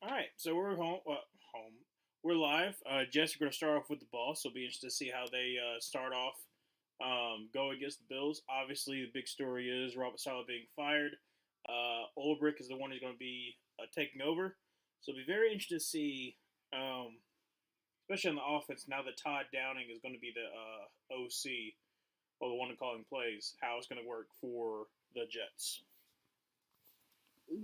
All right, so we're home. Home. We're live. Jets are going to start off with the ball, so it'll be interesting to see how they start off. Go against the Bills. Obviously, the big story is Robert Saleh being fired. Ulbrich is the one who's going to be taking over. So it'll be very interesting to see, especially on the offense, now that Todd Downing is going to be the OC or the one calling plays, how it's going to work for the Jets. Let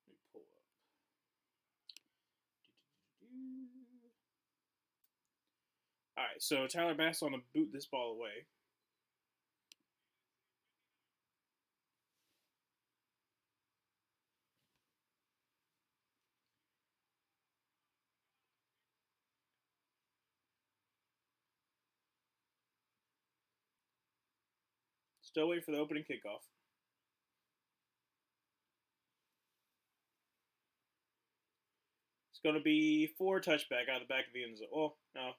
me pull up. All right, so Tyler Bass on to boot this ball away. Still waiting for the opening kickoff. It's going to be four touchback out of the back of the end zone. Oh, no.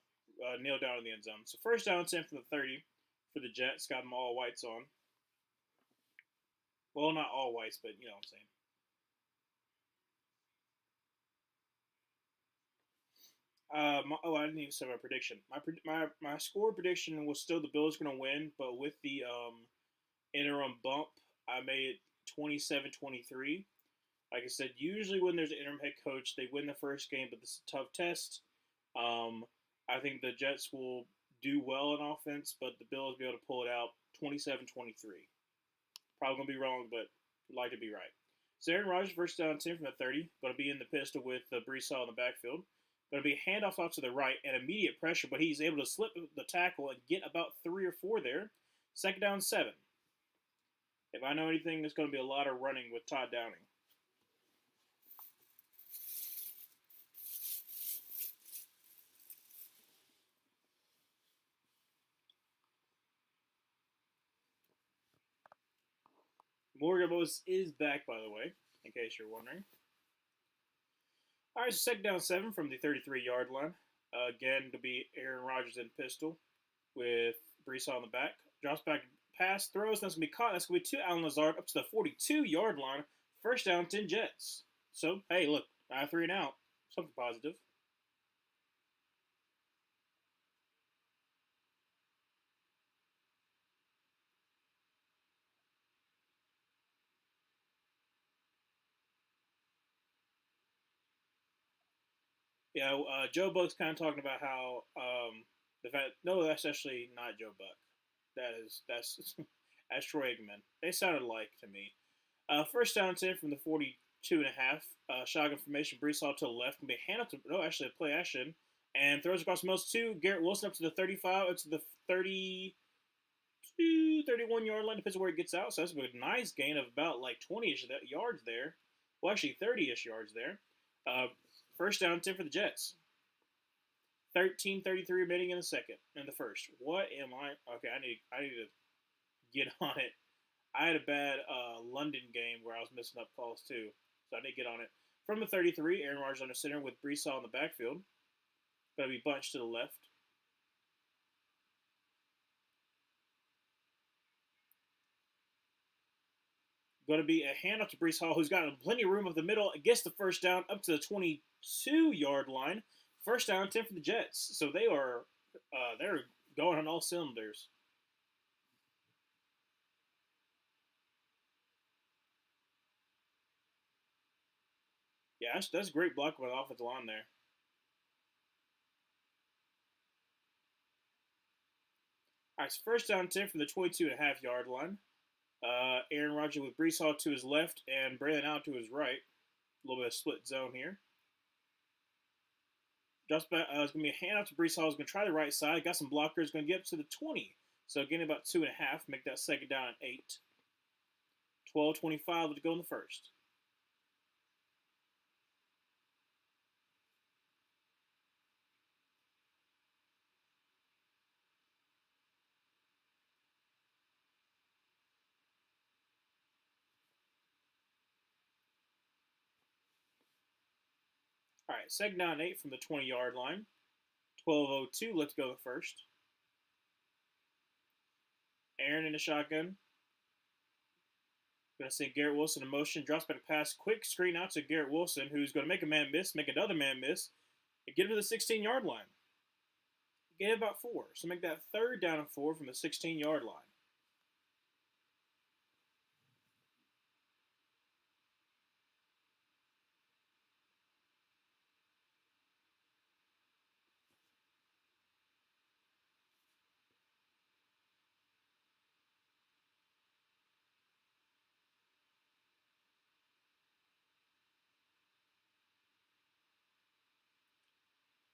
Kneel down in the end zone. So first down and 10 from the 30 for the Jets. Got them all whites on. Well, not all whites, but you know what I'm saying. I didn't even say my prediction. My score prediction was still the Bills going to win, but with the interim bump, I made it 27-23. Like I said, usually when there's an interim head coach, they win the first game, but this is a tough test. Um, I think the Jets will do well in offense, but the Bills will be able to pull it out 27-23. Probably going to be wrong, but I'd like to be right. So Aaron Rodgers, first down 10 from the 30. Going to be in the pistol with Brees Hall in the backfield. Going to be a handoff off to the right and immediate pressure, but he's able to slip the tackle and get about 3 or 4 there. Second down 7. If I know anything, there's going to be a lot of running with Todd Downing. Morgan Moses is back, by the way, in case you're wondering. All right, so second down 7 from the 33-yard line. Again, to be Aaron Rodgers in pistol with Brees on the back. Drops back, pass, throws. That's going to be caught. That's going to be to Allen Lazard up to the 42-yard line. First down, 10 Jets. So, hey, look, I have 3 and out. Something positive. Yeah, Joe Buck's kind of talking about how the fact. No, that's actually not Joe Buck. That's that's Troy Aikman. They sounded alike to me. First down 10 from the 42 and a half. Shotgun formation. Brees Hall to the left. Can be hand up to no, actually a play action and throws across the most two. Garrett Wilson up to the 35. Up to the 32, 31 yard line. Depends on where he gets out. So that's a nice gain of about like 20ish yards there. Well, actually 30ish yards there. First down 10 for the Jets. 13:33 remaining in the second, in the first. What am I? Okay, I need to get on it. I had a bad London game where I was missing up calls too, so I need to get on it. From the 33, Aaron Rodgers under center with Brees Hall in the backfield. Going to be bunched to the left. Going to be a handoff to Brees Hall, who's got plenty of room up the middle. Gets the first down up to the 22-yard line. First down, 10 for the Jets. So they're going on all cylinders. Yeah, that's great blocking with the offensive line there. All right, so first down 10 from the 22.5 yard line. Aaron Rodgers with Brees Hall to his left and Braylon out to his right. A little bit of split zone here. Just back, it's going to be a handoff to Brees Hall. He's going to try the right side. Got some blockers. Going to get up to the 20. So getting about 2.5. Make that second down at 8. 12:25 to go in the first. All right, second down 8 from the 20-yard line. 12:02. Let's go the first. Aaron in the shotgun. Going to send Garrett Wilson in motion. Drops back a pass. Quick screen out to Garrett Wilson, who's going to make a man miss, make another man miss, and get him to the 16-yard line. Get about 4. So make that 3rd down and 4 from the 16-yard line.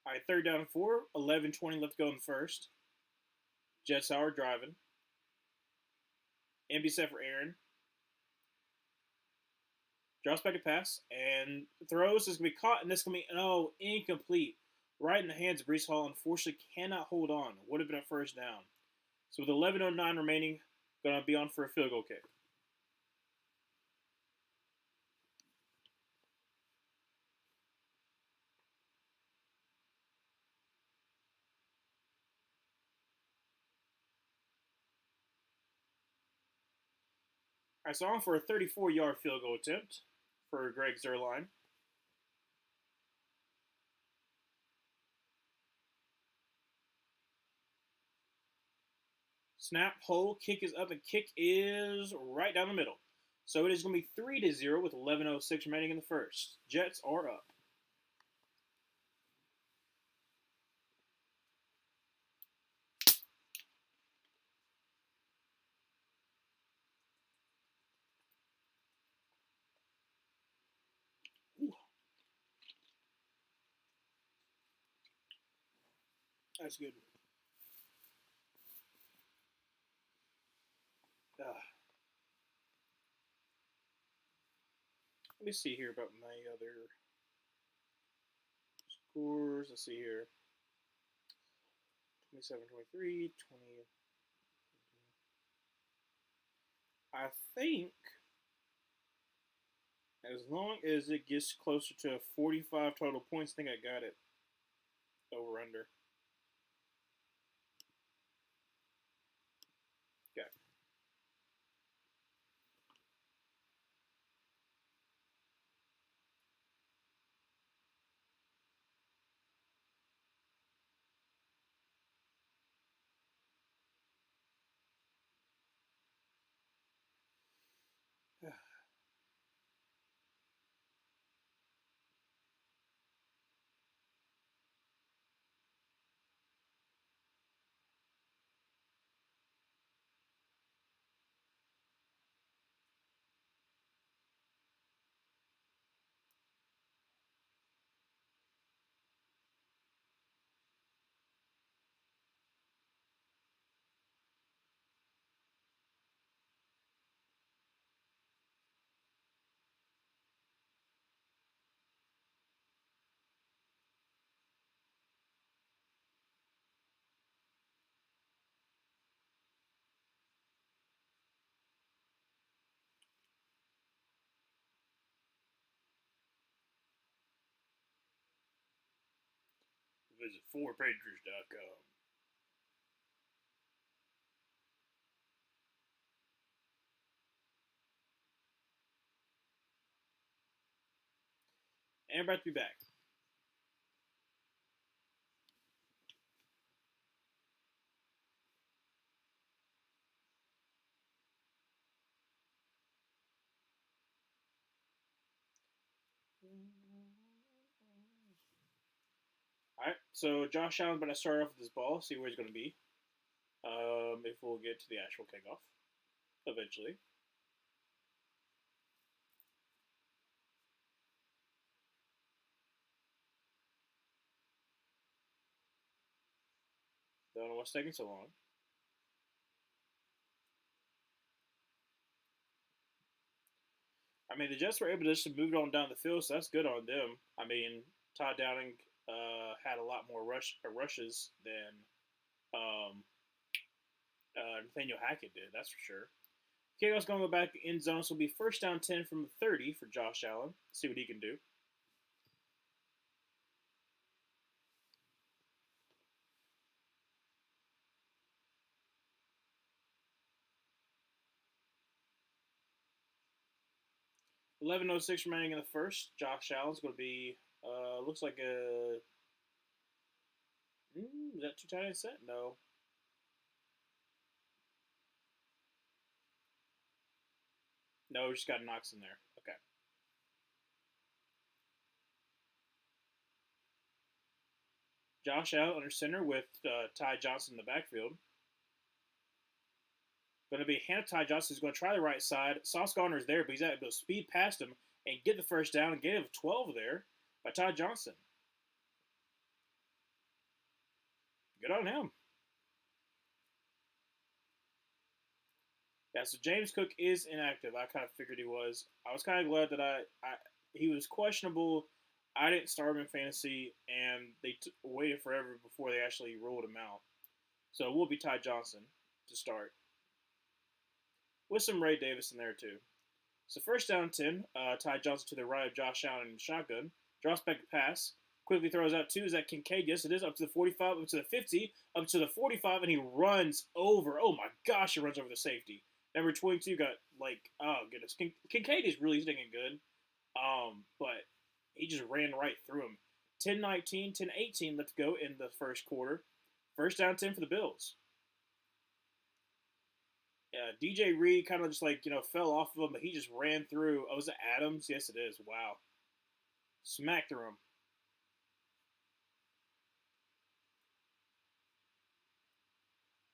All right, 3rd down and 4. 11:20 left to go in the first. Jets are driving. Empty set for Aaron. Drops back a pass and throws. Is going to be caught, and this is going to be, incomplete. Right in the hands of Breece Hall. Unfortunately, cannot hold on. Would have been a first down. So with 11:09 remaining, going to be on for a field goal kick. All right, so on for a 34-yard field goal attempt for Greg Zuerlein. Snap, hold, kick is up, and kick is right down the middle. So it is going to be 3-0 with 11:06 remaining in the first. Jets are up. Ooh. That's good. Let me see here about my other scores. Let's see here. 27, 23, 20. I think as long as it gets closer to 45 total points, I think I got it. Over under. Okay. Visit 4patriots.com. And about to be back. All right, so Josh Allen, but I start off with this ball, see where he's going to be. If we'll get to the actual kickoff eventually. Don't know what's taking so long. I mean, the Jets were able to just move on down the field, so that's good on them. I mean, Todd Downing had a lot more rushes than Nathaniel Hackett did. That's for sure. Kickoff's going to go back end zone, so it'll be first down 10 from 30 for Josh Allen. See what he can do. 11:06 remaining in the first. Josh Allen's going to be, looks like a. Is that two tight end set? No. No, we just got Knox in there. Okay. Josh Allen under center with Ty Johnson in the backfield. Going to be hand Ty Johnson, who's going to try the right side. Sauce Gardner's there, but he's able to speed past him and get the first down and get him 12 there by Ty Johnson. Good on him. Yeah, so James Cook is inactive. I kind of figured he was. I was kind of glad that he was questionable. I didn't start him in fantasy, and they waited forever before they actually ruled him out. So it will be Ty Johnson to start, with some Ray Davis in there too. So first down 10, Ty Johnson to the right of Josh Allen in the shotgun. Drops back to pass. Quickly throws out two. Is that Kincaid? Yes, it is. Up to the 45, up to the 50, up to the 45, and he runs over. Oh my gosh, he runs over the safety. Number 22 got oh goodness. Kincaid is really sticking good. But he just ran right through him. 10-19, 10-18 left to go in the first quarter. First down 10 for the Bills. Yeah, DJ Reed kind of just fell off of him, but he just ran through. Oh, is it Adams? Yes, it is. Wow. Smacked through him.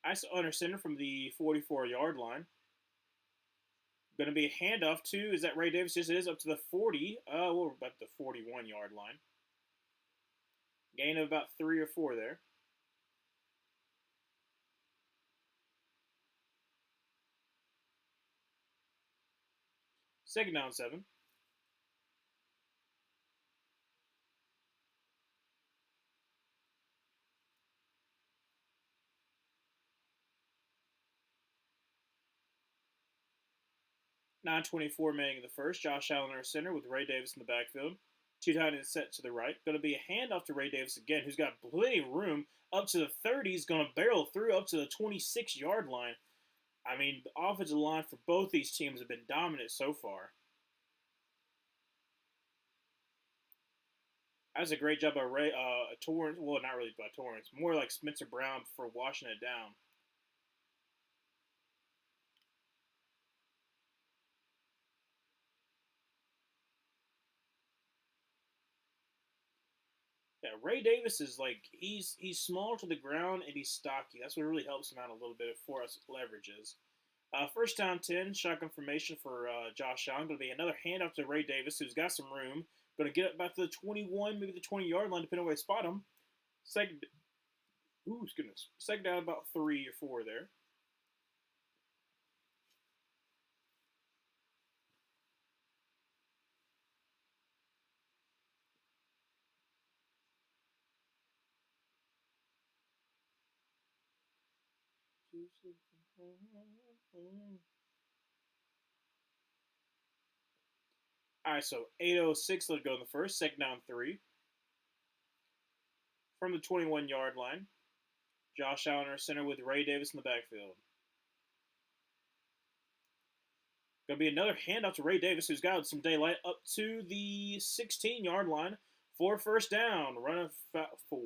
Ice under center from the 44-yard line. Going to be a handoff to, is that Ray Davis? Yes, it is, up to the 40. We're about the 41-yard line. Gain of about 3 or 4 there. Second down 7. (9:24) remaining in the first. Josh Allen under center with Ray Davis in the backfield. Two tight ends set to the right. Going to be a handoff to Ray Davis again, who's got plenty of room up to the 30. He's going to barrel through up to the 26-yard line. I mean, the offensive line for both these teams have been dominant so far. That's a great job by Torrance. Well, not really by Torrance. More like Spencer Brown for washing it down. Yeah, Ray Davis is he's small to the ground and he's stocky. That's what really helps him out a little bit for us leverages. First down 10, shotgun formation for Josh Allen. Going to be another handoff to Ray Davis, who's got some room. Going to get up back to the 21, maybe the 20-yard line, depending on where they spot him. Second down about 3 or 4 there. All right, so 8:06 let go in the first. Second down 3. From the 21-yard line, Josh Allen under center with Ray Davis in the backfield. Going to be another handoff to Ray Davis, who's got some daylight up to the 16-yard line for first down. Run of 4.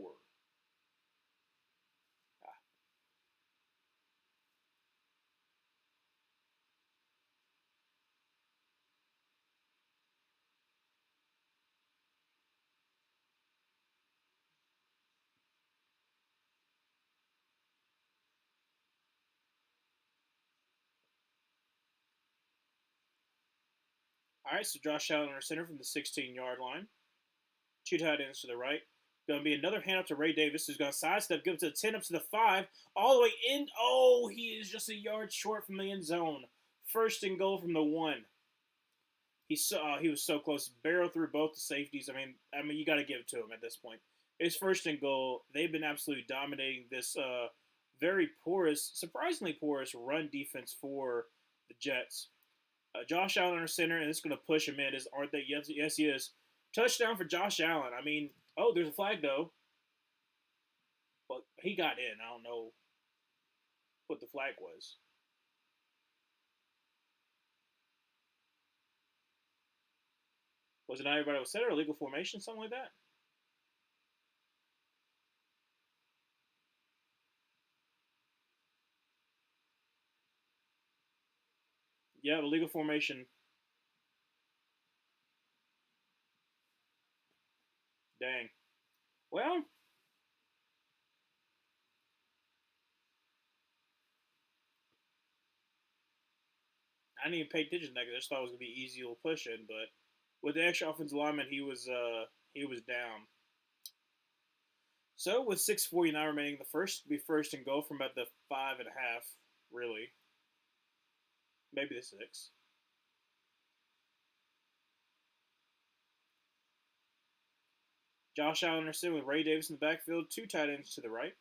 All right, so Josh Allen under center from the 16-yard line. Two tight ends to the right. Going to be another handoff to Ray Davis, who's going to sidestep, give it to the 10, up to the 5, all the way in. Oh, he is just a yard short from the end zone. First and goal from the 1. He was so close. Barrel through both the safeties. I mean, you got to give it to him at this point. It's first and goal. They've been absolutely dominating this very porous, surprisingly porous run defense for the Jets. Josh Allen under center, and it's going to push him in. Aren't they? Yes, he is. Touchdown for Josh Allen. I mean, there's a flag though, but he got in. I don't know what the flag was. Was it not everybody was set or illegal formation, something like that? Yeah, illegal formation. Dang. Well, I didn't even pay attention to that because I just thought it was gonna be easy little pushing, but with the extra offensive lineman, he was down. So with 6:49 remaining, the first be first and goal from about the 5.5, really, maybe the 6. Josh Allen with Ray Davis in the backfield, two tight ends to the right.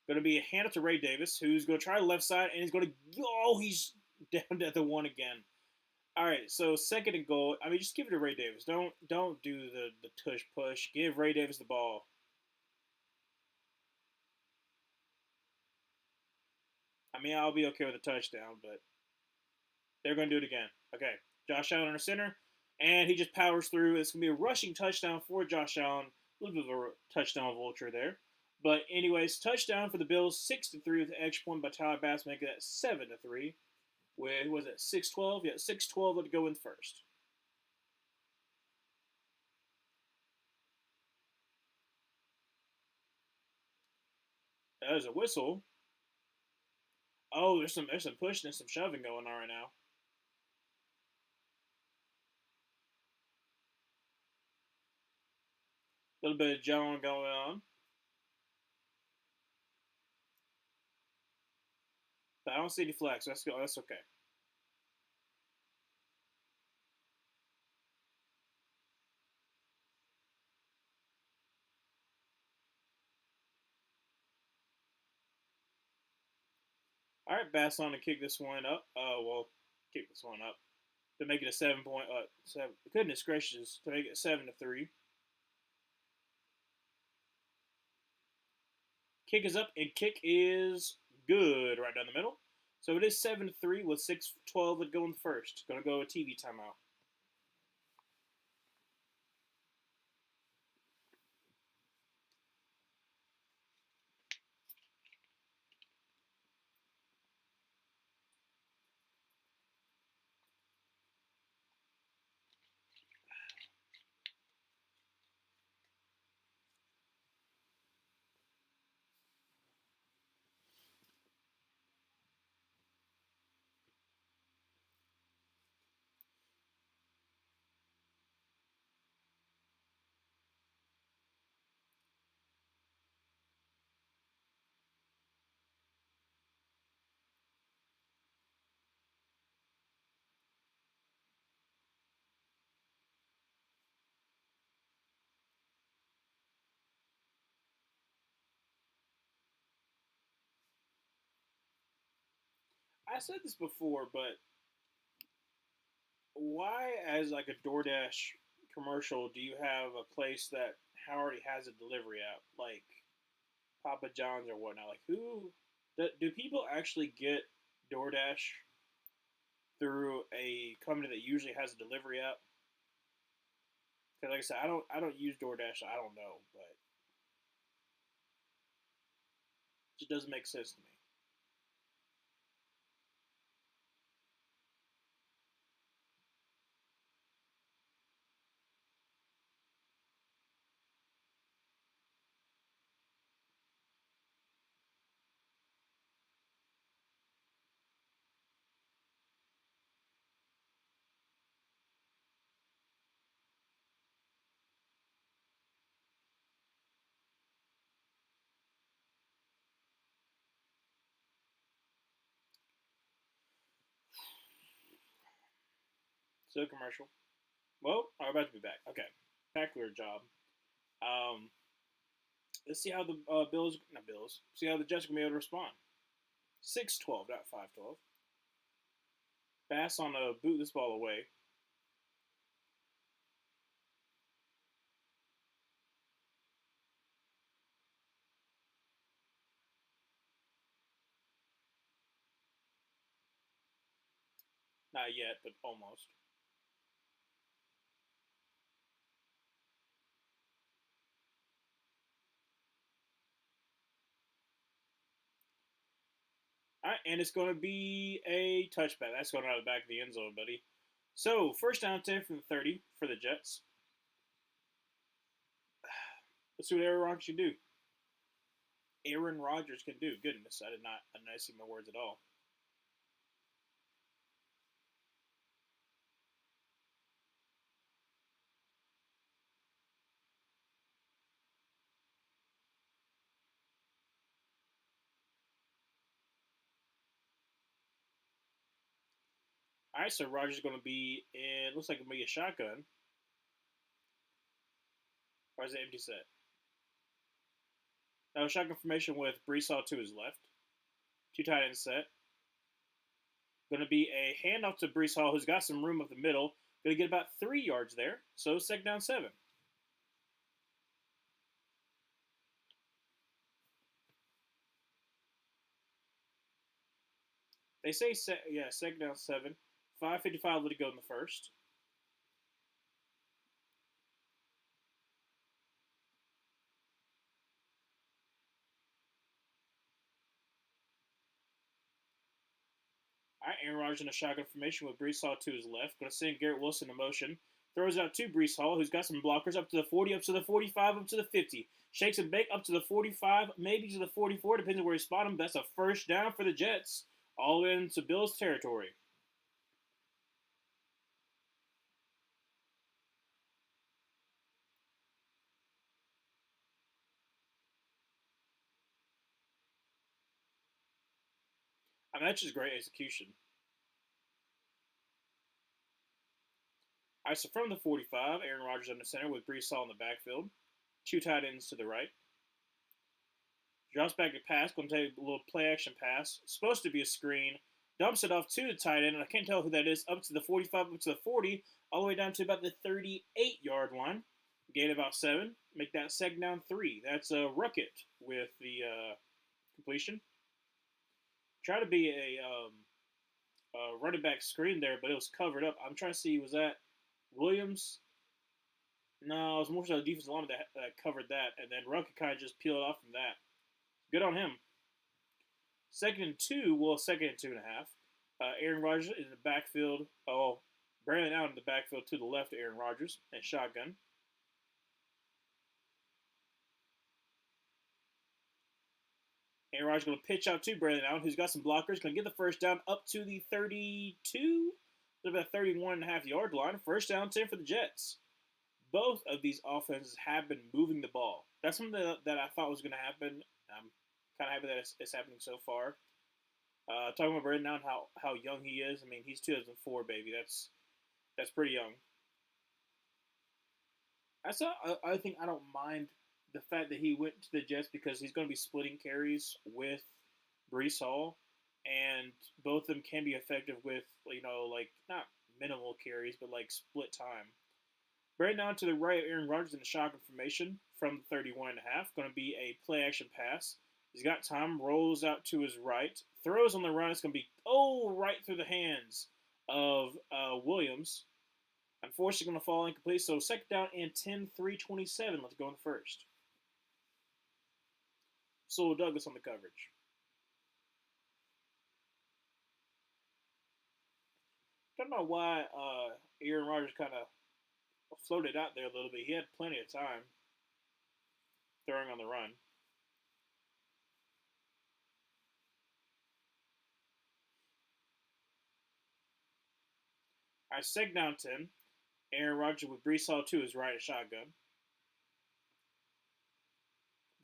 Going to be a handoff to Ray Davis, who's going to try the left side, and he's going to he's down at the one again. All right, so second and goal. I mean, just give it to Ray Davis. Don't do the tush push. Give Ray Davis the ball. I mean, I'll be okay with a touchdown, but they're going to do it again. Okay, Josh Allen under center, and he just powers through. It's going to be a rushing touchdown for Josh Allen. A little bit of a touchdown vulture there. But anyways, touchdown for the Bills, 6-3 with the extra point by Tyler Bass, making that 7-3. With was it 6-12? Yeah, 6-12 to go in first. There's a whistle. Oh, there's some pushing and some shoving going on right now. A little bit of gelling going on. But I don't see any flags. So that's okay. All right, Bass on to kick this one up. Kick this one up to make it a 7 point. Seven. Goodness gracious, to make it 7-3. Kick is up and kick is good right down the middle. So it is 7-3 with 6:12 would go in the first. Gonna go a TV timeout. I said this before, but why, as like a DoorDash commercial, do you have a place that already has a delivery app, like Papa John's or whatnot? Like, do people actually get DoorDash through a company that usually has a delivery app? Because, like I said, I don't use DoorDash, so I don't know, but it just doesn't make sense to me. So commercial. Well, I'm about to be back. Okay, spectacular job. Um, let's see how the Bills, not Bills, see how the Jets are gonna be able to respond. 6-12, not 5-12. Bass on a boot this ball away. Not yet, but almost. All right, and it's going to be a touchback. That's going out of the back of the end zone, buddy. So, first down 10 from the 30 for the Jets. Let's see what Aaron Rodgers can do. Aaron Rodgers can do. Goodness, I did not see my words at all. All right, so Rodgers is going to be in, looks like it's going to be a shotgun. Or is it empty set? Now, shotgun formation with Brees Hall to his left. Two tight end set. Going to be a handoff to Brees Hall, who's got some room up the middle. Going to get about 3 yards there. So, second down 7. They say, second down 7. 5:55 to go in the first. All right, Aaron Rodgers in a shotgun formation with Brees Hall to his left. Going to send Garrett Wilson in motion. Throws out to Brees Hall, who's got some blockers up to the 40, up to the 45, up to the 50. Shakes and bake up to the 45, maybe to the 44, depends on where you spot him. That's a first down for the Jets, all into Bills territory. I mean, that's just great execution. All right, so from the 45, Aaron Rodgers in the center with Brees Hall in the backfield. Two tight ends to the right. Drops back to pass, going to take a little play action pass. Supposed to be a screen. Dumps it off to the tight end, and I can't tell who that is. Up to the 45, up to the 40, all the way down to about the 38-yard line. Gain about 7. Make that second down 3. That's a Ruckett with the completion. Try to be a running back screen there, but it was covered up. I'm trying to see, was that Williams? No, it was more so the defensive lineman that covered that, and then Ruckett kind of just peeled off from that. Good on him. Second and 2, well, second and 2.5. Aaron Rodgers in the backfield. Oh, Brandon out in the backfield to the left of Aaron Rodgers and shotgun. Aaron Rodgers going to pitch out to Brandon Allen, who's got some blockers. Going to get the first down up to the 32, about 31.5-yard line. First down 10 for the Jets. Both of these offenses have been moving the ball. That's something that I thought was going to happen. I'm kind of happy that it's happening so far. Talking about Brandon Allen, how young he is. I mean, he's 2004, baby. That's pretty young. I think I don't mind the fact that he went to the Jets because he's going to be splitting carries with Brees Hall, and both of them can be effective with like not minimal carries, but like split time. Right now to the right, Aaron Rodgers in the shotgun formation from the 31.5. Going to be a play action pass. He's got time, rolls out to his right, throws on the run. It's going to be right through the hands of Williams. Unfortunately, going to fall incomplete. So second down and 10, 3:27. Let's go in the first. So Douglas on the coverage. Don't know why Aaron Rodgers kind of floated out there a little bit. He had plenty of time throwing on the run. All right, second down 10. Aaron Rodgers with Brees Hall to his right, a shotgun.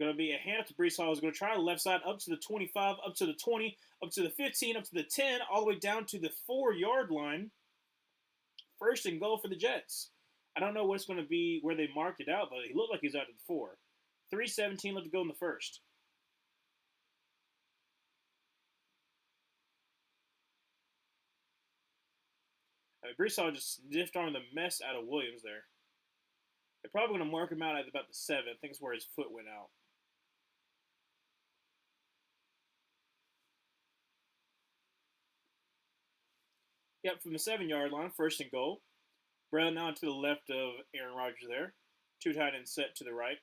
Going to be a hand up to Brees Hall. He's going to try the left side up to the 25, up to the 20, up to the 15, up to the 10, all the way down to the 4-yard line. First and goal for the Jets. I don't know what's going to be where they marked it out, but he looked like he's out of the 4. 3:17 left to go in the first. Brees Hall just sniffed on the mess out of Williams there. They're probably going to mark him out at about the 7. I think it's where his foot went out. Yep, from the 7 yard line, first and goal. Brown now to the left of Aaron Rodgers there. Two tight ends set to the right.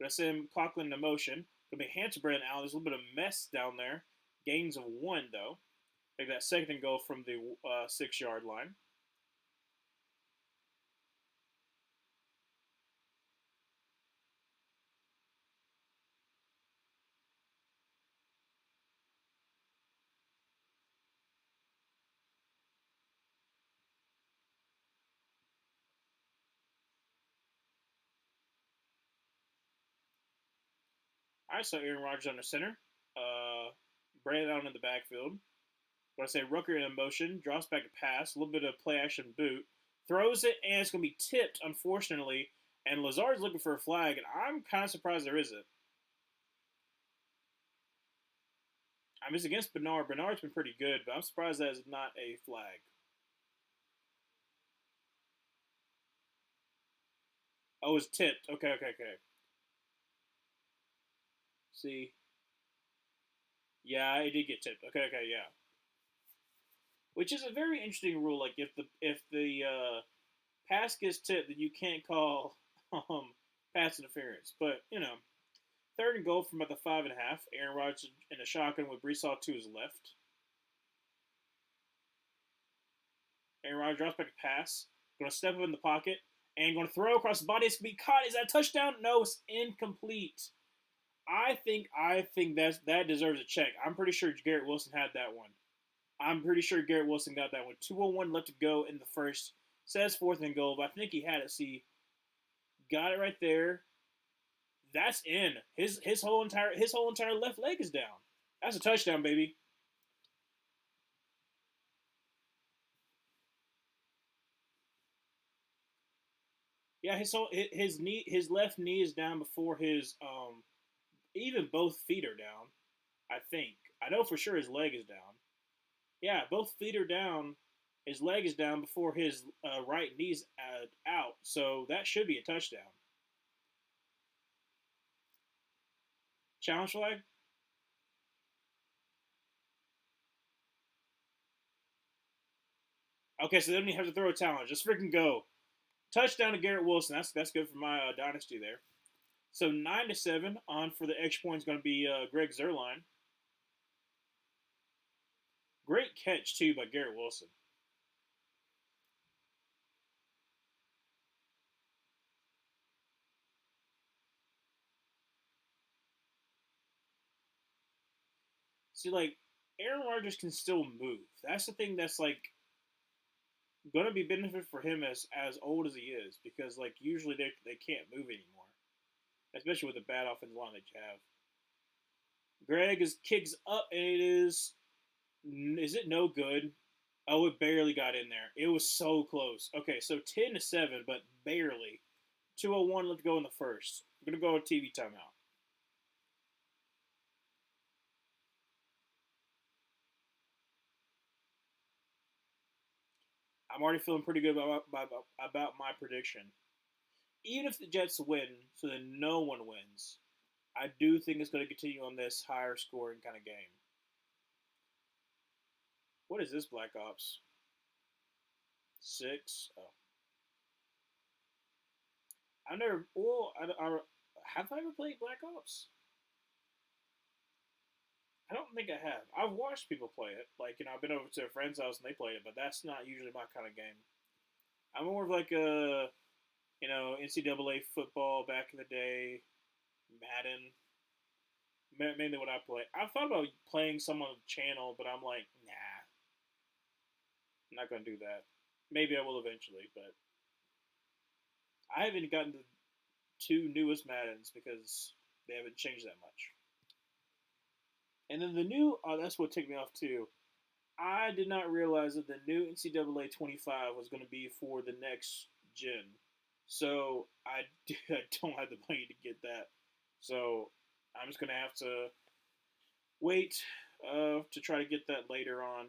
Gonna send Conklin into motion. Gonna be hand to Brandon Allen. There's a little bit of mess down there. Gains of one though. Make that second and goal from the 6 yard line. I saw Aaron Rodgers under center. Brandon Allen in the backfield. When I say Rucker in motion, drops back to pass, a little bit of play action boot, throws it, and it's going to be tipped, unfortunately. And Lazard's looking for a flag, and I'm kind of surprised there isn't. I mean, it's against Bernard. Bernard's been pretty good, but I'm surprised that is not a flag. Oh, it's tipped. Okay, okay, okay. See, yeah, it did get tipped. Okay, okay, yeah. Which is a very interesting rule. Like if the pass gets tipped, then you can't call pass interference. But third and goal from about the 5.5. Aaron Rodgers in a shotgun with Brees Hall to his left. Aaron Rodgers drops back a pass. Going to step up in the pocket and going to throw across the body. It's going to be caught. Is that a touchdown? No, it's incomplete. I think that deserves a check. I'm pretty sure Garrett Wilson had that one. I'm pretty sure Garrett Wilson got that one. 2:01 left to go in the first. Says fourth and goal, but I think he had it. See, got it right there. That's in. His whole entire left leg is down. That's a touchdown, baby. Yeah, his left knee is down before his even both feet are down. I think. I know for sure his leg is down. Yeah, both feet are down. His leg is down before his right knee's out. So that should be a touchdown. Challenge flag? Okay, so they don't even have to throw a challenge. Just freaking go. Touchdown to Garrett Wilson. That's good for my dynasty there. So 9-7 on for the extra point is going to be Greg Zerline. Great catch too by Garrett Wilson. See, like Aaron Rodgers can still move. That's the thing that's like going to be benefit for him as old as he is because like usually they can't move anymore, especially with the bad offensive line that you have. Greg is kicks up and it is it no good? Oh, it barely got in there. It was so close. Okay, so 10-7, but barely. 2:01 left to go in the first. I'm gonna go with TV timeout. I'm already feeling pretty good about my prediction. Even if the Jets win, so then no one wins, I do think it's going to continue on this higher scoring kind of game. What is this, Black Ops? 6? Oh. I've never. Well, have I ever played Black Ops? I don't think I have. I've watched people play it. Like, I've been over to a friend's house and they played it, but that's not usually my kind of game. I'm more of like a, NCAA football back in the day, Madden, mainly what I play. I've thought about playing some on the channel, but I'm like, nah, I'm not gonna do that. Maybe I will eventually, but I haven't gotten the two newest Maddens because they haven't changed that much. And then the new, oh, that's what ticked me off too. I did not realize that the new NCAA 25 was going to be for the next gen. So I don't have the money to get that. So I'm just going to have to wait to try to get that later on.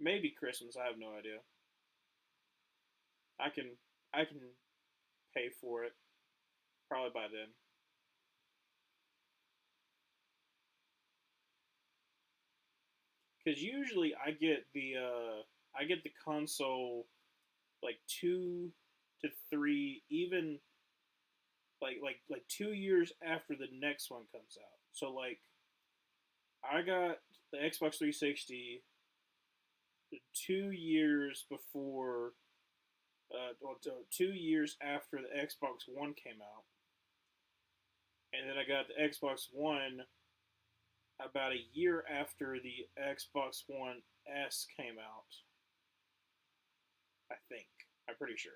Maybe Christmas. I have no idea. I can I can pay for it probably by then. Because usually I get the I get the console like 2 to 3, even like 2 years after the next one comes out. So like I got the Xbox 360 2 years before, well, 2 years after the Xbox One came out, and then I got the Xbox One about a year after the Xbox One S came out. I think I'm pretty sure.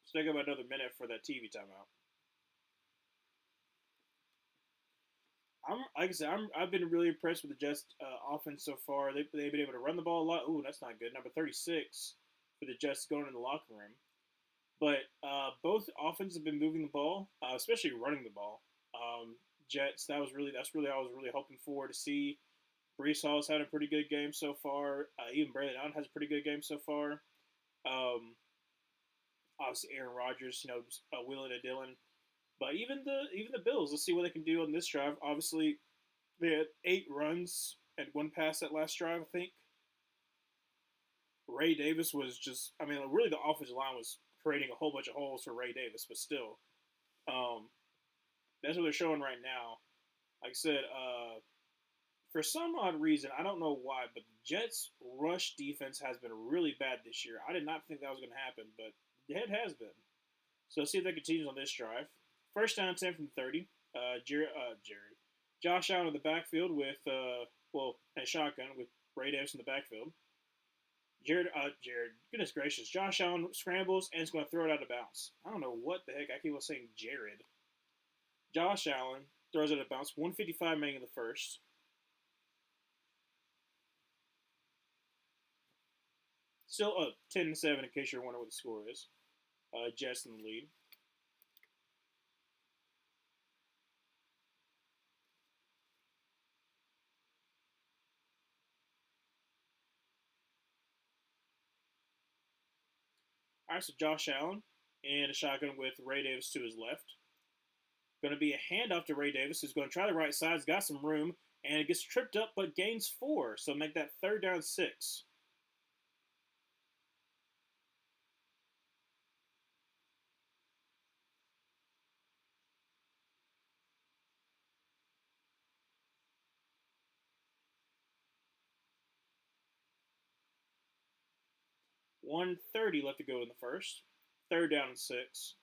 So take about another minute for that TV timeout. I'm like I said, I've been really impressed with the Jets offense so far. They've been able to run the ball a lot. Ooh, that's not good. Number 36 for the Jets going in the locker room. But both offenses have been moving the ball, especially running the ball. Jets, that's really I was really hoping for to see. Brees Hall's had a pretty good game so far. Even Brandon Allen has a pretty good game so far. Um, Obviously, Aaron Rodgers, wheeling and dealing. But even the Bills, let's see what they can do on this drive. Obviously, they had 8 runs and 1 pass that last drive. I think Ray Davis was just. I mean, really, the offensive line was creating a whole bunch of holes for Ray Davis, but still, um, that's what they're showing right now. Like I said, for some odd reason, I don't know why, but the Jets' rush defense has been really bad this year. I did not think that was going to happen, but it has been. So let's see if that continues on this drive. First down 10 from 30. Jerry. Josh Allen in the backfield with, and shotgun with Ray Davis in the backfield. Goodness gracious. Josh Allen scrambles and is going to throw it out of bounds. I don't know what the heck. I keep on saying Jared. Josh Allen throws it out of bounds. 155 remaining in the first. Still up 10-7 in case you're wondering what the score is. Jets in the lead. All right, so Josh Allen and a shotgun with Ray Davis to his left. Going to be a handoff to Ray Davis, who's going to try the right side. He's got some room, and it gets tripped up, but gains 4. So make that third down 6. 1:30 left to go in the first. Third down and 6.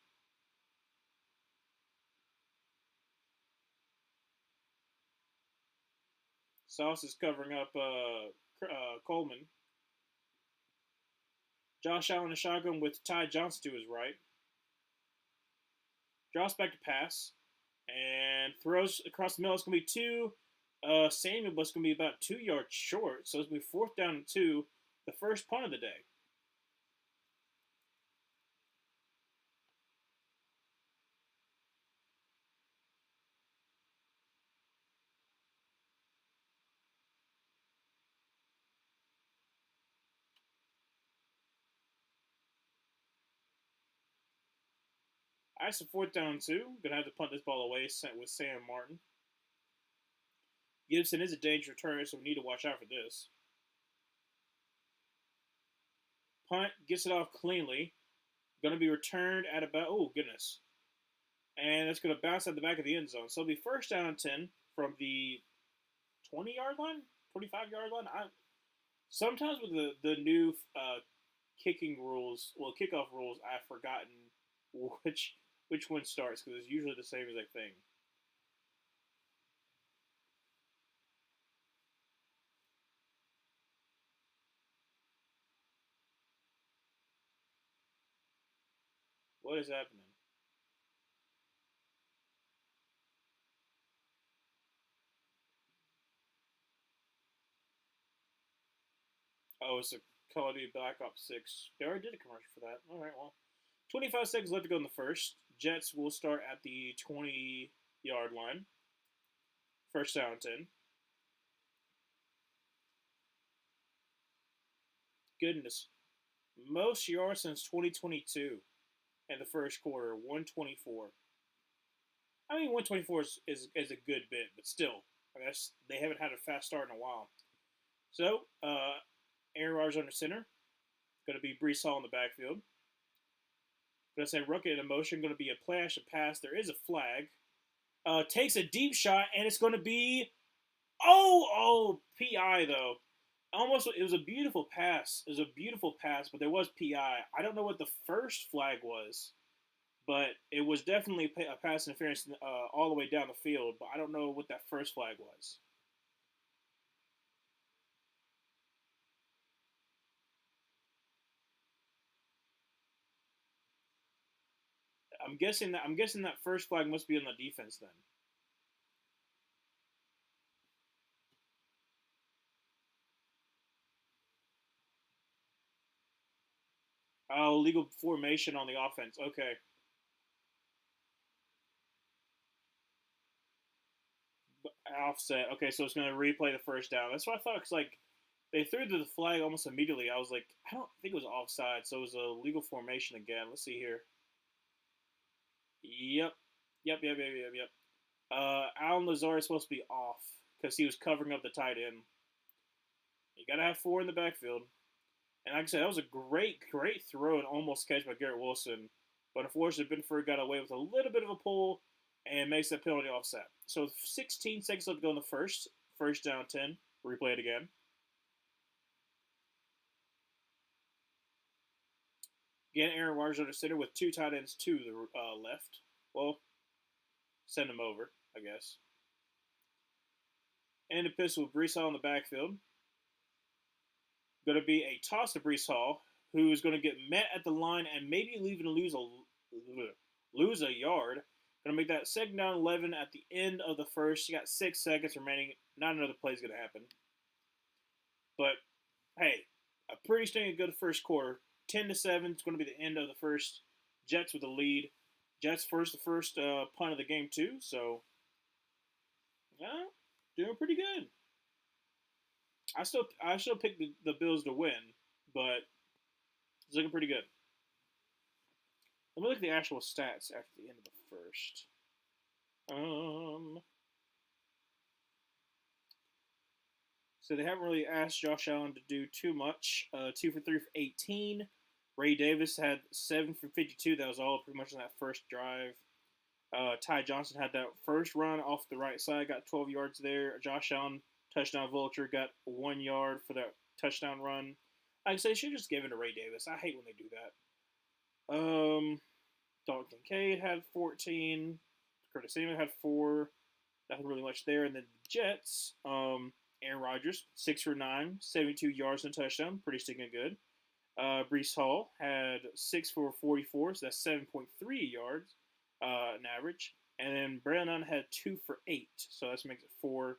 Sauce is covering up Coleman. Josh Allen a shotgun with Ty Johnson to his right. Drops back to pass and throws across the middle. It's going to be 2. Samuel, but it's going to be about 2 yards short. So it's going to be 4th down and 2. The first punt of the day. All right, so 4th down and 2. Gonna have to punt this ball away with Sam Martin. Gibson is a dangerous returner, so we need to watch out for this. Punt gets it off cleanly. Going to be returned at about, oh goodness, and it's going to bounce at the back of the end zone. So it'll be first down and 10 from the 20-yard line, 25-yard line. Sometimes with the new kicking rules, kickoff rules, I've forgotten which one starts because it's usually the same exact thing. What is happening? Oh, it's a Call of Duty Black Ops 6. They already did a commercial for that. All right, well. 25 seconds left to go in the first. Jets will start at the 20-yard line. First down 10. Goodness. Most yards since 2022. in the first quarter, 124. I mean, 124 is a good bit, but still, I guess they haven't had a fast start in a while. So, Aaron Rodgers under center, going to be Brees Hall in the backfield. Going to say rookie in motion, going to be a play action pass. There is a flag. Takes a deep shot, and it's going to be PI though. Almost, it was a beautiful pass. It was a beautiful pass, but there was PI. I don't know what the first flag was, but it was definitely a pass interference all the way down the field. But I don't know what that first flag was. I'm guessing that first flag must be on the defense then. Oh, legal formation on the offense. Okay, offset. Okay, so it's going to replay the first down. That's what I thought. Cause like they threw the flag almost immediately. I was like, I don't think it was offside, so it was a legal formation again. Let's see here. Yep, yep. Alan Lazard is supposed to be off because he was covering up the tight end. You got to have four in the backfield. And like I said, that was a great throw and almost catch by Garrett Wilson. But unfortunately, Benford got away with a little bit of a pull and makes that penalty offset. So 16 seconds left to go in the first down 10. Replay it again. Again, Aaron Rodgers under center with two tight ends to the left. Well, send him over, I guess. And the pistol with Brees Hall in the backfield. Going to be a toss to Brees Hall, who is going to get met at the line and maybe even lose a yard. Going to make that second down 11 at the end of the first. You got 6 seconds remaining. Not another play is going to happen. But hey, a pretty stinking good first quarter. 10-7. It's going to be the end of the first. Jets with the lead. Jets the first punt of the game too. So, yeah, doing pretty good. I still pick the Bills to win, but it's looking pretty good. Let me look at the actual stats after the end of the first. So they haven't really asked Josh Allen to do too much. 2 for 3 for 18. Ray Davis had 7 for 52. That was all pretty much in that first drive. Ty Johnson had that first run off the right side, got 12 yards there. Josh Allen, touchdown vulture, got 1 yard for that touchdown run. Like I say, should just give it to Ray Davis. I hate when they do that. Dalton Kincaid had 14. Curtis Samuel had 4. Nothing really much there. And then the Jets, Aaron Rodgers, 6 for 9, 72 yards and a touchdown. Pretty stinking good. Brees Hall had 6 for 44, so that's 7.3 yards an average. And then Brandon had 2 for 8, so that makes it 4.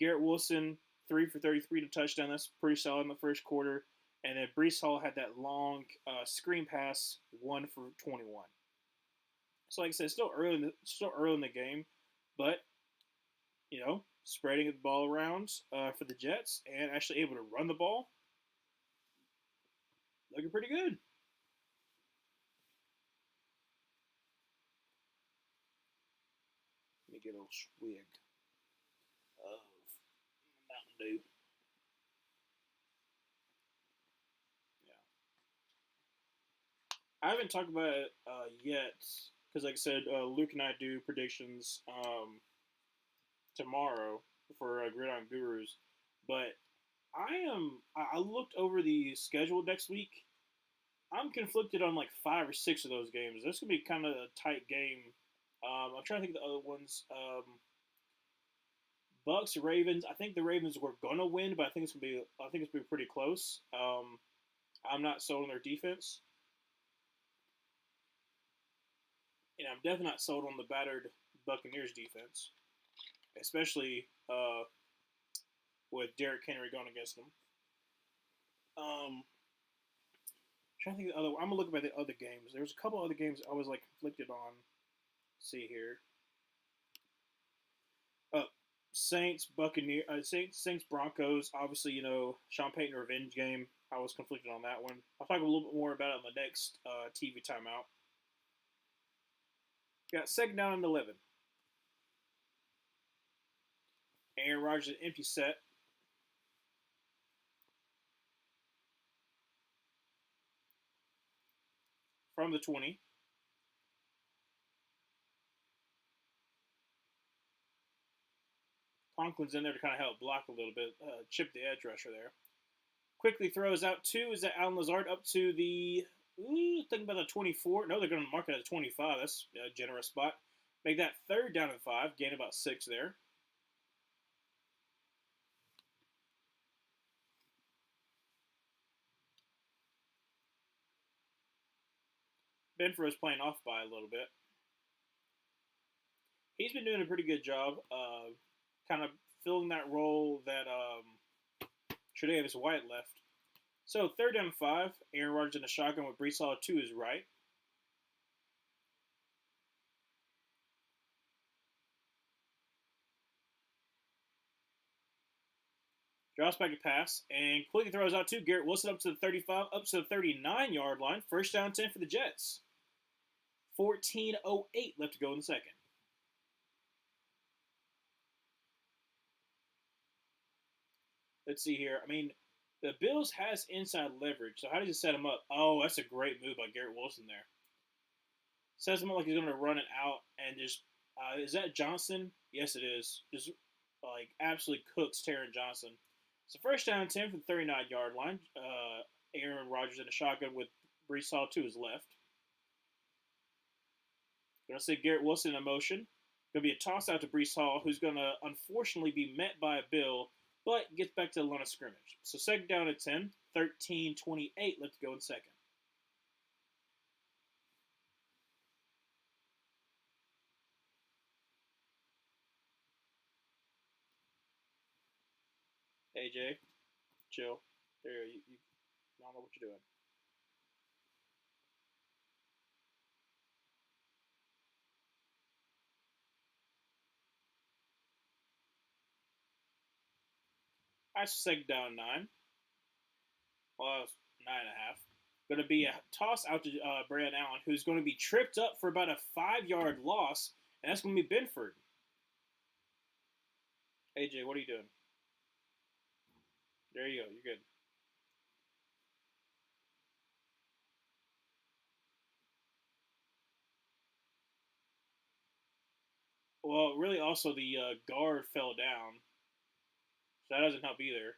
Garrett Wilson, 3 for 33 to touchdown. That's pretty solid in the first quarter. And then Brees Hall had that long screen pass, 1 for 21. So like I said, still early in the game, but spreading the ball around for the Jets and actually able to run the ball, looking pretty good. Let me get a little swig of Mountain Dew. Yeah, I haven't talked about it yet because, like I said, Luke and I do predictions tomorrow for Gridiron Gurus. But I looked over the schedule next week. I'm conflicted on like 5 or 6 of those games. This could be kind of a tight game. I'm trying to think of the other ones. Bucks, Ravens. I think the Ravens were gonna win, but I think it's gonna be pretty close. I'm not sold on their defense, and I'm definitely not sold on the battered Buccaneers defense, especially with Derrick Henry going against them. Trying to think of the other. I'm gonna look at the other games. There's a couple other games I was like conflicted on. Let's see here. Saints, Buccaneers, Saints, Broncos. Obviously, Sean Payton revenge game. I was conflicted on that one. I'll talk a little bit more about it in the next TV timeout. Got second down and 11. Aaron Rodgers an empty set from the 20. Conklin's in there to kind of help block a little bit, chip the edge rusher there. Quickly throws out two. Is that Alan Lazard up to the, thinking about the 24? No, they're going to mark it at 25. That's a generous spot. Make that third down and 5. Gain about 6 there. Benford is playing off by a little bit. He's been doing a pretty good job kind of filling that role that Tre'Davious White left. So third down and 5. Aaron Rodgers in the shotgun with Breece Hall to his right. Drops back to pass and quickly throws out to Garrett Wilson up to the 35, up to the 39-yard line. First down 10 for the Jets. 14:08 left to go in the second. Let's see here. I mean, the Bills has inside leverage, so how does he set him up? Oh, that's a great move by Garrett Wilson there. Sets him up like he's going to run it out and just, is that Johnson? Yes, it is. Just like absolutely cooks Taron Johnson. So first down 10 from the 39-yard line. Aaron Rodgers in a shotgun with Breece Hall to his left. Going to see Garrett Wilson in motion. Going to be a toss out to Breece Hall, who's going to unfortunately be met by a Bill, but gets back to the line of scrimmage. So second down at 10, 13:28 left to go in second. AJ, chill. There, you don't know what you're doing. That's second down 9. Well, it's 9.5. Going to be a toss out to Brandon Allen, who's going to be tripped up for about a 5-yard loss, and that's going to be Benford. AJ, what are you doing? There you go. You're good. Well, really, also the guard fell down, so that doesn't help either.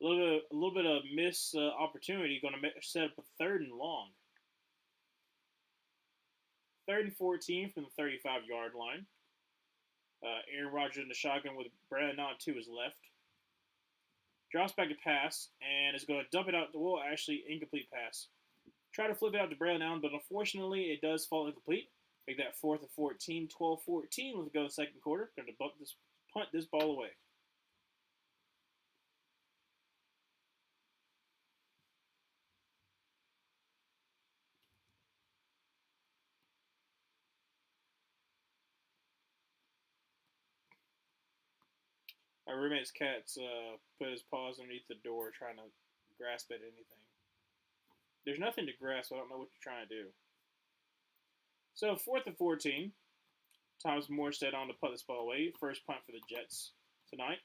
A little bit of miss opportunity. Going to set up a third and long. Third and 14 from the 35-yard line. Aaron Rodgers in the shotgun with Brandon Allen to his left. Drops back to pass and is going to dump it out. Well, actually, incomplete pass. Try to flip it out to Brandon Allen, but unfortunately, it does fall incomplete. Make that 4th and 14, 12-14. Let's go to the second quarter. Going to punt this ball away. My roommate's cat's put his paws underneath the door trying to grasp at anything. There's nothing to grasp. I don't know what you're trying to do. So 4th and 14. Thomas Morstead on to punt this ball away. First punt for the Jets tonight.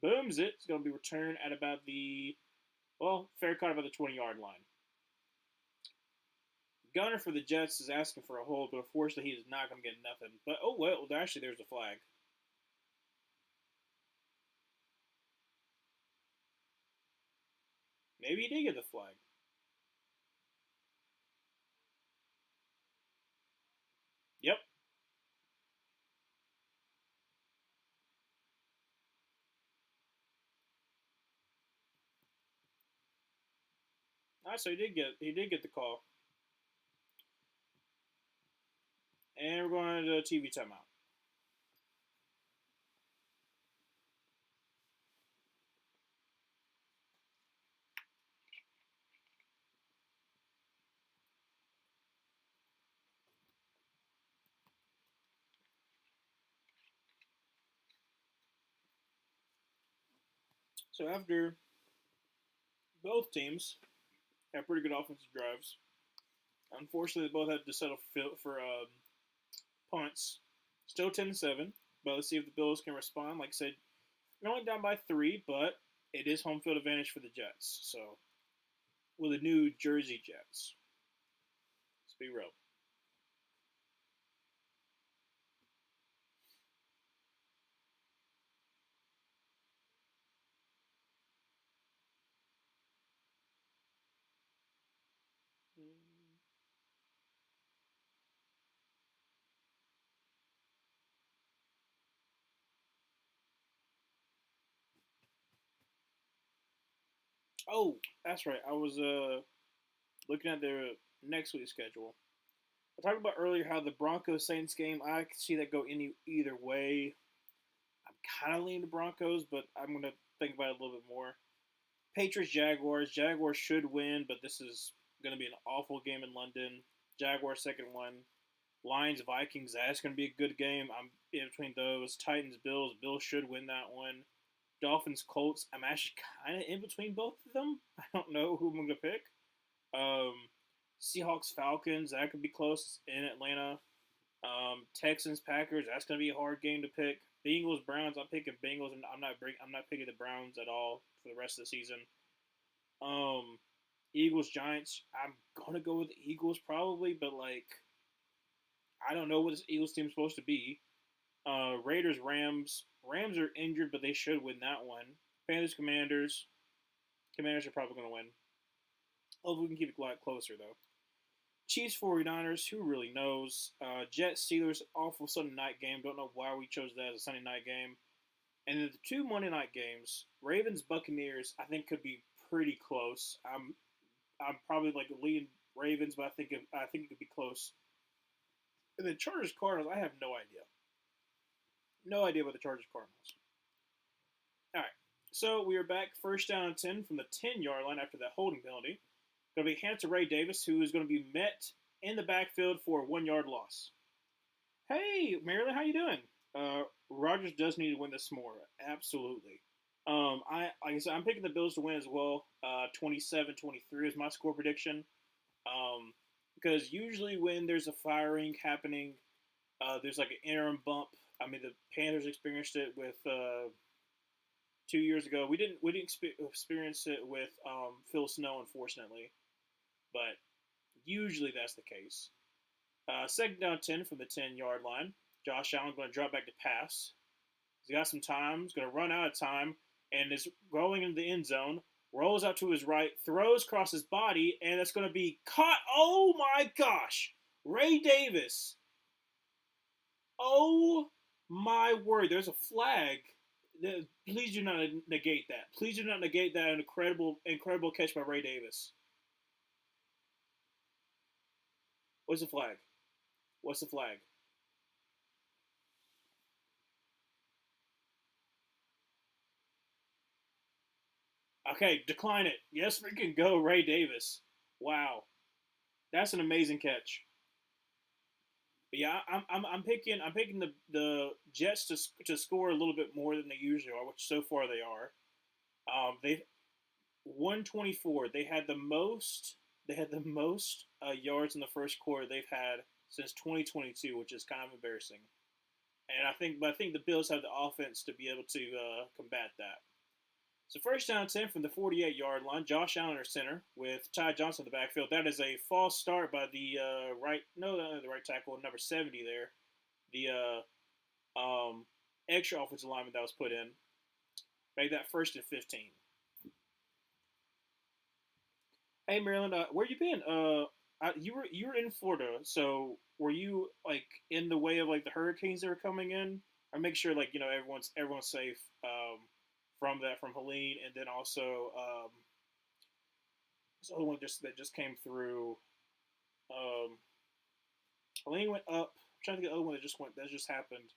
Booms it. It's going to be returned at about the, fair cut about the 20-yard line. Gunner for the Jets is asking for a hold, but unfortunately he is not going to get nothing. But, oh, well, actually there's a flag. Maybe he did get the flag. Yep. All right, so he did get the call. And we're going to TV timeout. So after both teams have pretty good offensive drives, unfortunately they both had to settle for punts. Still 10-7, but let's see if the Bills can respond. Like I said, they're only down by 3, but it is home field advantage for the Jets. So, with the New Jersey Jets. Let's be real. Oh, that's right. I was looking at their next week's schedule. I talked about earlier how the Broncos Saints game. I could see that go either way. I'm kind of leaning the Broncos, but I'm gonna think about it a little bit more. Patriots Jaguars. Jaguars should win, but this is gonna be an awful game in London. Jaguars second one. Lions Vikings. That's gonna be a good game. I'm in between those. Titans Bills. Bills should win that one. Dolphins Colts. I'm actually kind of in between both of them. I don't know who I'm gonna pick. Um, Seahawks Falcons. That could be close in Atlanta. Texans Packers. That's gonna be a hard game to pick. Bengals Browns. I'm picking Bengals, and I'm not picking the Browns at all for the rest of the season. Um, Eagles Giants. I'm gonna go with the Eagles probably, but like I don't know what this Eagles team is supposed to be. Raiders Rams. Rams are injured, but they should win that one. Panthers Commanders. Commanders are probably gonna win. Hopefully we can keep it a lot closer though. Chiefs 49ers, who really knows? Jets Steelers, awful Sunday night game. Don't know why we chose that as a Sunday night game. And then the two Monday night games, Ravens Buccaneers, I think could be pretty close. I'm probably like leading Ravens, but I think it could be close. And then Chargers Cardinals, I have no idea. No idea about the Chargers Cardinals. All right, so we are back first down and 10 from the 10-yard line after that holding penalty. Going to be handed to Ray Davis, who is going to be met in the backfield for a 1-yard loss. Hey, Maryland, how you doing? Rodgers does need to win this more. Absolutely. Like I said, I'm picking the Bills to win as well. 27-23 is my score prediction. Because usually when there's a firing happening, there's like an interim bump. I mean, the Panthers experienced it with 2 years ago. We didn't experience it with Phil Snow, unfortunately, but usually that's the case. Second down 10 from the 10-yard line. Josh Allen going to drop back to pass. He's got some time. He's going to run out of time and is rolling into the end zone. Rolls out to his right, throws across his body, and it's going to be caught. Oh my gosh! Ray Davis. Oh my word! There's a flag. Please do not negate that. Please do not negate that incredible catch by Ray Davis. What's the flag? What's the flag? Okay, decline it. Yes, freaking go, Ray Davis. Wow, that's an amazing catch. But yeah, I'm picking the Jets to score a little bit more than they usually are, which so far they are. They 124. They had the most yards in the first quarter they've had since 2022, which is kind of embarrassing. And I think the Bills have the offense to be able to combat that. So first down 10 from the 48-yard line. Josh Allen at center with Ty Johnson in the backfield. That is a false start by the the right tackle, number 70 there. The extra offensive lineman that was put in. Made that first and 15. Hey Maryland, where you been? You were in Florida, so were you like in the way of like the hurricanes that were coming in? I make sure like everyone's safe from Helene, and then also this other one that just came through. Um, Helene went up. I'm trying to get the other one that just happened.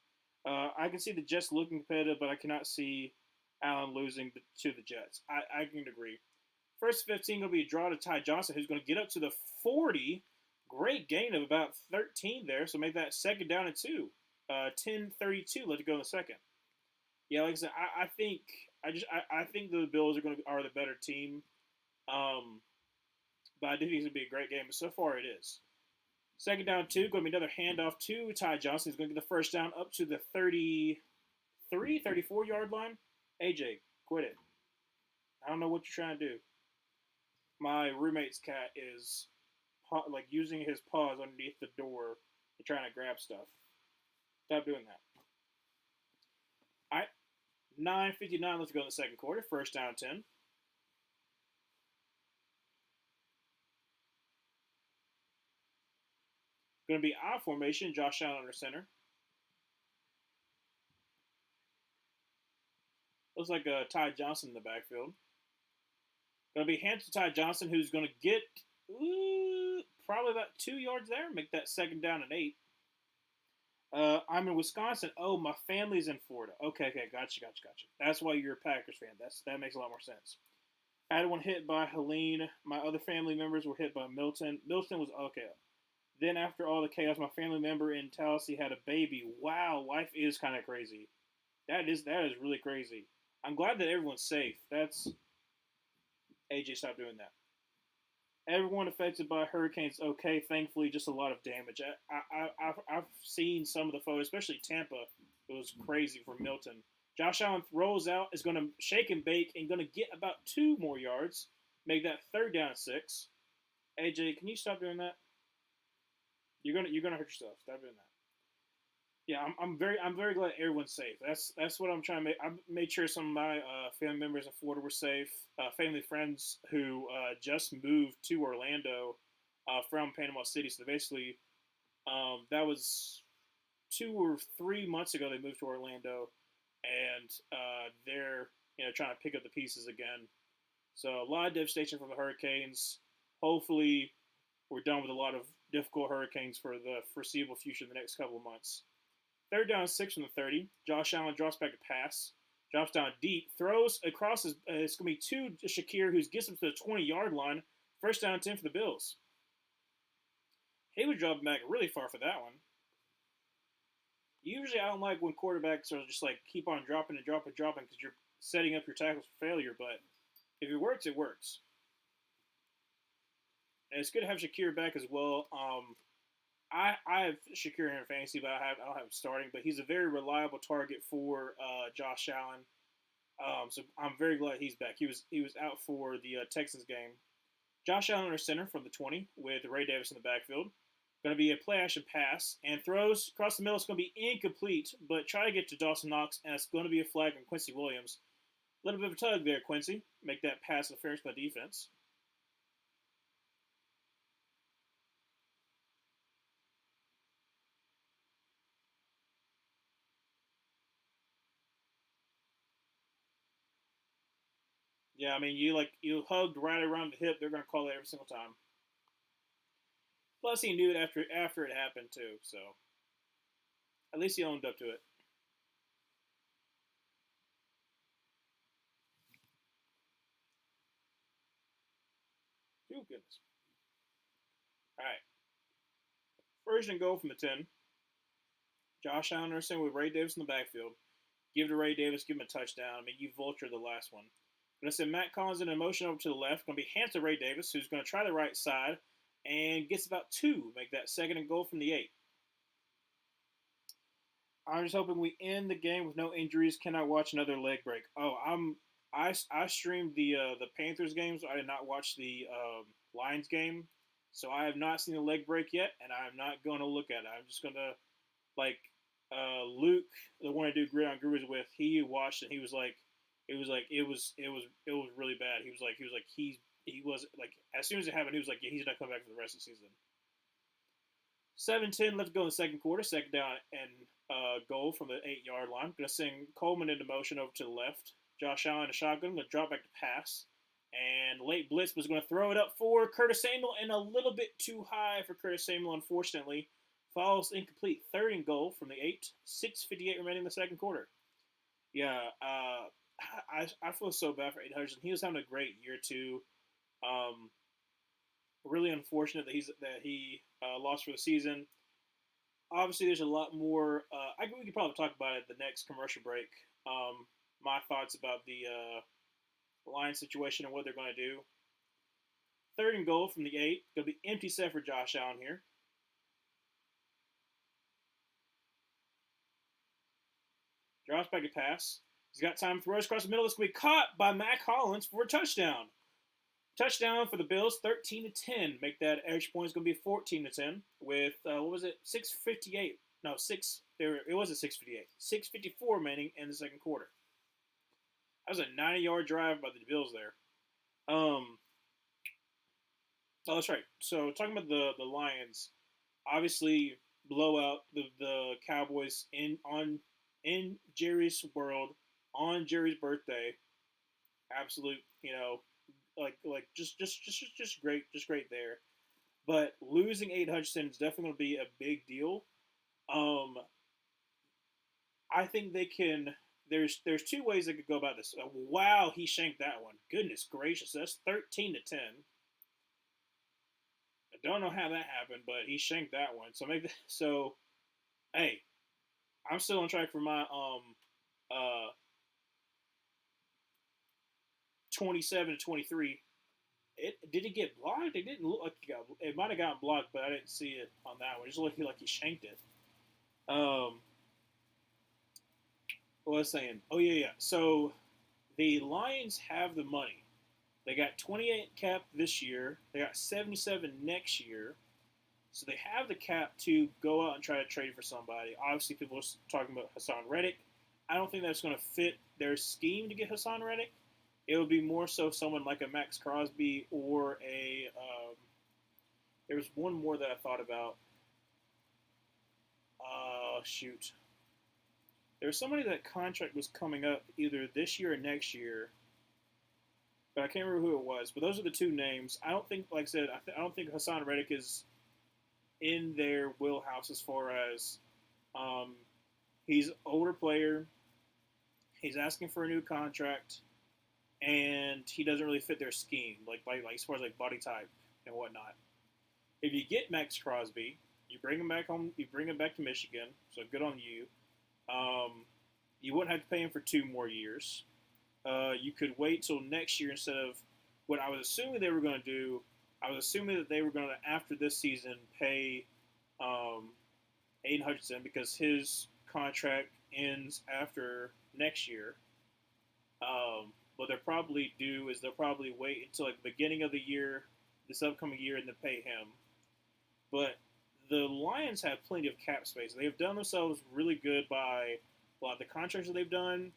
I can see the Jets looking competitive, but I cannot see Allen losing to the Jets. I can agree. First 15 going to be a draw to Ty Johnson, who's going to get up to the 40. Great gain of about 13 there, so make that second down and 2. 10-32. Let it go in the second. Yeah, like I said, I think the Bills are the better team. But I do think it's going to be a great game. But so far it is. Second down 2, going to be another handoff to Ty Johnson. He's going to get the first down up to the 33, 34 yard line. AJ, quit it. I don't know what you're trying to do. My roommate's cat is like using his paws underneath the door and trying to grab stuff. Stop doing that. All right, 9:59. Let's go in the second quarter. First down 10. Going to be I formation. Josh Allen under center. Looks like Ty Johnson in the backfield. Going to be hands to Ty Johnson, who's going to get probably about 2 yards there. Make that second down and 8. I'm in Wisconsin. Oh, my family's in Florida. Okay, gotcha. That's why you're a Packers fan. That makes a lot more sense. I had one hit by Helene. My other family members were hit by Milton. Milton was okay. Then after all the chaos, my family member in Tallahassee had a baby. Wow, life is kind of crazy. That is really crazy. I'm glad that everyone's safe. That's AJ, stop doing that. Everyone affected by hurricanes, okay. Thankfully, just a lot of damage. I've seen some of the photos, especially Tampa. It was crazy for Milton. Josh Allen rolls out, is going to shake and bake, and going to get about 2 more yards. Make that third down and 6. AJ, can you stop doing that? You're gonna hurt yourself. Stop doing that. Yeah, I'm very glad everyone's safe. That's what I'm trying to make. I made sure some of my family members in Florida were safe. Family friends who just moved to Orlando from Panama City. So basically, that was 2 or 3 months ago. They moved to Orlando, and they're trying to pick up the pieces again. So a lot of devastation from the hurricanes. Hopefully, we're done with a lot of difficult hurricanes for the foreseeable future in the next couple of months. Third down 6 from the 30. Josh Allen drops back to pass. Drops down deep. Throws across his. It's going to be to Shakir, who gets him to the 20-yard line. First down 10 for the Bills. He was dropping back really far for that one. Usually I don't like when quarterbacks are just like keep on dropping because you're setting up your tackles for failure. But if it works, it works. And it's good to have Shakir back as well. I have Shakir in fantasy, but I don't have him starting. But he's a very reliable target for Josh Allen. So I'm very glad he's back. He was out for the Texans game. Josh Allen under center from the 20 with Ray Davis in the backfield. Going to be a play action pass and throws across the middle. It's going to be incomplete, but try to get to Dawson Knox, and it's going to be a flag on Quincy Williams. A little bit of a tug there, Quincy. Make that pass interference by defense. Yeah, I mean, you hugged right around the hip. They're going to call it every single time. Plus, he knew it after it happened too. So at least he owned up to it. Oh goodness! All right, first and goal from the 10. Josh Allen with Ray Davis in the backfield. Give to Ray Davis, give him a touchdown. I mean, you vultured the last one. Going to send Matt Collins in a motion over to the left. Going to be hands to Ray Davis, who's going to try the right side and gets about 2. Make that second and goal from the 8. I'm just hoping we end the game with no injuries. Cannot watch another leg break. Oh, I streamed the Panthers games. I did not watch the Lions game, so I have not seen the leg break yet, and I'm not going to look at it. I'm just going to like Luke, the one I do Gridiron Gurus with. He watched and he was like. It was really bad. He was like as soon as it happened, he was like, yeah, he's not coming back for the rest of the season. 7-10 left to go in the second quarter. Second down and goal from the 8-yard line. Going to send Coleman into motion over to the left. Josh Allen in a shotgun. Going to drop back to pass. And late blitz was going to throw it up for Curtis Samuel, and a little bit too high for Curtis Samuel, unfortunately. Falls incomplete. Third and goal from the 8. 6:58 remaining in the second quarter. Yeah, I feel so bad for Aiden Hutchinson. He was having a great year too. Really unfortunate that he lost for the season. Obviously, there's a lot more. We could probably talk about it at the next commercial break. My thoughts about the Lions situation and what they're going to do. Third and goal from the 8. Going to be empty set for Josh Allen here. Drops back a pass. He's got time, throws across the middle. It's going to be caught by Mac Hollins for a touchdown. Touchdown for the Bills, 13-10. Make that extra point is going to be 14-10 with what was it, 6:58? No, six. It wasn't 6:58. 6:54 remaining in the second quarter. That was a 90-yard drive by the Bills there. Oh, that's right. So talking about the Lions, obviously blowout the Cowboys in Jerry's world on Jerry's birthday. Absolute, just great there. But losing Aiden Hutchinson is definitely going to be a big deal. Um, I think they can. There's two ways they could go about this. Wow, he shanked that one. Goodness gracious, that's 13-10. I don't know how that happened, but he shanked that one. So maybe so. Hey, I'm still on track for my 27-23. Did it get blocked? It didn't look like he got. It might have gotten blocked, but I didn't see it on that one. It just looked like he shanked it. What was I saying? Oh yeah. So the Lions have the money. They got 28 cap this year. They got 77 next year. So they have the cap to go out and try to trade for somebody. Obviously, people are talking about Hassan Reddick. I don't think that's going to fit their scheme to get Hassan Reddick. It would be more so someone like a Max Crosby or a. There was one more that I thought about. Shoot. There was somebody that contract was coming up either this year or next year, but I can't remember who it was. But those are the two names. I don't think, like I said, I don't think Hassan Reddick is in their wheelhouse as far as he's an older player. He's asking for a new contract, and he doesn't really fit their scheme, like as far as like body type and whatnot. If you get Max Crosby, you bring him back home. You bring him back to Michigan. So good on you. You wouldn't have to pay him for 2 more years. You could wait till next year instead of what I was assuming they were going to do. I was assuming that they were going to, after this season, pay Aiden Hutchinson because his contract ends after next year. What they'll probably do is they'll probably wait until like the beginning of the year, this upcoming year, and then pay him. But the Lions have plenty of cap space. They have done themselves really good by a lot of the contracts that they've done,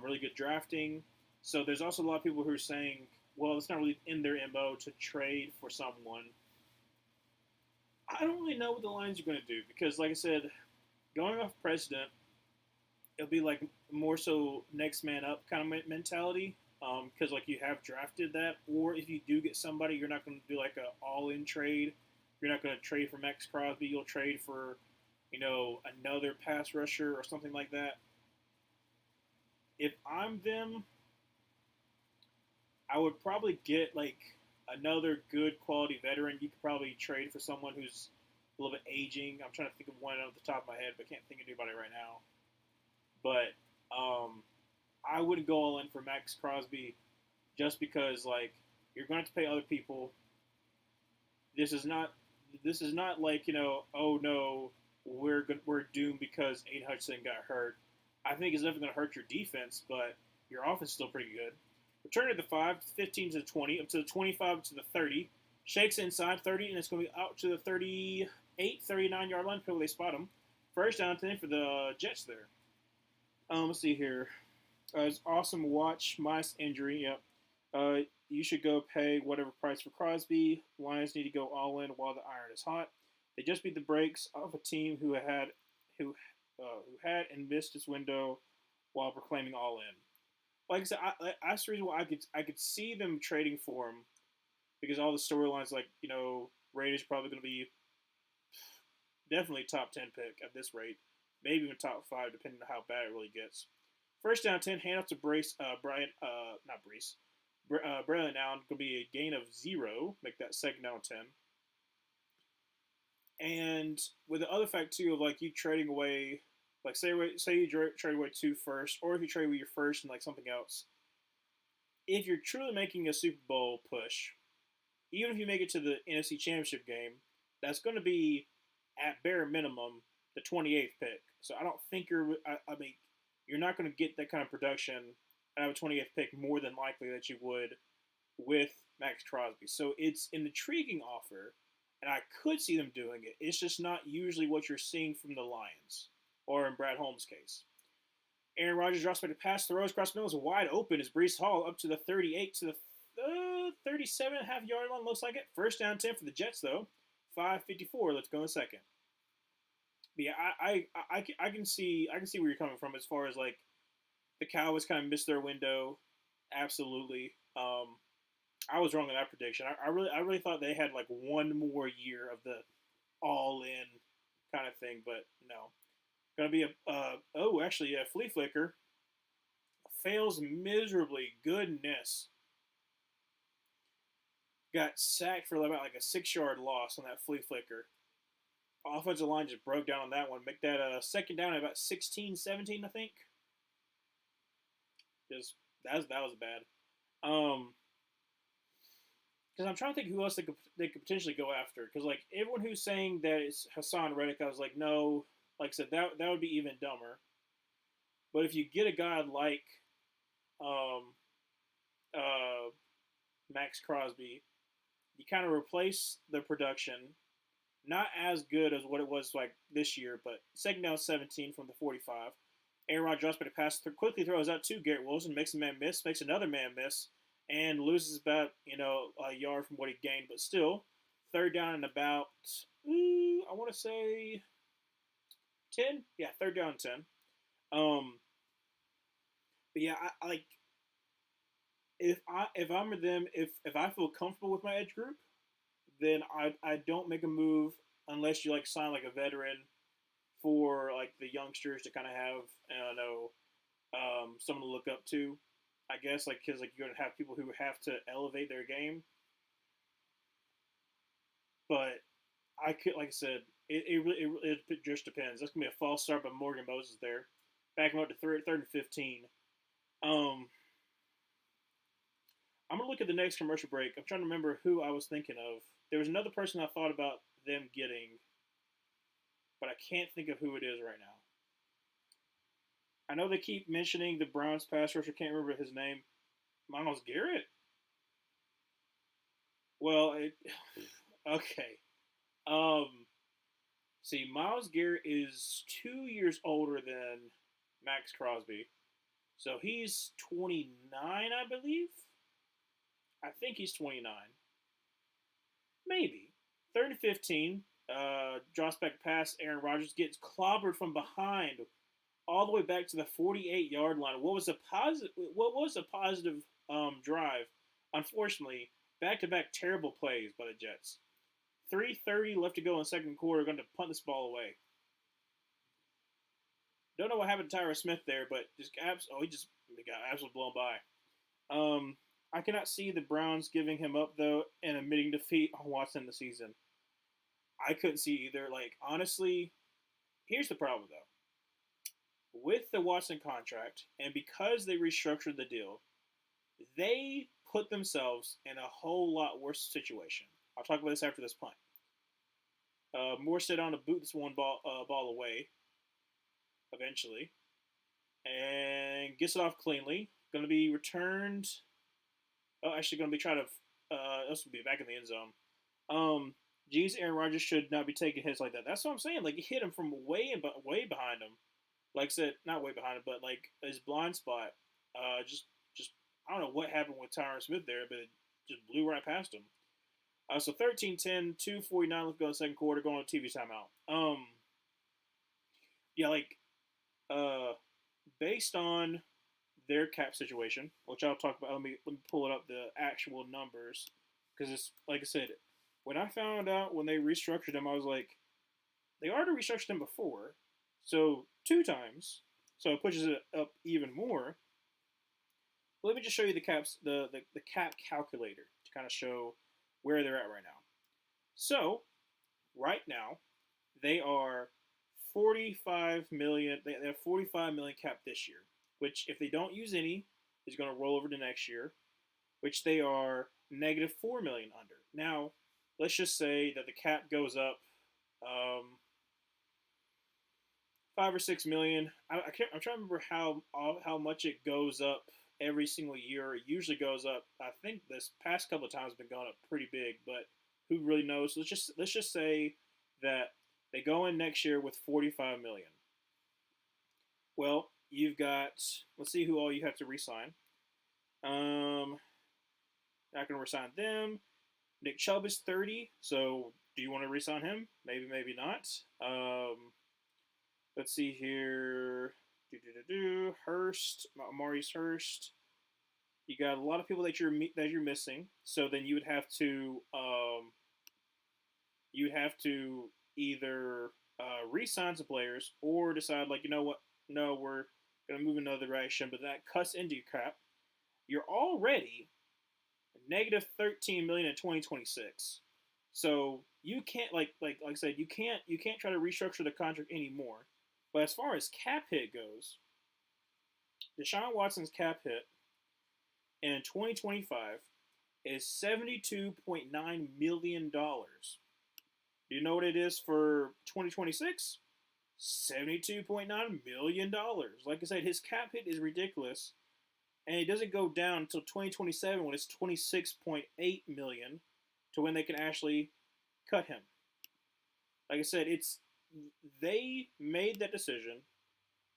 really good drafting. So there's also a lot of people who are saying, well, it's not really in their MO to trade for someone. I don't really know what the Lions are going to do because, like I said, going off precedent, it'll be like more so next man up kind of mentality because like you have drafted that, or if you do get somebody, you're not going to do like an all-in trade. You're not going to trade for Max Crosby. You'll trade for, another pass rusher or something like that. If I'm them, I would probably get like another good quality veteran. You could probably trade for someone who's a little bit aging. I'm trying to think of one off the top of my head, but can't think of anybody right now. But I wouldn't go all in for Max Crosby just because like you're going to have to pay other people. This is not like oh no, we're doomed because Aiden Hutchinson got hurt. I think it's definitely going to hurt your defense, but your offense is still pretty good. Return to the 5, 15 to the 20, up to the 25 to the 30. Shakes inside 30, and it's going to be out to the 38, 39-yard line until they spot him. First down 10 for the Jets there. Let's see here. It's awesome watch. Minus injury, yep. You should go pay whatever price for Crosby. Lions need to go all in while the iron is hot. They just beat the brakes off a team who had and missed its window while proclaiming all in. Like I said, that's the reason why I could see them trading for him because all the storylines like Raiders probably going to be definitely top 10 pick at this rate, maybe even top 5 depending on how bad it really gets. First down 10, hand off to Braylon Allen, going to be a gain of 0, make that second down 10. And with the other fact too of like you trading away, like say you trade away 2 first, or if you trade away your first and like something else. If you're truly making a Super Bowl push, even if you make it to the NFC Championship game, that's going to be at bare minimum the 28th pick. So I don't think you're not going to get that kind of production out of a 20th pick more than likely that you would with Max Crosby. So it's an intriguing offer, and I could see them doing it. It's just not usually what you're seeing from the Lions, or in Brad Holmes' case. Aaron Rodgers drops back to pass, throws across the middle, is wide open as Brees Hall up to the 38 to the 37.5 yard line, looks like it. First down 10 for the Jets, though. 5:54. Let's go in a second. But yeah, I can see where you're coming from as far as like the Cowboys kind of missed their window. Absolutely. I was wrong in that prediction. I really thought they had like one more year of the all in kind of thing, but no. Gonna be a flea flicker fails miserably. Goodness. Got sacked for about like a 6 yard loss on that flea flicker. Offensive line just broke down on that one. Make that a second down at about 16, 17, I think. Just that was bad. Because I'm trying to think who else they could potentially go after. Because like everyone who's saying that it's Hassan Reddick, I was like, no. Like I said, that would be even dumber. But if you get a guy like um, Max Crosby, you kind of replace the production. Not as good as what it was like this year, but second down 17 from the 45. Aaron Rodgers drops back to pass, quickly throws out to Garrett Wilson, makes a man miss, makes another man miss, and loses about a yard from what he gained. But still, third down and about I want to say 10. Yeah, third down and 10. But yeah, I like if I'm with them, if I feel comfortable with my edge group, then I don't make a move unless you like sign like a veteran for like the youngsters to kind of have I don't know someone to look up to. I guess like because like you're gonna have people who have to elevate their game. But I could like I said it just depends. That's gonna be a false start by Morgan Moses there. Back him up to third and 15. Um, I'm gonna look at the next commercial break. I'm trying to remember who I was thinking of. There was another person I thought about them getting, but I can't think of who it is right now. I know they keep mentioning the Browns pass rusher. Can't remember his name. Myles Garrett. Well, okay. Um, see, Myles Garrett is 2 years older than Max Crosby, so he's 29, I believe. I think he's 29. Maybe. Third and 15. Drops back pass. Aaron Rodgers gets clobbered from behind all the way back to the 48-yard line. What was a positive drive? Unfortunately, back-to-back terrible plays by the Jets. 3:30 left to go in the second quarter. Going to punt this ball away. Don't know what happened to Tyra Smith there, but he got absolutely blown by. I cannot see the Browns giving him up, though, and admitting defeat on Watson this season. I couldn't see either. Like, honestly, here's the problem, though. With the Watson contract, and because they restructured the deal, they put themselves in a whole lot worse situation. I'll talk about this after this punt. Morstead on to boot this one ball away, eventually, and gets it off cleanly. Going to be returned. Oh, actually, going to be trying to. This will be back in the end zone. Aaron Rodgers should not be taking hits like that. That's what I'm saying. Like, he hit him from way behind him. Like I said, not way behind him, but like his blind spot. Just I don't know what happened with Tyron Smith there, but it just blew right past him. So 13-10, 2:49 left to go in the second quarter, going to TV timeout. Yeah, like, based on their cap situation, which I'll talk about. Let me pull it up the actual numbers because it's like I said. When I found out when they restructured them, I was like, they already restructured them before, so 2 times, so it pushes it up even more. Let me just show you the cap calculator to kind of show where they're at right now. So, right now, they are 45 million. They have 45 million cap this year, which if they don't use any, is going to roll over to next year, which they are negative 4 million under. Now, let's just say that the cap goes up 5 or 6 million. I can't. I'm trying to remember how much it goes up every single year. It usually goes up. I think this past couple of times has been going up pretty big, but who really knows? Let's just say that they go in next year with 45 million. Well, you've got. Let's see who all you have to resign. Um, Not going to resign them. Nick Chubb is 30, so do you want to resign him? Maybe, maybe not. Let's see here. Hurst, Maurice Hurst. You got a lot of people that you're missing. So then you would have to either re-sign some players or decide like, you know what, no, we're gonna move in another direction, but that cuts into your cap. You're already negative 13 million in 2026. So you can't like I said, you can't try to restructure the contract anymore. But as far as cap hit goes, Deshaun Watson's cap hit in 2025 is $72.9 million. Do you know what it is for 2026? $72.9 million. Like I said, his cap hit is ridiculous, and it doesn't go down until 2027 when it's 26.8 million to when they can actually cut him. Like I said, they made that decision,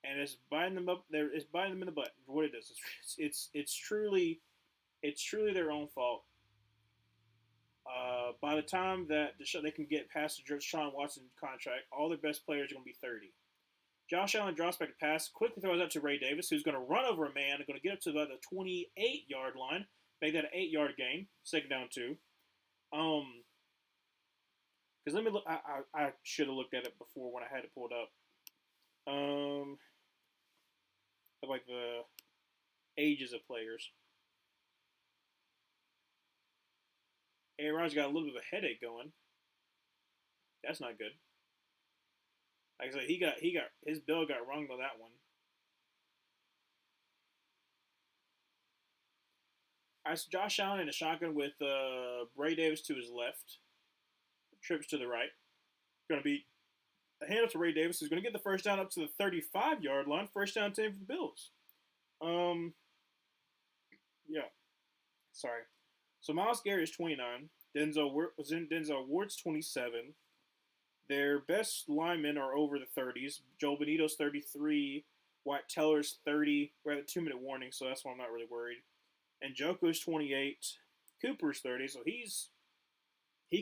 and it's biting them up. There, it's biting them in the butt. For what it is, it's truly their own fault. By the time that they can get past the Deshaun Watson contract, all their best players are going to be 30. Josh Allen drops back to pass, quickly throws out to Ray Davis, who's going to run over a man and going to get up to about the 28-yard line, make that an 8-yard gain, second down two. Because let me look, I should have looked at it before when I had it pulled up. Like the ages of players. Aaron Rodgers got a little bit of a headache going. That's not good. Like I said, he got his bell got rung on that one. All right, so Josh Allen in a shotgun with Ray Davis to his left, trips to the right. Going to be a handoff to Ray Davis, who's going to get the first down up to the 35-yard line. First down 10 for the Bills. Yeah, sorry. So Miles Garrett is 29. Denzel Ward's 27. Their best linemen are over the 30s. Joel Benito's 33. White Teller's 30. We're at a 2-minute warning, so that's why I'm not really worried. And Joko's 28. Cooper's 30, so he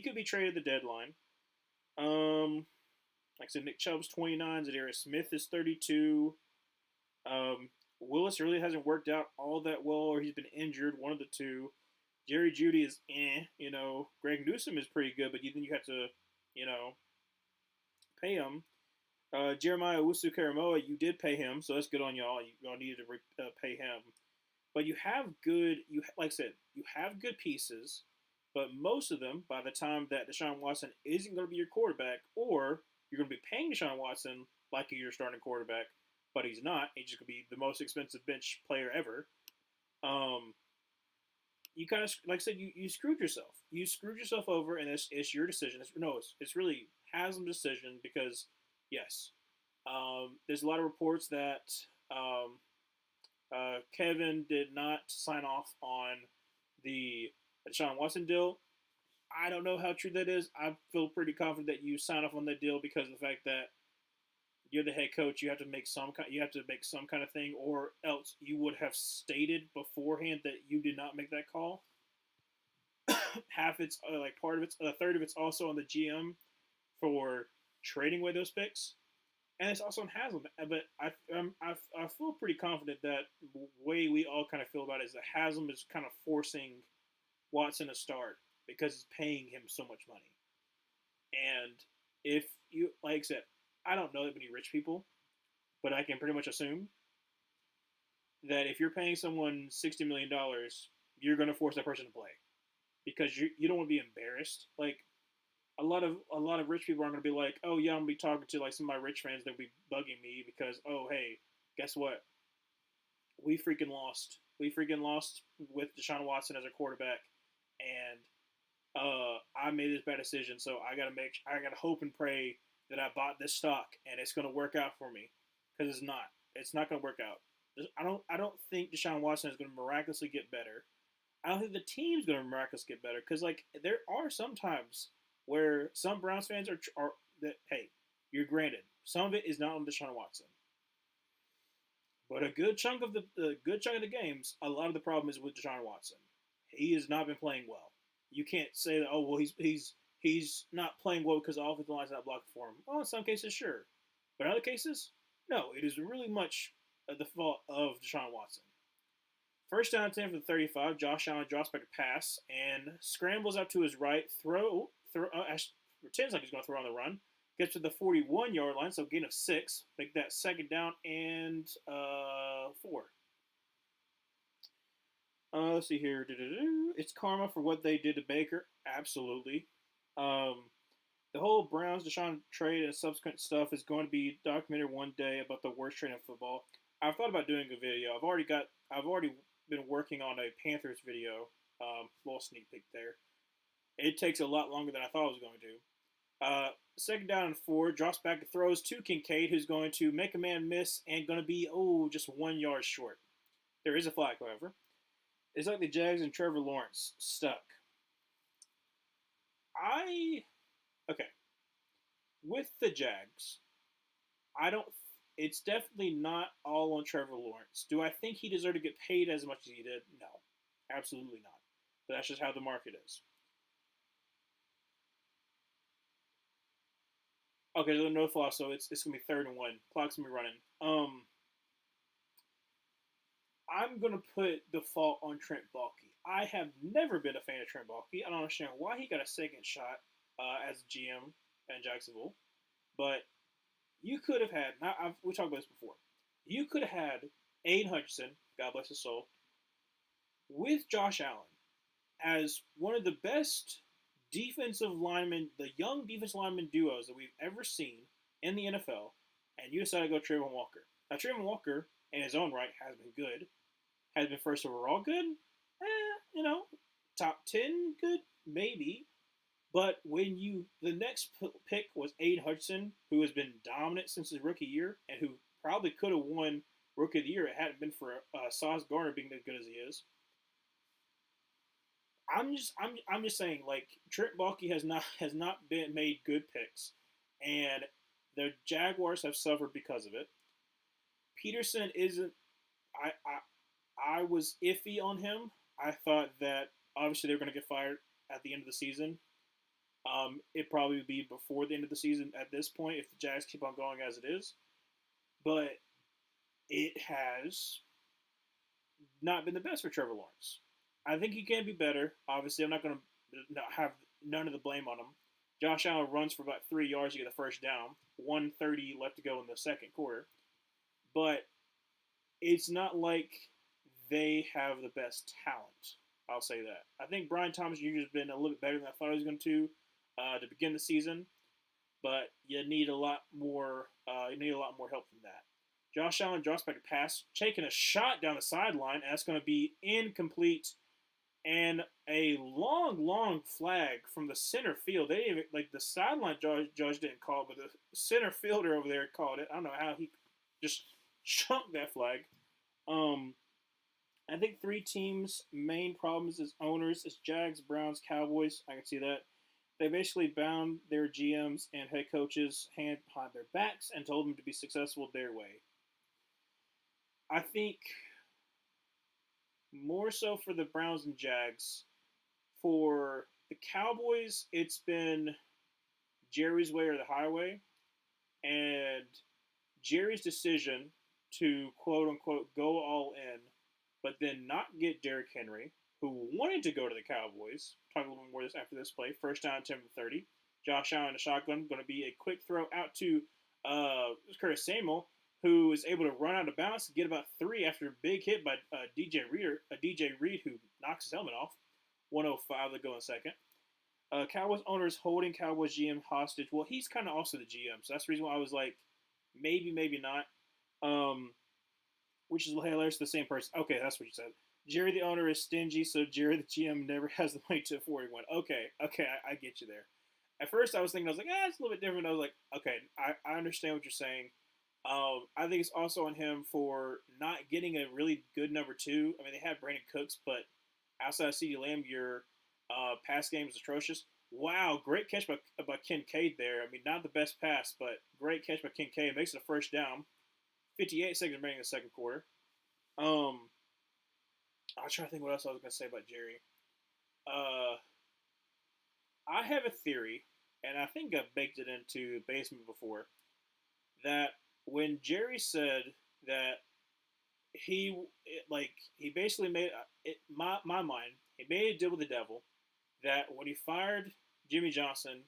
could be traded at the deadline. Like I said, Nick Chubb's 29. Zadarius Smith is 32. Willis really hasn't worked out all that well, or he's been injured, one of the two. Jerry Jeudy is Greg Newsome is pretty good, but then you have to, pay him. Jeremiah Owusu-Karamoah, you did pay him, so that's good on y'all. Y'all needed to pay him. But like I said, you have good pieces, but most of them, by the time that Deshaun Watson isn't going to be your quarterback, or you're going to be paying Deshaun Watson like you're starting quarterback, but he's not. He's just going to be the most expensive bench player ever. You kind of, like I said, you screwed yourself. You screwed yourself over, and it's your decision. It's really Haslam's decision because, yes, there's a lot of reports that Kevin did not sign off on the Deshaun Watson deal. I don't know how true that is. I feel pretty confident that you signed off on that deal because of the fact that you're the head coach. You have to make some kind of thing, or else you would have stated beforehand that you did not make that call. Half it's part of it's a third of it's also on the GM for trading away those picks, and it's also on Haslam. But I feel pretty confident that the way we all kind of feel about it is that Haslam is kind of forcing Watson to start because he's paying him so much money. And if you, like I said, I don't know that many rich people, but I can pretty much assume that if you're paying someone $60 million, you're going to force that person to play because you don't want to be embarrassed. Like a lot of rich people aren't going to be like, oh yeah, I'm going to be talking to like some of my rich friends that'll be bugging me because, oh hey, guess what? We freaking lost. We freaking lost with Deshaun Watson as our quarterback, and I made this bad decision, so I gotta hope and pray that I bought this stock and it's going to work out for me, because it's not. It's not going to work out. I don't think Deshaun Watson is going to miraculously get better. I don't think the team's going to miraculously get better, because like there are some times where some Browns fans are that, hey, you're granted some of it is not on Deshaun Watson, but a good chunk of the games, a lot of the problem is with Deshaun Watson. He has not been playing well. You can't say that, oh well, he's not playing well because the offensive line's not blocking for him. Well, in some cases, sure, but in other cases, no. It is really much the fault of Deshaun Watson. First down 10 for the 35. Josh Allen drops back a pass and scrambles up to his right. Pretends like he's going to throw on the run. Gets to the 41-yard line, so gain of 6. Make that second down and 4. Let's see here. It's karma for what they did to Baker. Absolutely. The whole Browns Deshaun trade and subsequent stuff is going to be documented one day about the worst trade in football. I've thought about doing a video. I've already been working on a Panthers video. Little sneak peek there. It takes a lot longer than I thought it was going to. Second down and 4. Drops back and throws to Kincaid, who's going to make a man miss and going to be just 1 yard short. There is a flag, however. It's like the Jags and Trevor Lawrence stuck. Okay. With the Jags, I don't. It's definitely not all on Trevor Lawrence. Do I think he deserved to get paid as much as he did? No, absolutely not. But that's just how the market is. Okay, so no flaw, so it's gonna be 3rd and 1. Clock's gonna be running. I'm gonna put the fault on Trent Baalke. I have never been a fan of Trent Baalke. I don't understand why he got a second shot as GM in Jacksonville, but you could have had. We talked about this before. You could have had Aiden Hutchinson, God bless his soul, with Josh Allen as one of the best defensive linemen, the young defensive lineman duos that we've ever seen in the NFL, and you decided to go Trayvon Walker. Now, Trayvon Walker, in his own right, has been good. Has been first overall good? Top 10 good? Maybe. But the next pick was Aiden Hutchinson, who has been dominant since his rookie year, and who probably could have won Rookie of the Year if it hadn't been for Sauce Gardner being as good as he is. I'm just saying, like, Trent Baalke has not been made good picks, and the Jaguars have suffered because of it. Peterson isn't. I was iffy on him. I thought that obviously they were going to get fired at the end of the season. It probably would be before the end of the season at this point if the Jags keep on going as it is. But it has not been the best for Trevor Lawrence. I think he can be better. Obviously, I'm not going to have none of the blame on him. Josh Allen runs for about 3 yards to get the first down. 1:30 left to go in the second quarter. But it's not like they have the best talent. I'll say that. I think Brian Thomas Jr. has been a little bit better than I thought he was going to begin the season, but you need a lot more. You need a lot more help than that. Josh Allen drops back a pass, taking a shot down the sideline, and that's going to be incomplete. And a long flag from the center field. They didn't even, the sideline judge didn't call it, but the center fielder over there called it. I don't know how he just chunked that flag. I think 3 teams' main problems as owners is Jags, Browns, Cowboys. I can see that. They basically bound their GMs and head coaches' hand behind their backs and told them to be successful their way. I think more so for the Browns and Jags. For the Cowboys, it's been Jerry's way or the highway. And Jerry's decision to quote-unquote go all in, but then not get Derrick Henry, who wanted to go to the Cowboys. Talk a little bit more after this play. First down, 10 for 30. Josh Allen in the shotgun. Going to be a quick throw out to Curtis Samuel, who is able to run out of bounds, get about 3 after a big hit by DJ Reed, who knocks his helmet off. 105 to go in second. Cowboys owner is holding Cowboys GM hostage. Well, he's kind of also the GM, so that's the reason why I was like, maybe not. Which is hilarious, the same person. Okay, that's what you said. Jerry the owner is stingy, so Jerry the GM never has the money to afford one. Okay, I get you there. At first, I was like, it's a little bit different. I was like, okay, I understand what you're saying. I think it's also on him for not getting a really good number two. I mean, they have Brandon Cooks, but outside of CeeDee Lamb, your pass game is atrocious. Wow, great catch by Kincaid there. I mean, not the best pass, but great catch by Kincaid. Makes it a first down. 58 seconds remaining in the second quarter. Um, I was trying to think what else I was going to say about Jerry. Uh, I have a theory, and I think I've baked it into the basement before, that when Jerry said that he basically made my mind he made a deal with the devil that when he fired Jimmy Johnson,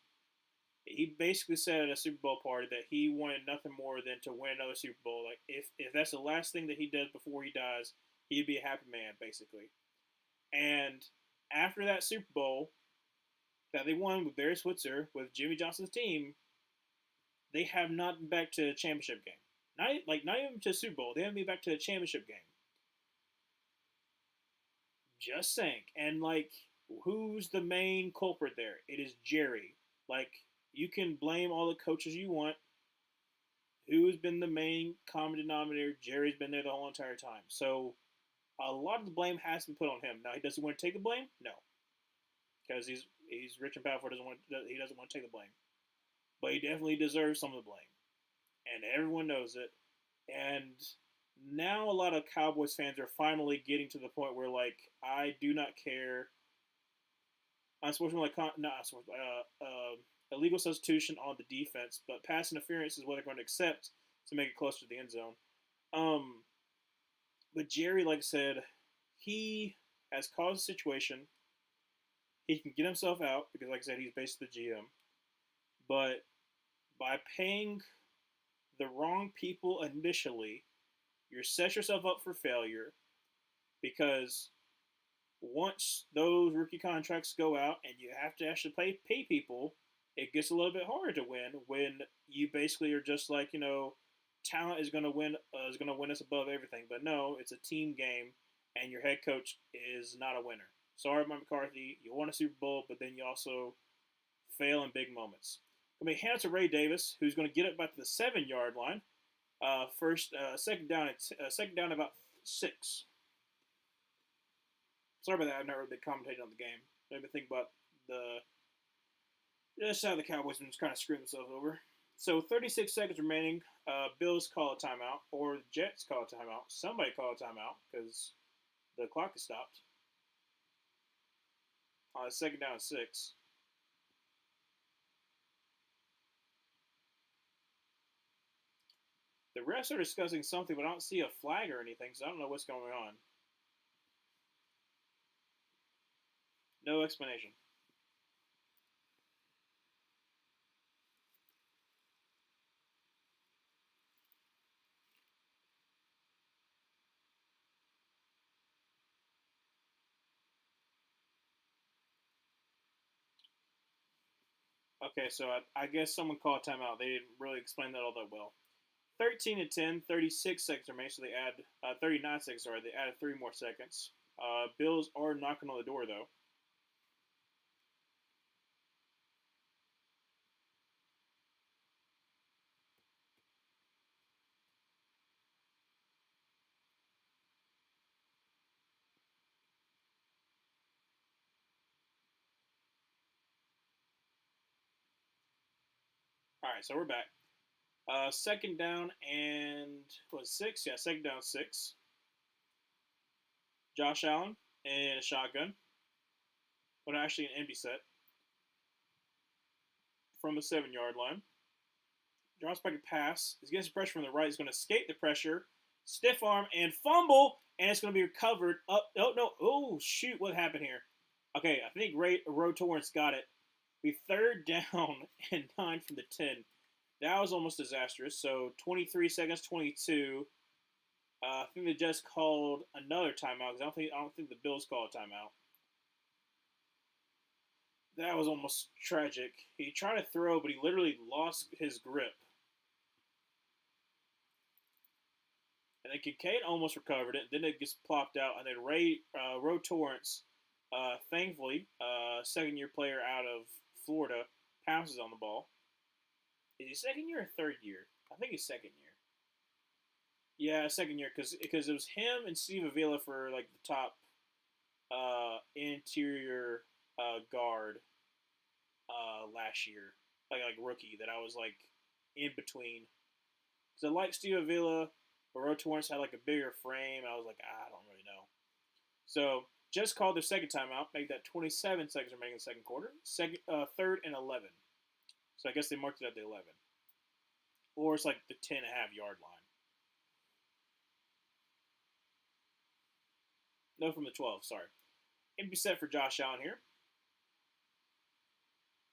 he basically said at a Super Bowl party that he wanted nothing more than to win another Super Bowl. Like if that's the last thing that he does before he dies, he'd be a happy man basically. And after that Super Bowl that they won with Barry Switzer with Jimmy Johnson's team, they have not been back to a championship game. Not even to Super Bowl. They haven't been back to a championship game. Just saying. And like, who's the main culprit there? It is Jerry. Like, you can blame all the coaches you want. Who's been the main common denominator? Jerry's been there the whole entire time. So a lot of the blame has to be put on him. Now, does he want to take the blame? No, because he's rich and powerful. He doesn't want to take the blame, but he definitely deserves some of the blame, and everyone knows it. And now a lot of Cowboys fans are finally getting to the point where like I do not care. Unsportsmanlike, illegal substitution on the defense, but pass interference is what they're going to accept to make it closer to the end zone. Um, but Jerry, like I said, he has caused a situation. He can get himself out because, like I said, he's basically the GM. But by paying the wrong people initially, you set yourself up for failure because once those rookie contracts go out and you have to actually pay people, it gets a little bit harder to win when you basically are just like, talent is going to win us above everything. But no, it's a team game, and your head coach is not a winner. Sorry, Mike McCarthy, you won a Super Bowl, but then you also fail in big moments. Going to be handed to Ray Davis, who's going to get it back to the 7-yard line. Second down about 6. Sorry about that. I've not really been commentating on the game. Made me think about just how the Cowboys been just kind of screwing themselves over. So 36 seconds remaining. Bills call a timeout, or the Jets call a timeout. Somebody call a timeout because the clock is stopped. Second down 6. The refs are discussing something, but I don't see a flag or anything, so I don't know what's going on. No explanation. Okay, so I guess someone called timeout. They didn't really explain that all that well. 13-10, 36 seconds remain, so they add 39 seconds. Sorry, they added 3 more seconds. Bills are knocking on the door though. All right, so we're back. Second down and was 6? Yeah, second down 6. Josh Allen in a shotgun. Well, actually, an empty set from the 7-yard line. Drops back a pass. He's getting some pressure from the right. He's going to escape the pressure, stiff arm, and fumble, and it's going to be recovered. Up. Oh, no. Oh, shoot. What happened here? Okay, I think Roe Torrance got it. We third down and 9 from the 10. That was almost disastrous. So 23 seconds, 22. I think they just called another timeout because I don't think the Bills called a timeout. That was almost tragic. He tried to throw, but he literally lost his grip. And then Kincaid almost recovered it. Then it gets plopped out, and then Roe Torrance, thankfully, second-year player out of Florida, passes on the ball. Is he second year or third year? I think he's second year. Yeah, second year because it was him and Steve Avila for like the top interior guard last year, like rookie that I was like in between. Because I like Steve Avila, but Roe Torrance had like a bigger frame. I was like, I don't really know. So just called their second timeout, make that 27 seconds remaining in the second quarter. Third and 11. So I guess they marked it at the 11. Or it's like the 10.5 yard line. No, from the 12, sorry. Empty set for Josh Allen here.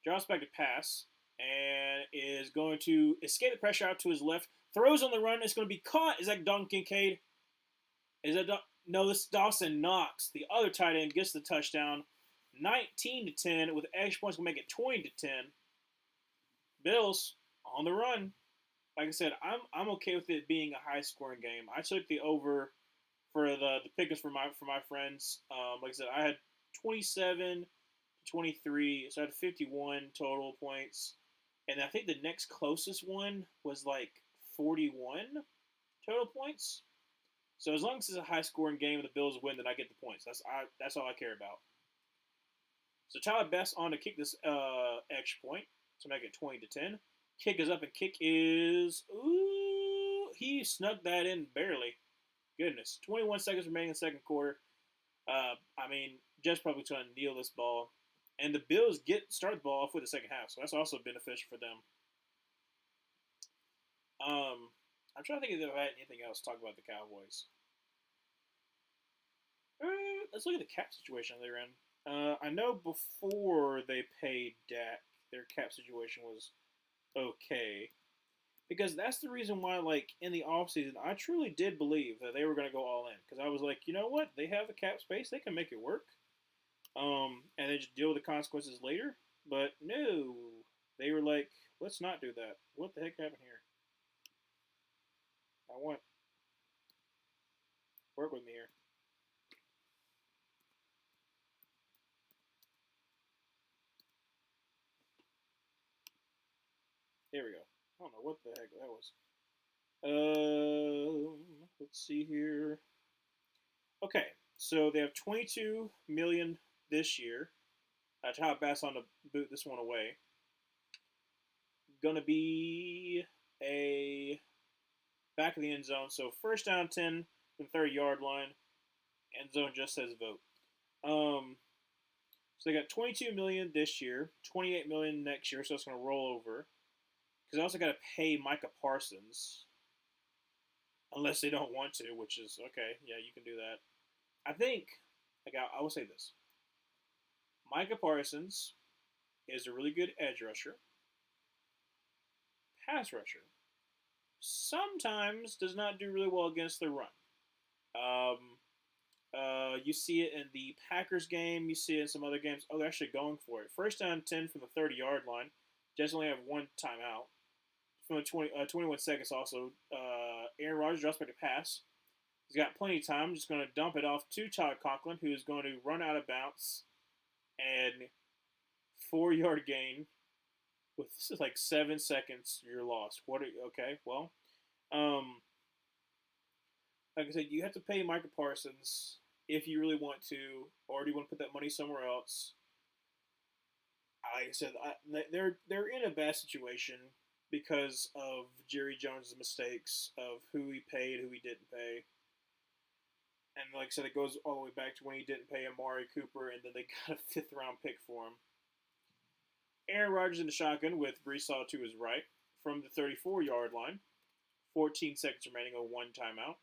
Drops back to pass and is going to escape the pressure out to his left. Throws on the run. It's going to be caught. Is that Don Kincaid? Is that no? This is Dawson Knox. The other tight end gets the touchdown. 19-10 with extra points going to make it 20-10. Bills on the run. Like I said, I'm okay with it being a high scoring game. I took the over for the pickers for my friends. Like I said, I had 27-23, so I had 51 total points, and I think the next closest one was like 41 total points. So as long as it's a high scoring game and the Bills win, then I get the points. That's all I care about. So Tyler Best on to kick this extra point to make it 20-10. Kick is up and kick is he snuck that in barely. Goodness, 21 seconds remaining in the second quarter. I mean, Jets probably trying to kneel this ball, and the Bills start the ball off with the second half, so that's also beneficial for them. I'm trying to think if I had anything else to talk about the Cowboys. Let's look at the cap situation they're in. I know before they paid Dak, their cap situation was okay. Because that's the reason why, like, in the offseason, I truly did believe that they were going to go all in. Because I was like, you know what? They have the cap space. They can make it work. And then just deal with the consequences later. But no. They were like, let's not do that. What the heck happened here? I want... Work with me here. There we go. I don't know what the heck that was. Let's see here. Okay, so they have 22 million this year. Tyler Bass on to boot this one away. Gonna be a back of the end zone. So first down 10 from the 30-yard line. End zone just says vote. So they got 22 million this year, 28 million next year. So it's gonna roll over. Because I also got to pay Micah Parsons. Unless they don't want to, which is, okay, yeah, you can do that. I think, like, I will say this. Micah Parsons is a really good edge rusher. Pass rusher. Sometimes does not do really well against the run. You see it in the Packers game. You see it in some other games. Oh, they're actually going for it. First down 10 from the 30-yard line. Just only have one timeout. From the 21 seconds also. Aaron Rodgers drops back to pass. He's got plenty of time. Just going to dump it off to Todd Conklin, who is going to run out of bounds. And 4-yard gain. With this is like 7 seconds, you're lost. Okay, well. Like I said, you have to pay Micah Parsons if you really want to, or do you want to put that money somewhere else? Like I said, they're in a bad situation because of Jerry Jones' mistakes of who he paid, who he didn't pay. And like I said, it goes all the way back to when he didn't pay Amari Cooper, and then they got a 5th-round pick for him. Aaron Rodgers in the shotgun with Brees Hall to his right from the 34-yard line. 14 seconds remaining on one timeout.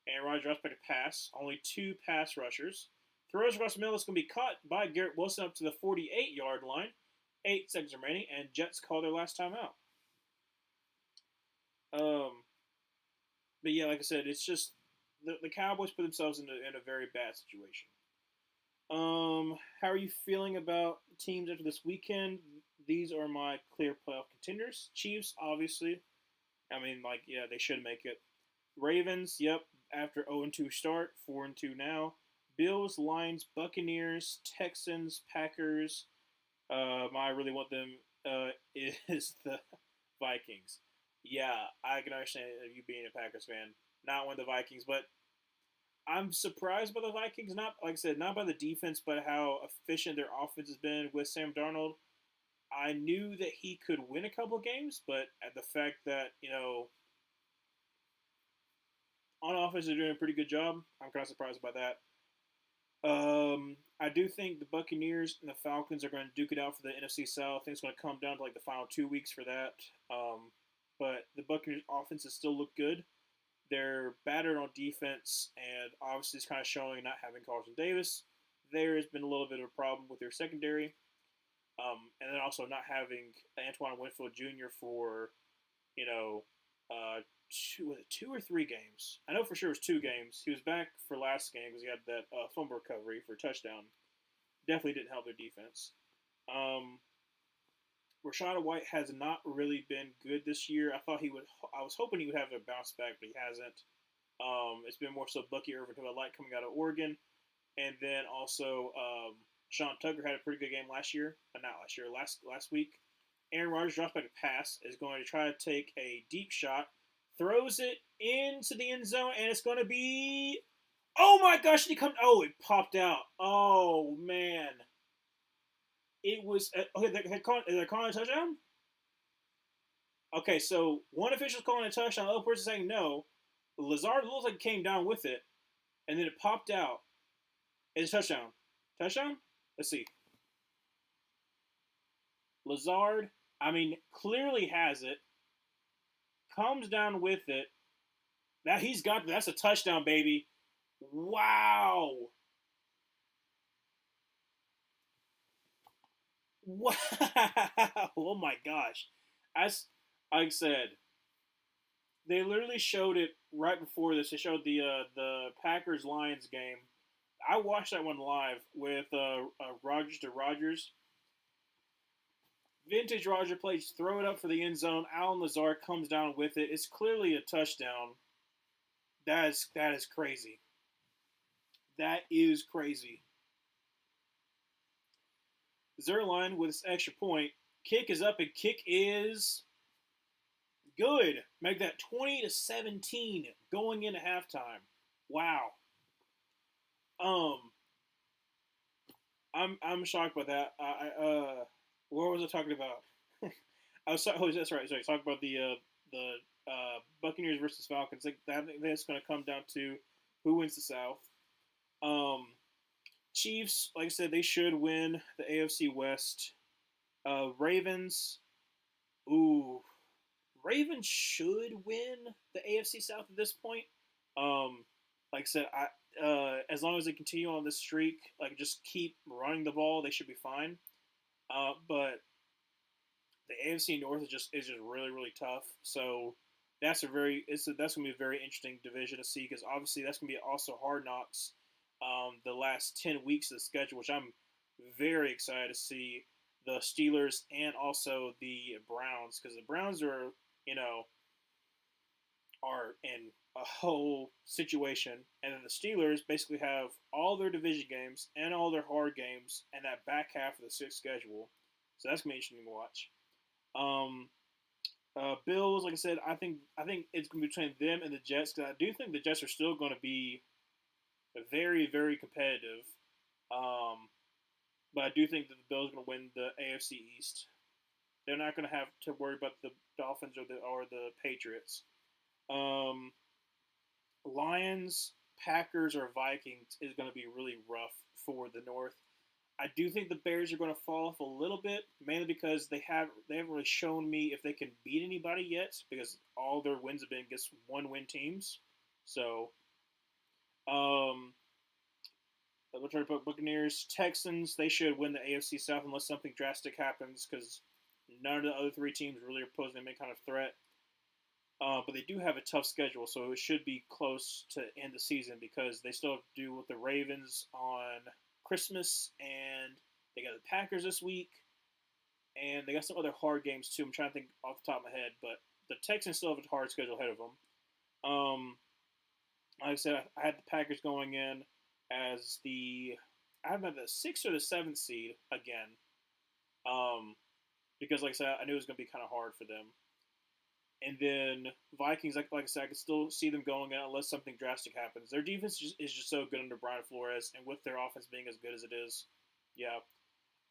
Aaron Rodgers drops back to pass. Only 2 pass rushers. Throws across the middle. It's going to be caught by Garrett Wilson up to the 48-yard line. 8 seconds remaining, and Jets call their last timeout. But yeah, like I said, it's just the Cowboys put themselves in a very bad situation. How are you feeling about teams after this weekend? These are my clear playoff contenders. Chiefs, obviously. I mean, like, yeah, they should make it. Ravens, yep, after 0-2 start, 4-2 now. Bills, Lions, Buccaneers, Texans, Packers. I really want them is the Vikings. Yeah, I can understand you being a Packers fan, not one of the Vikings, but I'm surprised by the Vikings. Not like I said, not by the defense, but how efficient their offense has been with Sam Darnold. I knew that he could win a couple games, but at the fact that on offense they're doing a pretty good job, I'm kind of surprised by that. I do think the Buccaneers and the Falcons are going to duke it out for the NFC South. I think it's going to come down to like the final 2 weeks for that. But the Buccaneers offenses still look good. They're battered on defense, and obviously it's kind of showing not having Carlton Davis. There has been a little bit of a problem with their secondary, and then also not having Antoine Winfield Jr. for you know two or three games. I know for sure it was 2 games. He was back for last game because he had that fumble recovery for a touchdown. Definitely didn't help their defense. Um, Rashad White has not really been good this year. I thought he would. I was hoping he would have a bounce back, but he hasn't. It's been more so Bucky Irvin, who I like coming out of Oregon, and then also Sean Tucker had a pretty good game last year. Not last year, last week. Aaron Rodgers drops back a pass, is going to try to take a deep shot, throws it into the end zone, and it's going to be. Oh my gosh! Did he come? Oh, it popped out. Oh man! It was okay. They're calling a touchdown. Okay, so one official's calling a touchdown, the other person saying no. Lazard looks like it came down with it, and then it popped out. It's a touchdown. Touchdown? Let's see. Lazard, I mean, clearly has it. Comes down with it. That he's got. That's a touchdown, baby. Wow. Wow. Oh my gosh. As like I said, they literally showed it right before this. They showed the Packers Lions game. I watched that one live with Rogers to Rogers. Vintage Roger plays, throw it up for the end zone. Alan Lazar comes down with it. It's clearly a touchdown. That is crazy. That is crazy. Zerline with his extra point. Kick is up and kick is good. Make that 20-17 going into halftime. Wow. Um, I'm shocked by that. What was I talking about? I was oh that's right. Sorry, talking about the Buccaneers versus Falcons. Like that, I think that's going to come down to who wins the South. Um, Chiefs, like I said, they should win the AFC West. Ravens, ooh, Ravens should win the AFC South at this point. Like I said, as long as they continue on this streak, like just keep running the ball, they should be fine. But the AFC North is just really really tough. So that's gonna be a very interesting division to see because obviously that's gonna be also hard knocks. The last 10 weeks of the schedule, which I'm very excited to see the Steelers and also the Browns because the Browns are in a whole situation, and then the Steelers basically have all their division games and all their hard games and that back half of the sixth schedule. So that's gonna be interesting to watch. Um, Bills, like I said, I think it's gonna be between them and the Jets because I do think the Jets are still going to be very very competitive. Um, but I do think that the Bills are going to win the AFC East. They're not going to have to worry about the Dolphins or the Patriots. Um, Lions, Packers, or Vikings is going to be really rough for the North. I do think the Bears are going to fall off a little bit, mainly because they haven't really shown me if they can beat anybody yet, because all their wins have been against one-win teams. So, um, we'll try to put Buccaneers, Texans. They should win the AFC South unless something drastic happens, because none of the other three teams really are posing any kind of threat. But they do have a tough schedule, so it should be close to end the season because they still have to do with the Ravens on Christmas, and they got the Packers this week, and they got some other hard games too. I'm trying to think off the top of my head, but the Texans still have a hard schedule ahead of them. Like I said, I had the Packers going in as I have them at the 6th or the 7th seed again. because, like I said, I knew it was going to be kind of hard for them. And then Vikings, like I said, I could still see them going out unless something drastic happens. Their defense is just so good under Brian Flores, and with their offense being as good as it is, yeah.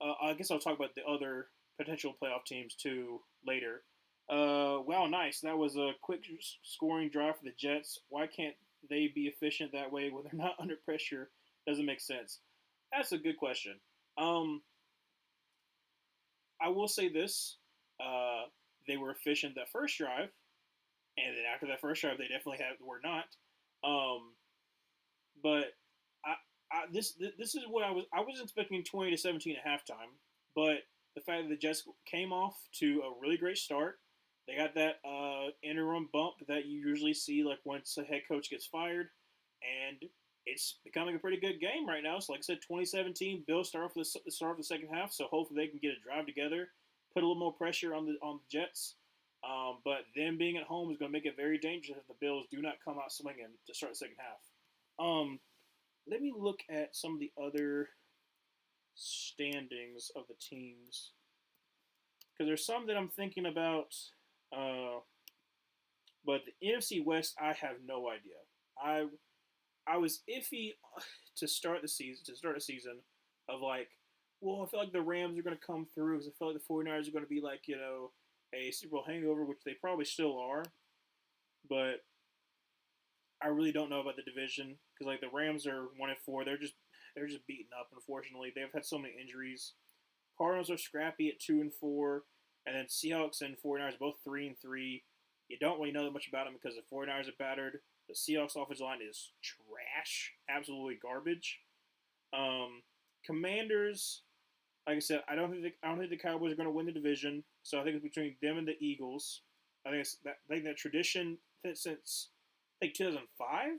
I guess I'll talk about the other potential playoff teams too later. Wow, nice. That was a quick scoring drive for the Jets. Why can't they be efficient that way when they're not under pressure? Doesn't make sense. That's a good question. Um, I will say this: uh, they were efficient that first drive, and then after that first drive, they definitely were not. Um, but this is what I was expecting 20-17 at halftime, but the fact that the Jets came off to a really great start, they got that interim bump that you usually see like once a head coach gets fired, and it's becoming a pretty good game right now. So like I said, 2017, Bills start off the start of the second half, so hopefully they can get a drive together, put a little more pressure on the Jets. But them being at home is going to make it very dangerous if the Bills do not come out swinging to start the second half. Let me look at some of the other standings of the teams because there's some that I'm thinking about, uh, but the NFC West I have no idea. I I was iffy to start the season of like, well, I feel like the Rams are going to come through because I feel like the 49ers are going to be like a Super Bowl hangover, which they probably still are, but I really don't know about the division because like the Rams are 1-4. They're just beaten up. Unfortunately, they've had so many injuries. Cardinals are scrappy at 2-4, and then Seahawks and 49ers both 3-3. You don't really know that much about them because the 49ers are battered. The Seahawks offensive line is trash, absolutely garbage. Um, Commanders, like I said, I don't think the Cowboys are going to win the division. So I think it's between them and the Eagles. I think that tradition since I think 2005. I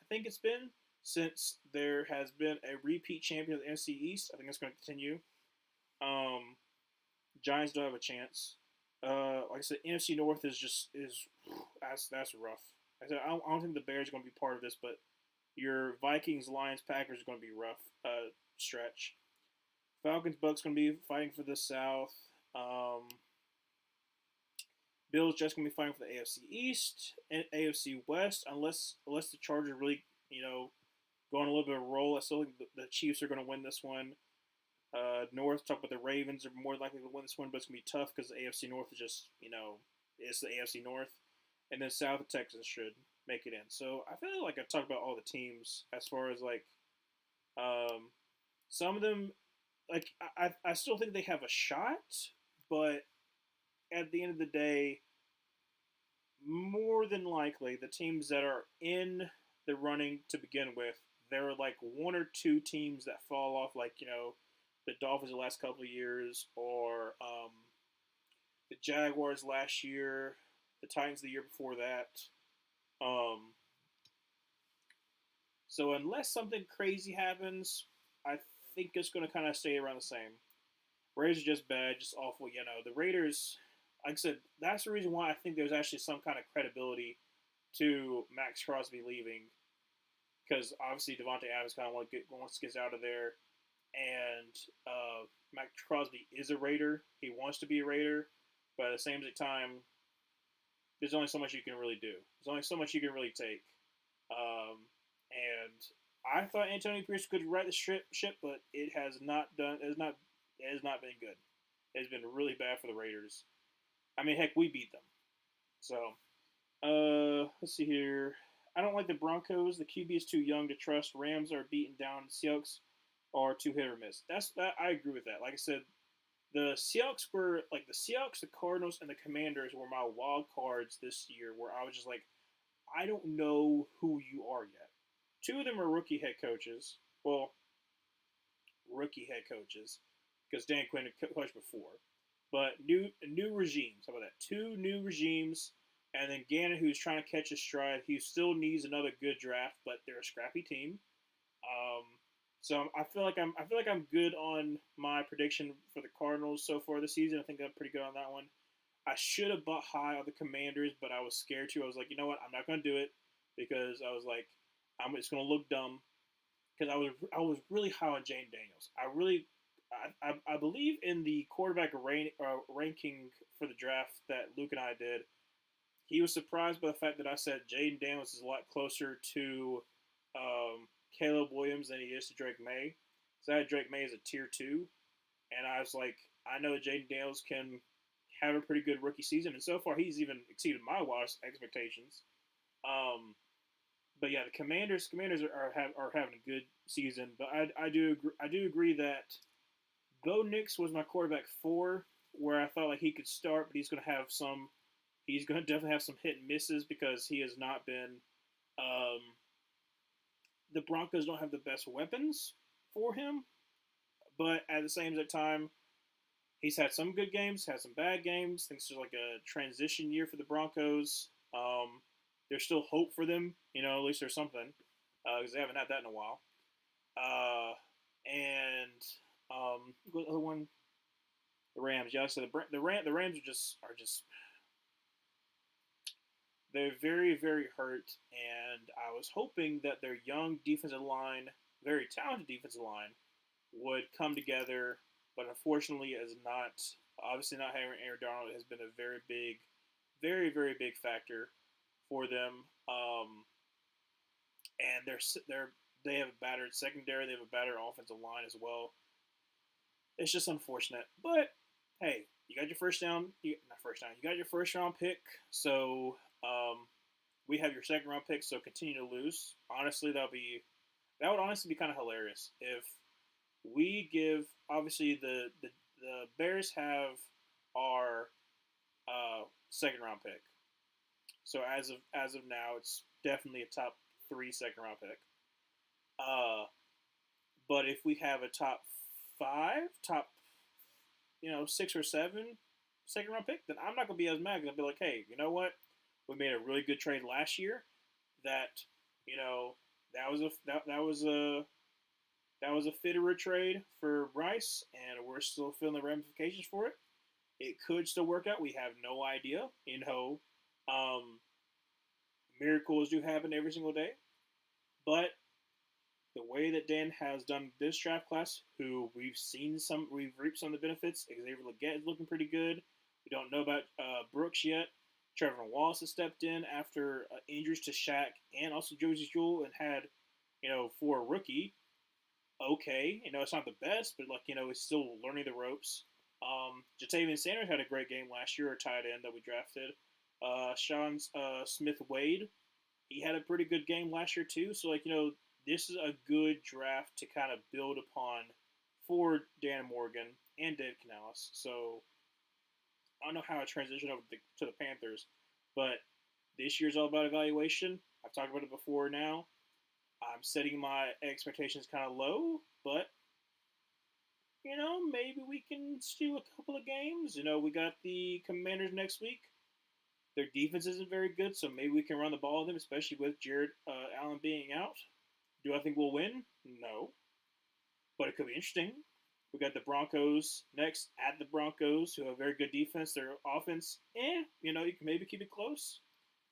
think it's been since there has been a repeat champion of the NFC East. I think that's going to continue. Um, Giants don't have a chance. Like I said, NFC North is that's rough. I don't think the Bears are going to be part of this, but your Vikings, Lions, Packers are going to be rough stretch. Falcons, Bucks going to be fighting for the South. Um, Bills just going to be fighting for the AFC East and AFC West, unless the Chargers really go on a little bit of a roll. I still think the Chiefs are going to win this one. North, talk about the Ravens are more likely to win this one, but it's going to be tough because the AFC North is just, it's the AFC North. And then South of Texas should make it in. So I feel like I talked about all the teams as far as like some of them, like I still think they have a shot, but at the end of the day, more than likely the teams that are in the running to begin with, there are like one or two teams that fall off, like the Dolphins the last couple of years, or the Jaguars last year, the Titans the year before that. Um, so unless something crazy happens, I think it's going to kind of stay around the same. Raiders are just bad, just awful. The Raiders, like I said, that's the reason why I think there's actually some kind of credibility to Max Crosby leaving, because obviously Devontae Adams kind of wants to get out of there, and Max Crosby is a Raider. He wants to be a Raider, but at the same time, there's only so much you can really do. There's only so much you can really take. And I thought Antonio Pierce could right the ship, but it has not done. It has not been good. It's been really bad for the Raiders. I mean, heck, we beat them. So, let's see here. I don't like the Broncos. The QB is too young to trust. Rams are beaten down. Seahawks are too hit or miss. I agree with that. Like I said, the Seahawks, the Cardinals, and the Commanders were my wild cards this year, where I was just like, I don't know who you are yet. Two of them are rookie head coaches. Well, rookie head coaches, because Dan Quinn had coached before. But new regimes. How about that? Two new regimes, and then Gannon, who's trying to catch his stride. He still needs another good draft, but they're a scrappy team. So I feel like I'm good on my prediction for the Cardinals so far this season. I think I'm pretty good on that one. I should have bought high on the Commanders, but I was scared to. I was like, you know what? I'm not going to do it because I was like, it's going to look dumb because I was really high on Jane Daniels. I believe in the quarterback ranking for the draft that Luke and I did. He was surprised by the fact that I said Jaden Daniels is a lot closer to Caleb Williams than he is to Drake May. So I had Drake May as a tier two, and I was like, I know Jaden Daniels can have a pretty good rookie season, and so far he's even exceeded my wildest expectations. Um, but yeah, the Commanders are having a good season, but I do agree that Bo Nix was my quarterback four, where I felt like he could start, but he's going to definitely have some hit and misses because he has not been. Um, the Broncos don't have the best weapons for him, but at the same time, he's had some good games, had some bad games. I think it's just like a transition year for the Broncos. There's still hope for them, at least there's something, because they haven't had that in a while. And what other one? The Rams. Yeah, so the Rams are just they're very, very hurt, and I was hoping that their young defensive line, very talented defensive line, would come together, but unfortunately, is not. Obviously, not having Aaron Donald has been a very big, very, very big factor for them. And they have a battered secondary. They have a battered offensive line as well. It's just unfortunate, but hey, you got your first down. Not first down. You got your first round pick. So we have your second round pick. So continue to lose. Honestly, that would honestly be kind of hilarious if we give. Obviously, the Bears have our second round pick. So as of now, it's definitely a top three second round pick. Uh, but if we have a top five, top six or seven second round pick, then I'm not gonna be as mad. I'll be like, hey, you know what? We made a really good trade last year. That you know that was a Fitterer trade for Bryce, and we're still feeling the ramifications for it. It could still work out. We have no idea. Um, miracles do happen every single day, but the way that Dan has done this draft class, who we've reaped some of the benefits. Xavier Legette is looking pretty good. We don't know about Brooks yet. Trevor Wallace has stepped in after injuries to Shaq and also Josie Jewell and had, for a rookie, okay. It's not the best, but he's still learning the ropes. Jatavian Sanders had a great game last year, a tight end that we drafted. Sean Smith Wade, he had a pretty good game last year too. So this is a good draft to kind of build upon for Dan Morgan and Dave Canales. So I don't know how I transition over to the Panthers, but this year's all about evaluation. I've talked about it before now. I'm setting my expectations kind of low, but maybe we can steal a couple of games. We got the Commanders next week. Their defense isn't very good, so maybe we can run the ball with them, especially with Jared Allen being out. Do I think we'll win? No. But it could be interesting. We got the Broncos next at the Broncos, who have a very good defense. Their offense, you can maybe keep it close.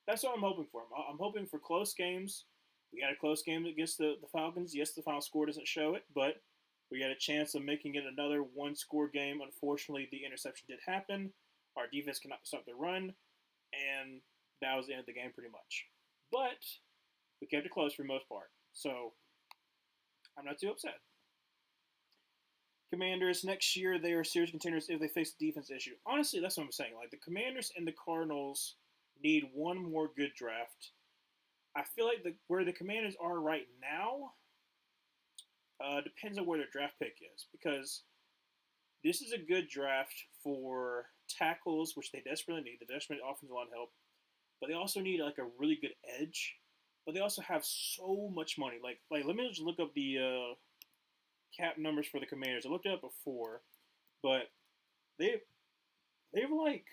That's what I'm hoping for. I'm hoping for close games. We got a close game against the Falcons. Yes, the final score doesn't show it, but we got a chance of making it another one-score game. Unfortunately, the interception did happen. Our defense cannot stop the run, and that was the end of the game pretty much. But we kept it close for the most part. So I'm not too upset. Commanders next year, they are serious contenders if they face a defense issue. Honestly, that's what I'm saying. Like the Commanders and the Cardinals need one more good draft. I feel like where the Commanders are right now depends on where their draft pick is, because this is a good draft for tackles, which they desperately need. They desperately need offensive line help, but they also need like a really good edge. But they also have so much money. Like let me just look up the cap numbers for the Commanders. I looked it up before, but they've like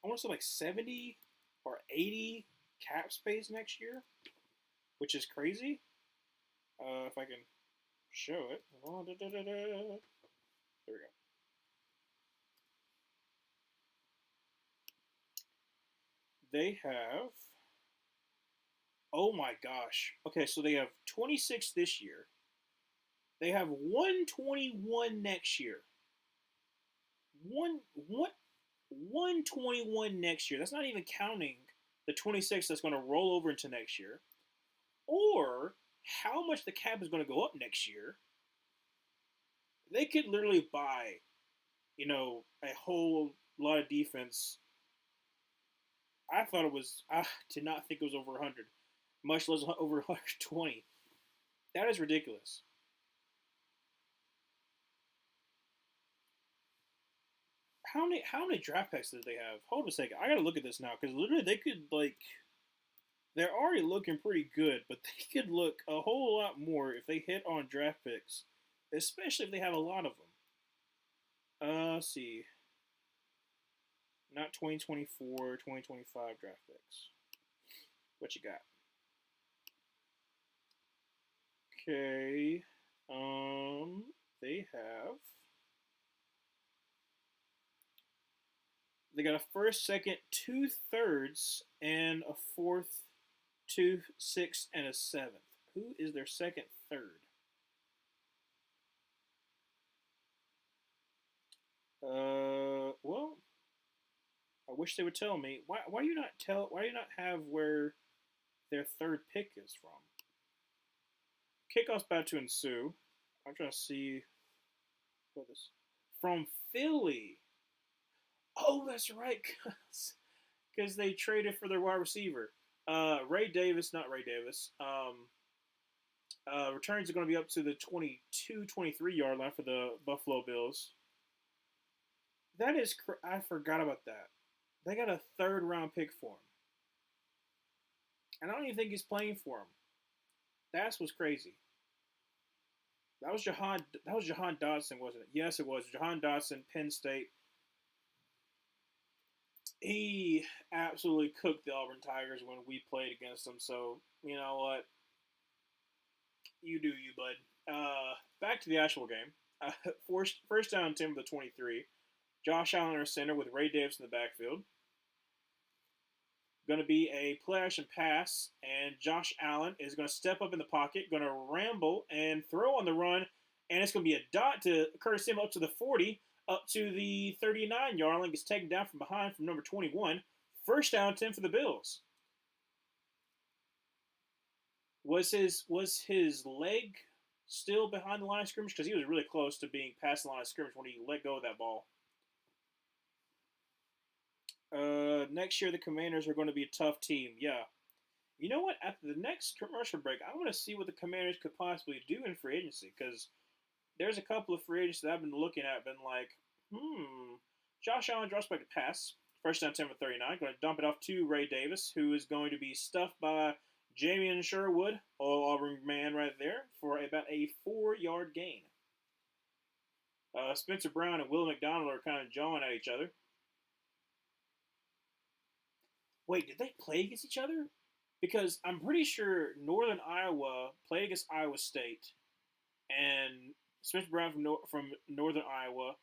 I want to say like 70 or 80 cap space next year, which is crazy. If I can show it. There we go. They have. Oh my gosh. Okay, so they have 26 this year. They have 121 next year. One 121 next year. That's not even counting the 26 that's going to roll over into next year, or how much the cap is going to go up next year. They could literally buy, a whole lot of defense. I thought it was. I did not think it was over 100, much less over 120. That is ridiculous. How many draft picks did they have? Hold on a second. I gotta look at this now because literally they could they're already looking pretty good, but they could look a whole lot more if they hit on draft picks, especially if they have a lot of them. Let's see. Not 2024, 2025 draft picks. What you got? Okay. They have. They got a first, second, two thirds, and a fourth, two, six, and a seventh. Who is their second, third? Well, I wish they would tell me. Why do you not tell? Why do you not have where their third pick is from? Kickoff's about to ensue. I'm trying to see what this from Philly. Oh, that's right, because they traded for their wide receiver. Ray Davis, not Ray Davis. Returns are going to be up to the 22, 23-yard line for the Buffalo Bills. That is, I forgot about that. They got a third-round pick for him. And I don't even think he's playing for him. That's what's crazy. That was Jahan Dotson, wasn't it? Yes, it was. Jahan Dotson, Penn State. He absolutely cooked the Auburn Tigers when we played against them. So, you know what? You do you, bud. Back to the actual game. First down 10 for the 23. Josh Allen our center with Ray Davis in the backfield. Going to be a play action pass, and Josh Allen is going to step up in the pocket, going to ramble and throw on the run, and it's going to be a dot to Curtis Samuel up to the 40, up to the 39-yard line. Gets taken down from behind from number 21. First down 10 for the Bills. Was his leg still behind the line of scrimmage? Because he was really close to being past the line of scrimmage when he let go of that ball. Next year the Commanders are going to be a tough team. Yeah. You know what? After the next commercial break, I want to see what the Commanders could possibly do in free agency, because there's a couple of free agents that I've been looking at, been like, Josh Allen draws back a pass. First down 10 for 39. Going to dump it off to Ray Davis, who is going to be stuffed by Jamian Sherwood, all Auburn man right there, for about a 4-yard gain. Spencer Brown and Will McDonald are kind of jawing at each other. Wait, did they play against each other? Because I'm pretty sure Northern Iowa played against Iowa State, and Spencer Brown from Northern Iowa,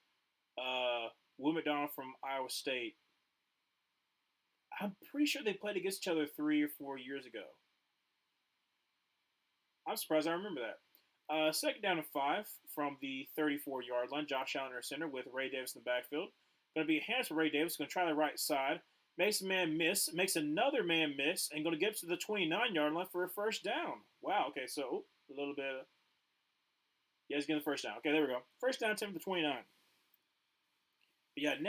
Will McDonald from Iowa State. I'm pretty sure they played against each other 3 or 4 years ago. I'm surprised I remember that. Second down and 5 from the 34-yard line. Josh Allen, our center, with Ray Davis in the backfield. Going to be a hands for Ray Davis. Going to try the right side. Makes a man miss. Makes another man miss. And going to get up to the 29-yard line for a first down. Wow, okay, so a little bit of... Yeah, he's getting the first down. Okay, there we go. First down, 10 for 29. But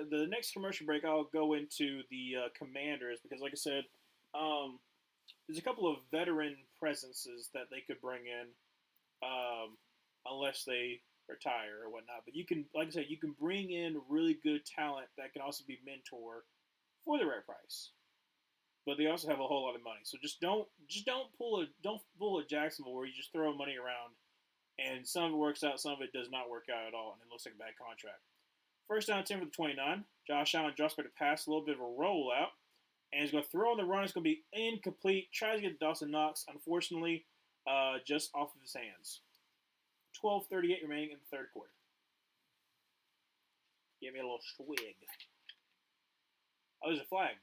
the next commercial break, I'll go into the Commanders, because like I said, there's a couple of veteran presences that they could bring in, unless they retire or whatnot. But you can, like I said, you can bring in really good talent that can also be mentor for the right price. But they also have a whole lot of money. So don't pull a Jacksonville where you just throw money around and some of it works out, some of it does not work out at all, and it looks like a bad contract. First down 10 for the 29. Josh Allen drops back to pass, a little bit of a rollout, and he's going to throw on the run. It's going to be incomplete. Tries to get Dawson Knox, unfortunately, just off of his hands. 12:38 remaining in the third quarter. Give me a little swig. Oh, there's a flag.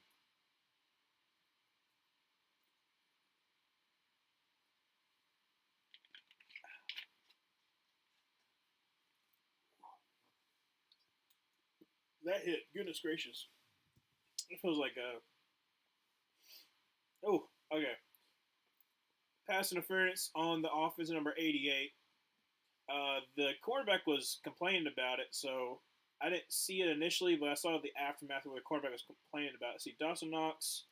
that hit. Goodness gracious. It feels like a. Oh, okay. Pass interference on the offense number 88. The quarterback was complaining about it, so I didn't see it initially, but I saw the aftermath where the quarterback was complaining about it. See, Dawson Knox,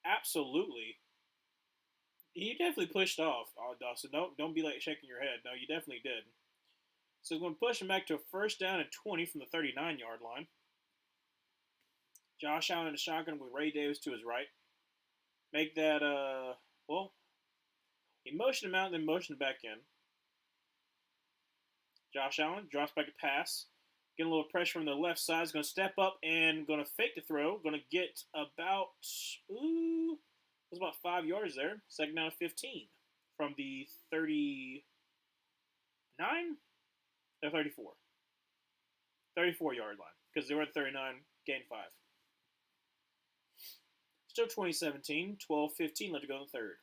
absolutely. He definitely pushed off. Oh, Dawson, don't be like shaking your head. No, you definitely did. So he's going to push him back to a first down and 20 from the 39-yard line. Josh Allen in the shotgun with Ray Davis to his right. Make that, well, he motioned him out and then motioned back in. Josh Allen drops back a pass. Getting a little pressure from the left side. He's going to step up and going to fake the throw. Going to get about, there's about 5 yards there. Second down to 15 from the 39 or 34. 34-yard line because they were at 39, gain 5. Still 2017, 12-15, let it go in the third.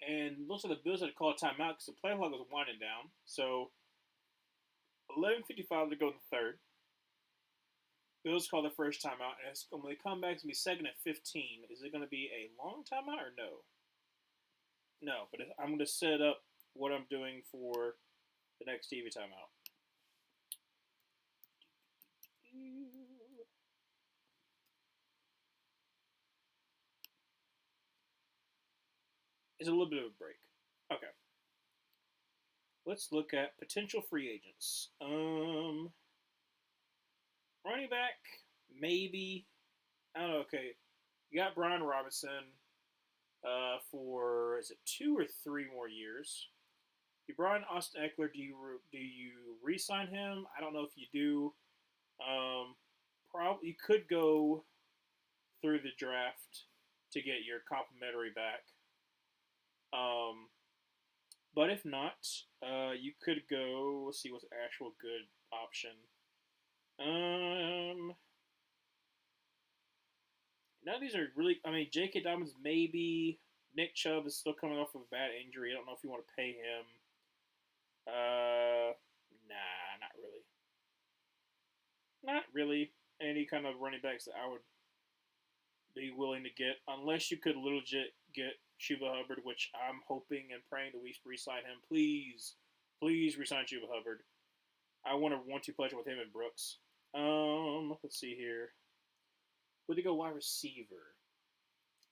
And looks like the Bills had to call a timeout because the play clock was winding down. So 11:55 to go in the third. Bills call the first timeout, and when they come back, it's going to be second and 15. Is it going to be a long timeout or no? No, but I'm going to set up what I'm doing for the next TV timeout. It's a little bit of a break. Okay. Let's look at potential free agents. Running back, maybe. I don't know. Okay, you got Brian Robinson for, is it 2 or 3 more years? You brought in Austin Eckler. Do you re-sign him? I don't know if you do. Probably you could go through the draft to get your complimentary back. But if not, you could go. Let's see what's the actual good option. None of these are really. I mean, J.K. Dobbins maybe. Nick Chubb is still coming off of a bad injury. I don't know if you want to pay him. Nah, not really. Not really. Any kind of running backs that I would be willing to get, unless you could legit get Chuba Hubbard, which I'm hoping and praying that we re-sign him. Please, please re-sign Chuba Hubbard. I want a 1-2 punch with him and Brooks. Let's see here. Would they go wide receiver?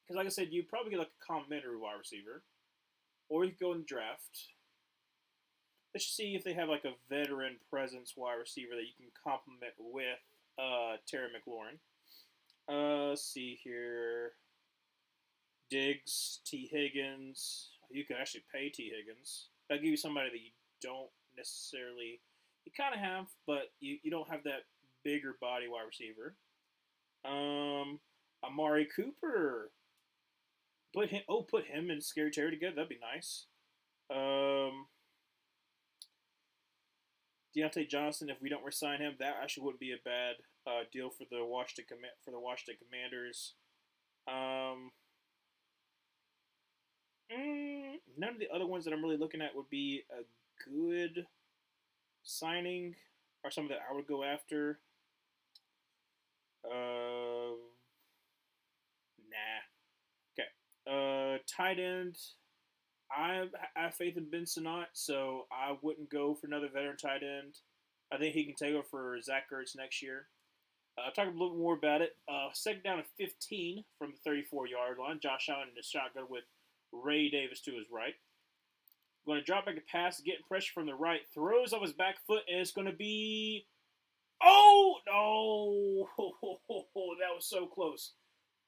Because like I said, you probably get like a complimentary wide receiver, or you could go in the draft. Let's just see if they have like a veteran presence wide receiver that you can complement with Terry McLaurin. Let's see here. Diggs, T. Higgins. You could actually pay T. Higgins. That'll give you somebody that you don't necessarily. You kind of have, but you don't have that bigger body wide receiver. Amari Cooper. Put him and Scary Terry together. That'd be nice. Deontay Johnson. If we don't resign him, that actually wouldn't be a bad deal for the Washington Commanders. None of the other ones that I'm really looking at would be a good signing or something that I would go after. Nah. Okay. Tight end. I have faith in Ben Sinnott, so I wouldn't go for another veteran tight end. I think he can take over for Zach Ertz next year. Talk a little bit more about it. Second down at 15 from the 34-yard line. Josh Allen in the shotgun with Ray Davis to his right. Going to drop back a pass, getting pressure from the right. Throws off his back foot, and it's going to be... Oh, no! That was so close.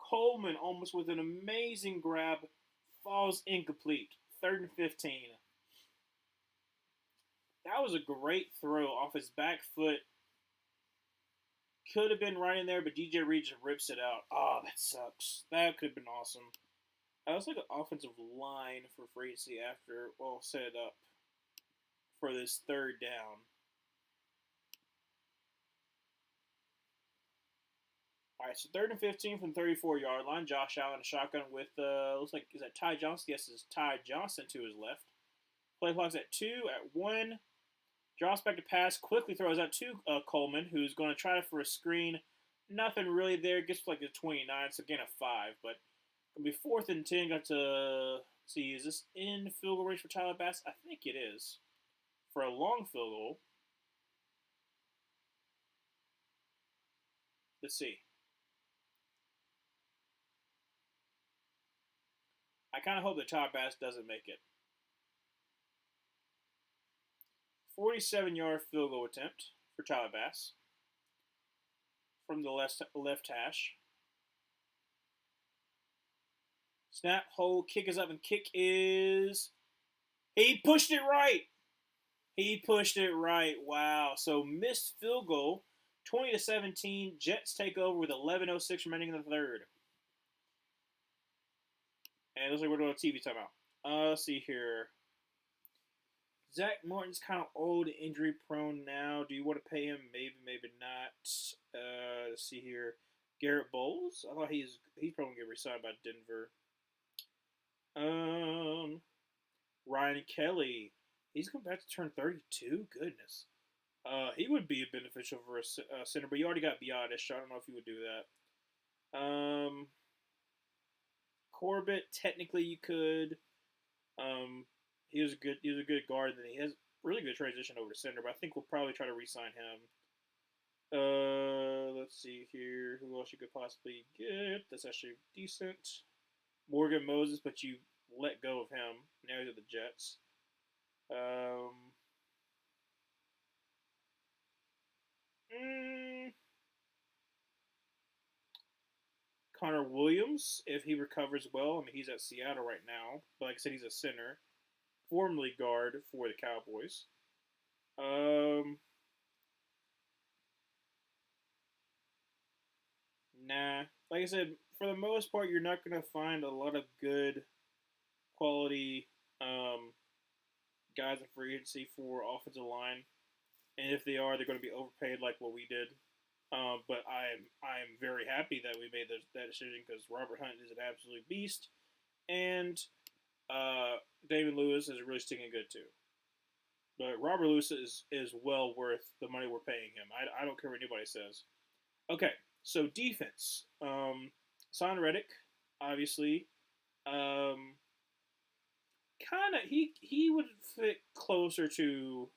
Coleman almost with an amazing grab. Falls incomplete. 3rd and 15. That was a great throw off his back foot. Could have been right in there, but DJ Reed just rips it out. Oh, that sucks. That could have been awesome. I was like an offensive line for free agency after, well, set it up for this third down. All right, so 3rd and 15 from 34-yard line. Josh Allen a shotgun with looks like is that Ty Johnson? Yes, it's Ty Johnson to his left. Play clock's at 2, at 1. Drops back to pass, quickly throws out to Coleman, who's going to try for a screen. Nothing really there. Gets like a 29, so again a 5. But it'll be 4th and 10. Got to see, is this in field goal range for Tyler Bass? I think it is. For a long field goal. Let's see. I kind of hope that Tyler Bass doesn't make it. 47-yard field goal attempt for Tyler Bass from the left hash. Snap, hold, kick is up, and kick is... He pushed it right! He pushed it right. Wow. So missed field goal. 20-17. Jets take over with 11:06 remaining in the third. And it looks like we're doing a TV timeout. Let's see here. Zach Martin's kind of old, injury prone now. Do you want to pay him? Maybe, maybe not. Let's see here. Garrett Bowles. I thought he's probably gonna get re-signed by Denver. Ryan Kelly. He's going back to turn 32. Goodness. He would be beneficial for a center, but you already got Biotish. I don't know if you would do that. Corbett, technically you could. He was a good guard, and he has really good transition over to center, but I think we'll probably try to re-sign him. Let's see here. Who else you could possibly get? That's actually decent. Morgan Moses, but you let go of him. Now he's at the Jets. Connor Williams, if he recovers well. I mean, he's at Seattle right now. But like I said, he's a center. Formerly guard for the Cowboys. Nah. Like I said, for the most part, you're not going to find a lot of good quality guys in free agency for offensive line. And if they are, they're going to be overpaid like what we did. But I am very happy that we made that decision because Robert Hunt is an absolute beast, and David Lewis is really sticking good too. But Robert Lewis is well worth the money we're paying him. I don't care what anybody says. Okay, so defense. Son Reddick, obviously. Kind of he would fit closer to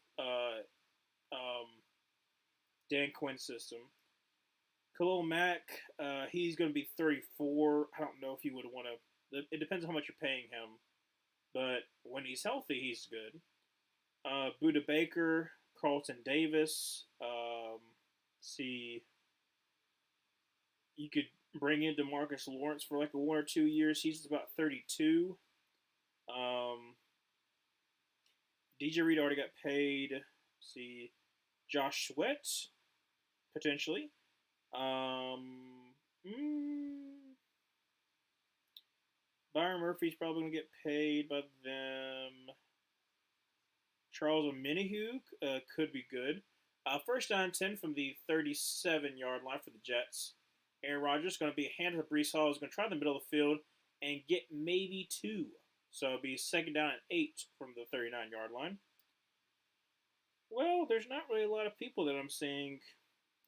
Dan Quinn's system. Khalil Mack, he's going to be 34. I don't know if you would want to. It depends on how much you're paying him. But when he's healthy, he's good. Buda Baker, Carlton Davis. See, you could bring in DeMarcus Lawrence for like 1 or 2 years. He's about 32. DJ Reed already got paid. See, Josh Sweat, potentially. Byron Murphy's probably going to get paid by them. Charles Omenihu could be good. 1st down 10 from the 37-yard line for the Jets. Aaron Rodgers is going to be handed to Breece Hall. He's going to try the middle of the field and get maybe 2. So it'll be 2nd down and 8 from the 39-yard line. Well, there's not really a lot of people that I'm seeing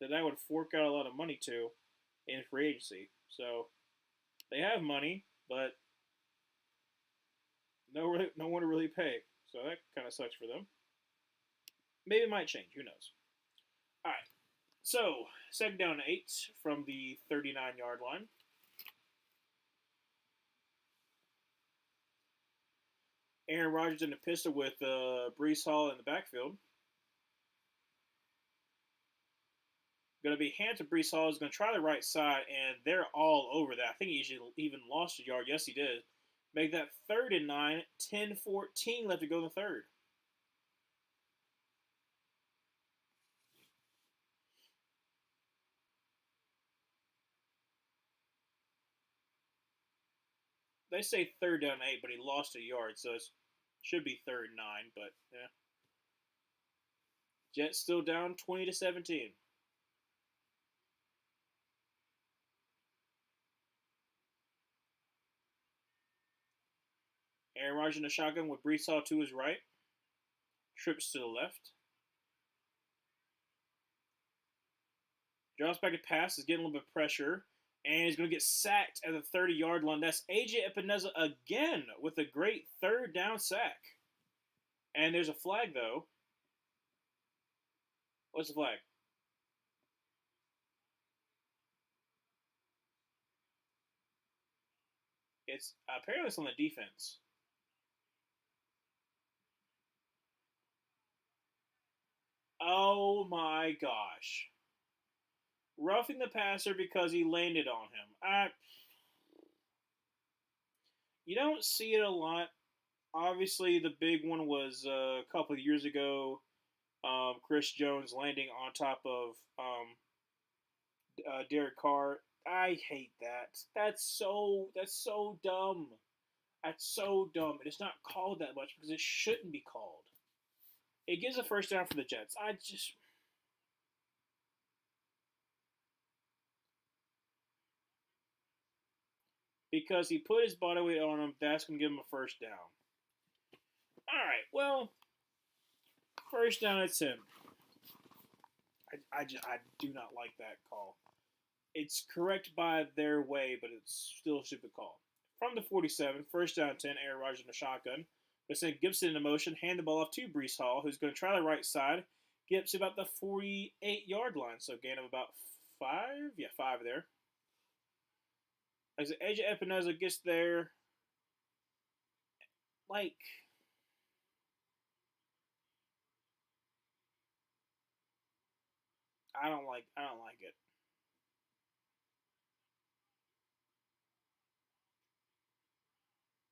that I would fork out a lot of money to in free agency. So they have money, but no one to really pay. So that kind of sucks for them. Maybe it might change. Who knows? All right. So 2nd down and 8 from the 39-yard line. Aaron Rodgers in the pistol with Breece Hall in the backfield. Going to be hand to Breece Hall. He's going to try the right side, and they're all over that. I think he even lost a yard. Yes, he did. Make that 3rd and 9. 10-14 left to go in the third. they say third down 8, but he lost a yard, so it should be third 9. But yeah, Jets still down 20-17. Aaron Rodgers in the shotgun with Brees Hall to his right, trips to the left. Drops back at pass, is getting a little bit of pressure, and he's going to get sacked at the 30-yard line. That's AJ Epineza again with a great third down sack. And there's a flag, though. What's the flag? It's apparently it's on the defense. Oh my gosh. Roughing the passer because he landed on him. You don't see it a lot. Obviously, the big one was a couple of years ago. Chris Jones landing on top of Derek Carr. I hate that. That's so dumb. That's so dumb. And it's not called that much because it shouldn't be called. It gives a first down for the Jets. I just because he put his body weight on him, that's gonna give him a first down. All right. Well, first down at 10. I do not like that call. It's correct by their way, but it's still a stupid call. From the 47, first down 10, Aaron Rodgers in the shotgun. They send Gibson into motion, hand the ball off to Brees Hall, who's going to try the right side. Gets to about the 48-yard line, so gain of about 5. Yeah, 5 there. As AJ Epineza gets there, like, I don't like it.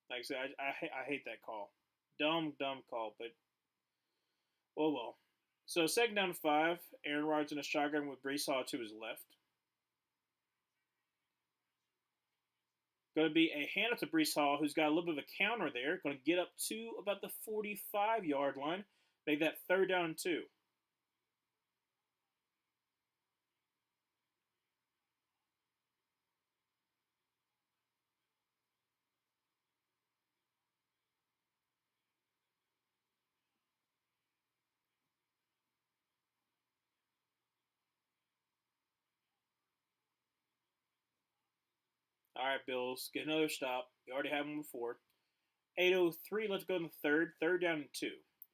Like I said, I hate that call. Dumb call, but oh well. So second down 5, Aaron Rodgers in a shotgun with Brees Hall to his left. Going to be a handoff to Brees Hall, who's got a little bit of a counter there. Going to get up to about the 45-yard line. Make that third down and 2. All right, Bills, get another stop. You already had one before. 8:03, let's go in the third. Third down and 2.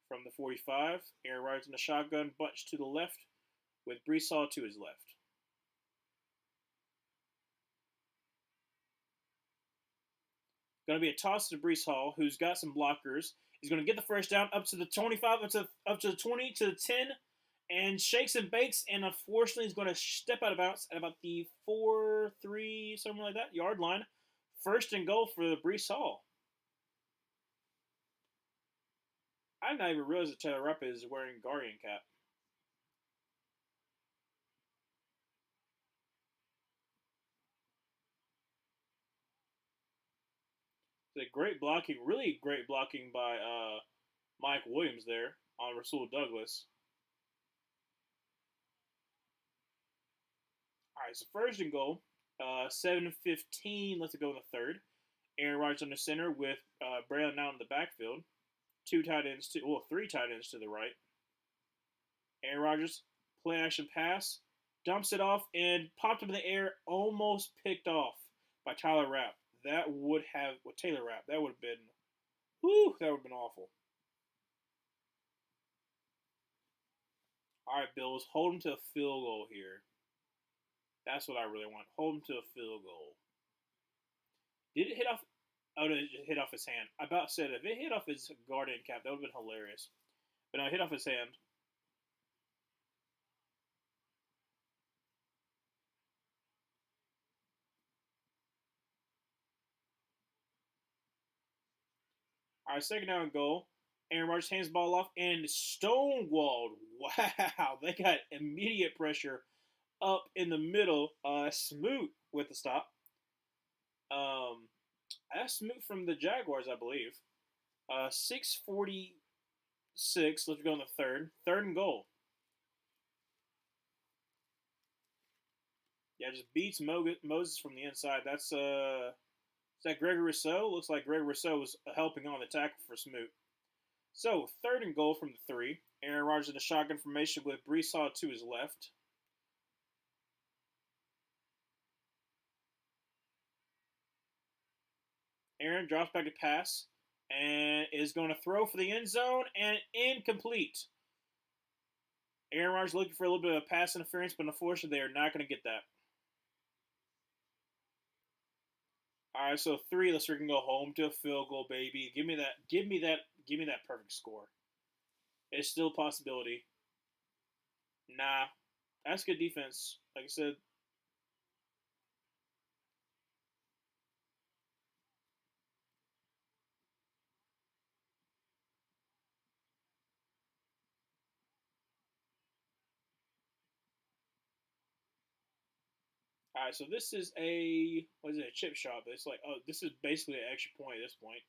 From the 45, Aaron Rodgers in the shotgun, bunch to the left with Brees Hall to his left. Going to be a toss to Brees Hall, who's got some blockers. He's going to get the first down up to the 25, up to the 20, to the 10, and shakes and bakes, and unfortunately he's going to step out of bounds at about the 4-3, something like that, yard line. First and goal for the Brees Hall. I did not even realize that Taylor Rapp is wearing Guardian cap. It's a great blocking, really great blocking by Mike Williams there on Rasul Douglas. All right, so first and goal, 7:15. Let's go in the third. Aaron Rodgers on the center with Braylon out in the backfield. Three tight ends to the right. Aaron Rodgers, play action pass, dumps it off and popped up in the air, almost picked off by Tyler Rapp. That would have with Taylor Rapp. That would have been, that would have been awful. All right, Bills, hold him to a field goal here. That's what I really want. Hold him to a field goal. Did it hit off? Oh, no, it hit off his hand. I about said if it hit off his guardian cap, that would have been hilarious. But no, it hit off his hand. All right, second down goal. Aaron Rodgers hands the ball off and stonewalled. Wow, they got immediate pressure up in the middle. Smoot with the stop. Um, That's Smoot from the Jaguars, I believe. 6:46. Let's go on the third. Third and goal. Yeah, just beats Moses from the inside. Is that Gregory Rousseau? Looks like Gregory Rousseau was helping on the tackle for Smoot. So, third and goal from the three. Aaron Rodgers in the shotgun formation with Brees Hall to his left. Aaron drops back to pass and is going to throw for the end zone and incomplete. Aaron Rodgers looking for a little bit of pass interference, but unfortunately, they are not going to get that. All right, so three. Let's freaking go home to a field goal, baby. Give me that. Give me that. Give me that perfect score. It's still a possibility. Nah, that's good defense. Like I said. All right, so this is a what is it? A chip shot, but it's like this is basically an extra point at this point.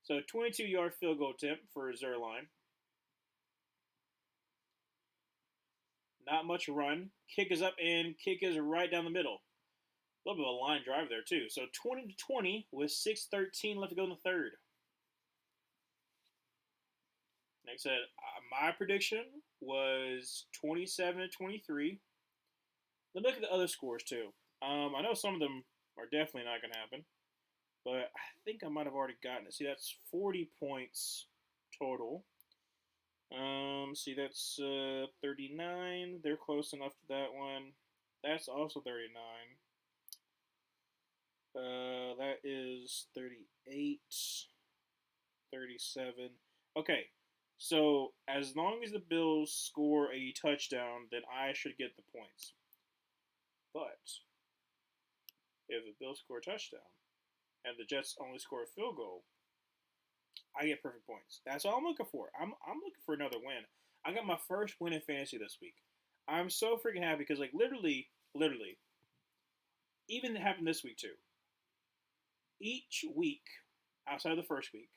So 22-yard field goal attempt for Zerline. Not much run. Kick is up and kick is right down the middle. A little bit of a line drive there too. So 20-20 with 6:13 left to go in the third. Like I said, my prediction was 27-23. Let me look at the other scores too. I know some of them are definitely not going to happen, but I think I might have already gotten it. See, that's 40 points total. See, that's 39. They're close enough to that one. That's also 39. That is 38, 37. Okay, so as long as the Bills score a touchdown, then I should get the points. But if the Bills score a touchdown and the Jets only score a field goal, I get perfect points. That's all I'm looking for. I'm looking for another win. I got my first win in fantasy this week. I'm so freaking happy because like literally, even it happened this week too. Each week, outside of the first week,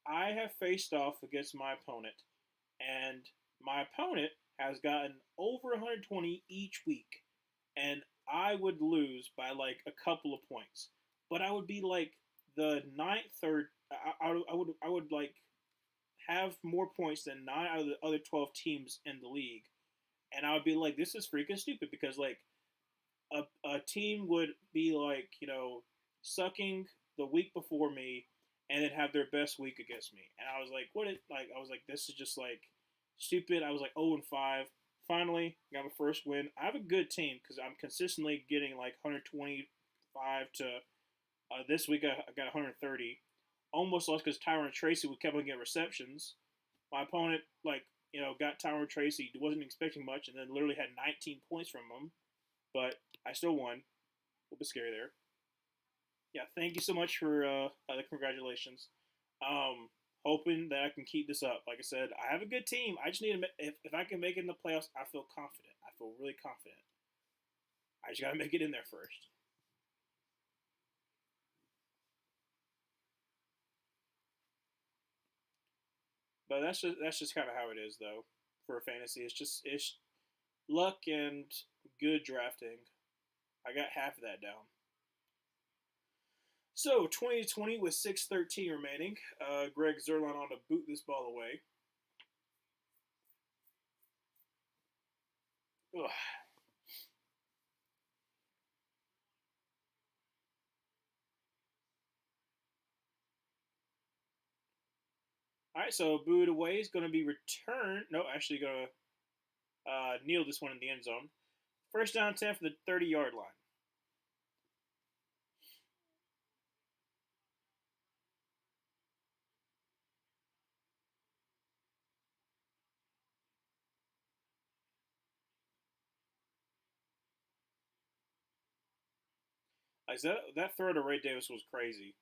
I have faced off against my opponent, and my opponent has gotten over 120 each week, and I would lose by like a couple of points. But I would be like the ninth or I would like have more points than 9 out of the other 12 teams in the league, and I would be like, this is freaking stupid because like a team would be like sucking the week before me and then have their best week against me, and I was like, what? I was like, this is just like stupid. I was like 0-5. Finally, got my first win. I have a good team because I'm consistently getting like 125 to this week. I got 130. Almost lost because Tyron Tracy would kept on getting receptions. My opponent, like, got Tyron Tracy. Wasn't expecting much, and then literally had 19 points from him. But I still won. A little bit scary there. Yeah, thank you so much for the congratulations. Hoping that I can keep this up. Like I said, I have a good team. I just need to. If I can make it in the playoffs, I feel confident. I feel really confident. I just gotta make it in there first. But that's just kind of how it is though for fantasy. It's luck and good drafting. I got half of that down. So 2020 with 6:13 remaining. Greg Zerline on to boot this ball away. Ugh. All right, so booted away is going to be returned. No, actually going to kneel this one in the end zone. First down 10 from the 30-yard line. Like that throw to Ray Davis was crazy.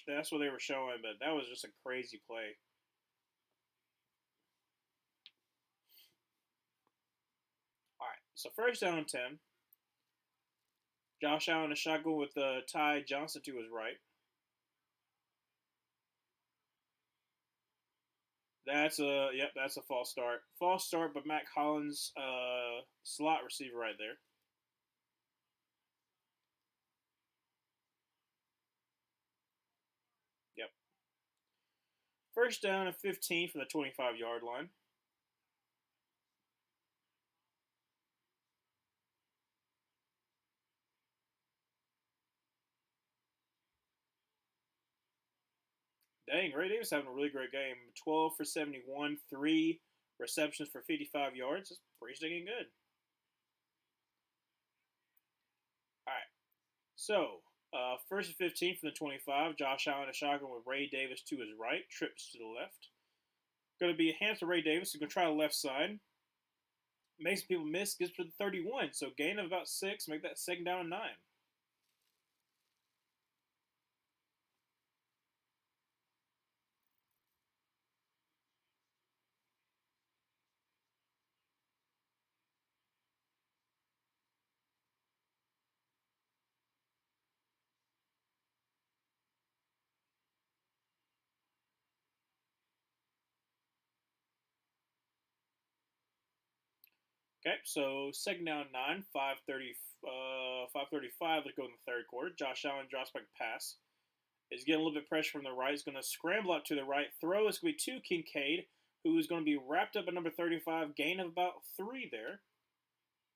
That's what they were showing, but that was just a crazy play. All right, so first down and 10. Josh Allen a shotgun with Ty Johnson to his right. That's a false start. False start, but Matt Collins, slot receiver right there. Yep. First down and 15 from the 25-yard line. Dang, Ray Davis having a really great game. 12 for 71, three receptions for 55 yards. That's pretty stinking good. All right. So, first and 15 from the 25. Josh Allen a shotgun with Ray Davis to his right. Trips to the left. Going to be a hand to Ray Davis. He's going to try the left side. Makes people miss. Gets to the 31. So, gain of about 6. Make that second down and 9. Okay, so second down 9. 5:35. Let's go in the third quarter. Josh Allen drops back pass. Is getting a little bit of pressure from the right. He's going to scramble out to the right. Throw is going to be to Kincaid, who is going to be wrapped up at number 35. Gain of about 3 there.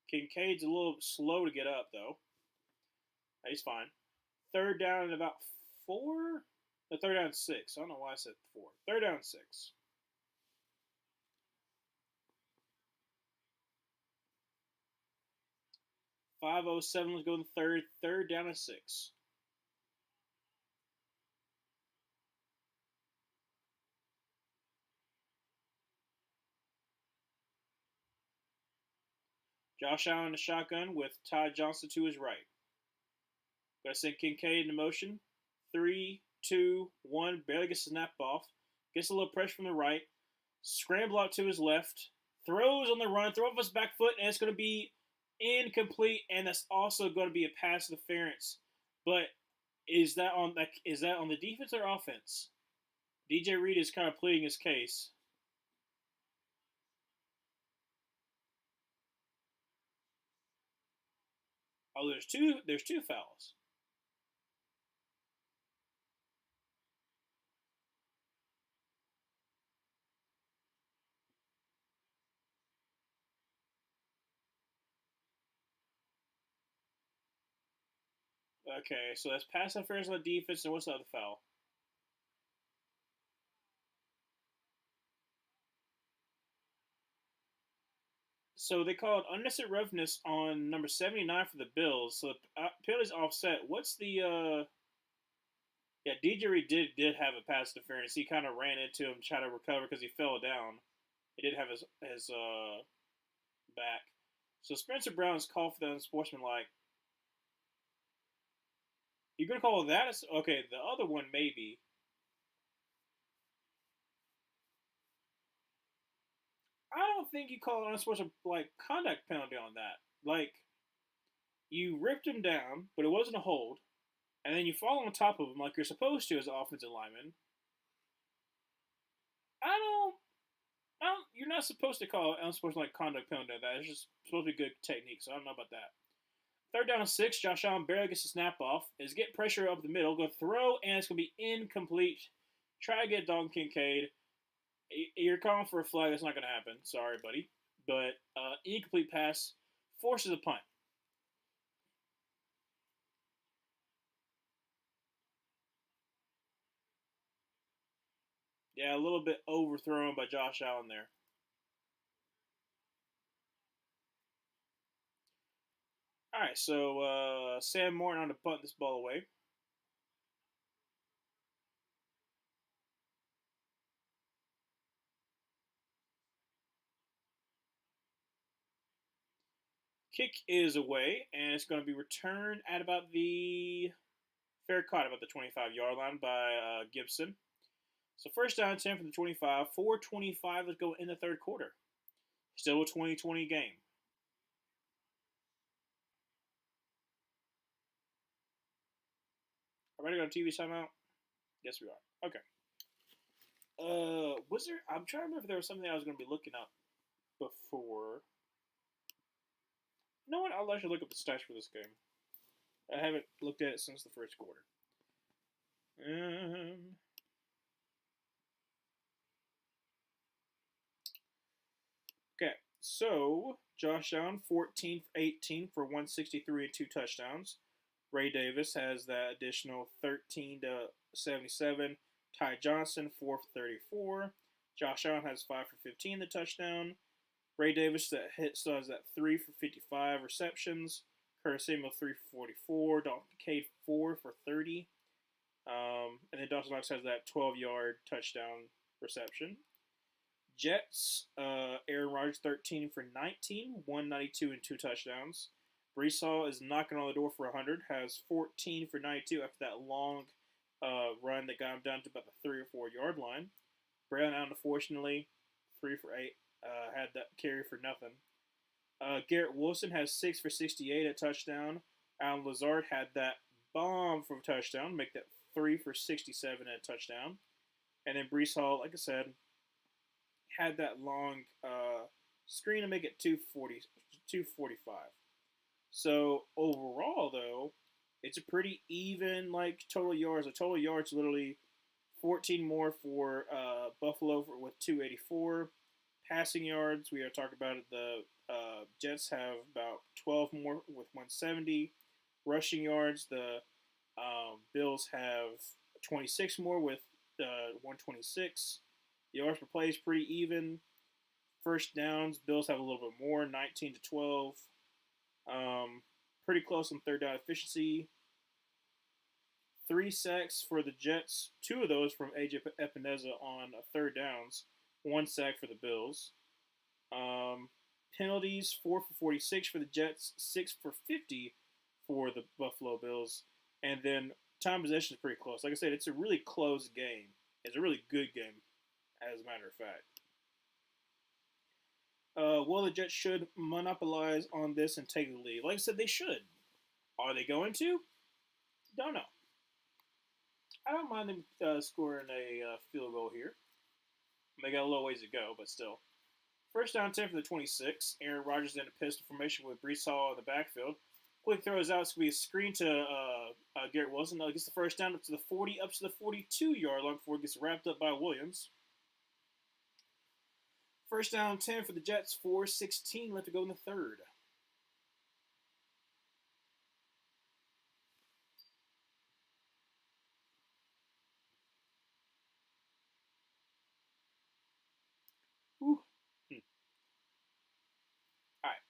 Kincaid's a little slow to get up, though. He's fine. Third down and about 4? The third down and 6. I don't know why I said 4. Third down and 6. 5:07. Let's go in the third. Third down and 6. Josh Allen in the shotgun with Todd Johnson to his right. Got to send Kincaid into motion. 3, 2, 1. Barely gets the snap off. Gets a little pressure from the right. Scramble out to his left. Throws on the run. Throw off his back foot, and it's going to be incomplete. And that's also going to be a pass interference. But is that on the defense or offense? DJ Reed is kind of pleading his case. Oh, there's two fouls. Okay, so that's pass interference on the defense, and what's the other foul? So they called unnecessary roughness on number 79 for the Bills. So the penalty's offset. What's the Yeah, DJ Reed did have a pass interference. He kind of ran into him, trying to recover because he fell down. He did have his back. So Spencer Brown's called for the unsportsmanlike. You're gonna call that? Okay, the other one maybe. I don't think you call an unsportsmanlike conduct penalty on that. Like you ripped him down, but it wasn't a hold, and then you fall on top of him like you're supposed to as an offensive lineman. I don't. You're not supposed to call unsportsmanlike conduct penalty on that. It's just supposed to be good technique. So I don't know about that. Third down and 6. Josh Allen barely gets the snap off. Is get pressure up the middle. Go throw, and it's going to be incomplete. Try to get Dalton Kincaid. You're calling for a flag. That's not going to happen. Sorry, buddy. But incomplete pass forces a punt. Yeah, a little bit overthrown by Josh Allen there. All right, so Sam Morton on to punt this ball away. Kick is away, and it's going to be returned at about the fair caught about the 25-yard line by Gibson. So first down 10 from the 25. 4:25 let's go in the third quarter. Still a 2020 game. Are we ready to go to TV timeout? Yes, we are. Okay. Was there? I'm trying to remember if there was something I was going to be looking up before. You know what? I'll actually look up the stats for this game. I haven't looked at it since the first quarter. Okay, so Josh Allen 14 for 18 for 163 and 2 touchdowns. Ray Davis has that additional 13 to 77. Ty Johnson 4 for 34. Josh Allen has 5 for 15 the touchdown. Ray Davis still has that 3 for 55 receptions. Curtis Samuel 3 for 44. Dalton Kincaid 4 for 30. And then Dawson Knox has that 12-yard touchdown reception. Jets, Aaron Rodgers 13 for 19, 192 and 2 touchdowns. Brees Hall is knocking on the door for 100, has 14 for 92 after that long run that got him down to about the 3 or 4 yard line. Brown, unfortunately, 3 for 8, had that carry for nothing. Garrett Wilson has 6 for 68 at touchdown. Alan Lazard had that bomb for a touchdown, make that 3 for 67 at touchdown. And then Brees Hall, like I said, had that long screen to make it 245. So overall, though, it's a pretty even total yards. The total yards literally 14 more for Buffalo with 284. Passing yards, we are talking about it. The Jets have about 12 more with 170. Rushing yards, the Bills have 26 more with 126. Yards per play is pretty even. First downs, Bills have a little bit more, 19 to 12. Pretty close on third down efficiency. 3 sacks for the Jets. 2 of those from AJ Epineza on third downs. 1 sack for the Bills. Penalties, 4 for 46 for the Jets. 6 for 50 for the Buffalo Bills. And then time possession is pretty close. Like I said, it's a really close game. It's a really good game, as a matter of fact. Well, the Jets should monopolize on this and take the lead. Like I said, they should. Are they going to? Don't know. I don't mind them scoring a field goal here. They got a little ways to go, but still. First down 10 for the 26. Aaron Rodgers in a pistol formation with Brees Hall in the backfield. Quick throws out. It's going to be a screen to Garrett Wilson. Gets the first down up to the 40, up to the 42-yard line before it gets wrapped up by Williams. First down 10 for the Jets, 4:16 left to go in the third. All right.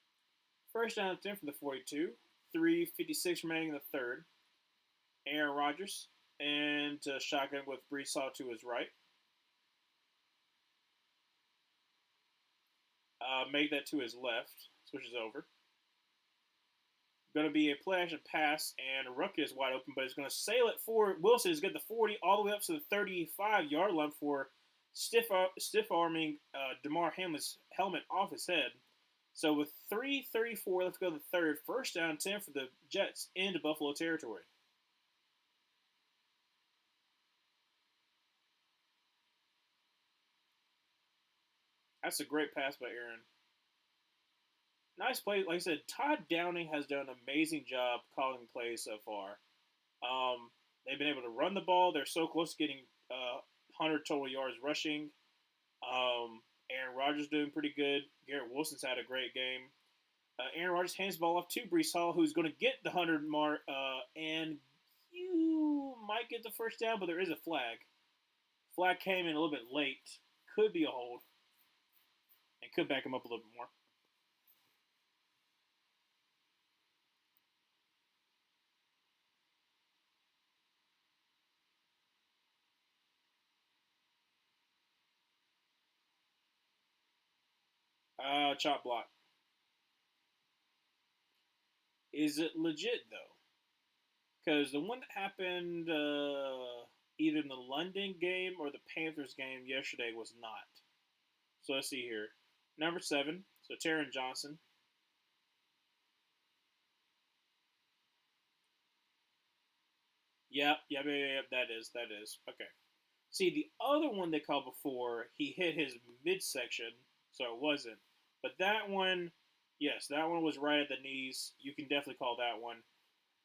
First down 10 for the 42. 3:56 remaining in the third. Aaron Rodgers and shotgun with Brees Hall to his right. Make that to his left. Switches over. Going to be a play action pass, and Rucker is wide open, but he's going to sail it forward. Wilson is got the 40 all the way up to the 35-yard line for stiff-arming Damar Hamlin's helmet off his head. So with 3:34 left to go to the third, first down 10 for the Jets into Buffalo territory. That's a great pass by Aaron. Nice play. Like I said, Todd Downing has done an amazing job calling plays so far. They've been able to run the ball. They're so close to getting 100 total yards rushing. Aaron Rodgers doing pretty good. Garrett Wilson's had a great game. Aaron Rodgers hands the ball off to Brees Hall, who's going to get the 100 mark, and you might get the first down, but there is a flag. Flag came in a little bit late. Could be a hold. And could back him up a little bit more. Chop block. Is it legit, though? Because the one that happened either in the London game or the Panthers game yesterday was not. So let's see here. Number 7, so Taron Johnson. Yep, that is. Okay. See, the other one they called before, he hit his midsection, so it wasn't. But that one, yes, that one was right at the knees. You can definitely call that one.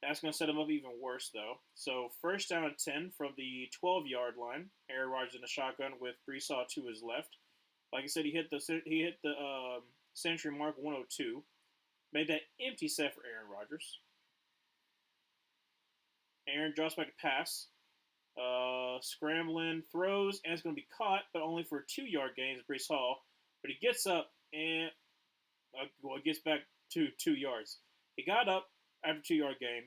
That's going to set him up even worse, though. So first down and 10 from the 12-yard line. Aaron Rodgers in a shotgun with Brees Hall to his left. Like I said, he hit the century mark 102. Made that empty set for Aaron Rodgers. Aaron drops back a pass. Scrambling, throws, and it's going to be caught, but only for a 2-yard gain as Brees Hall. But he gets up and gets back to 2 yards. He got up after 2-yard gain,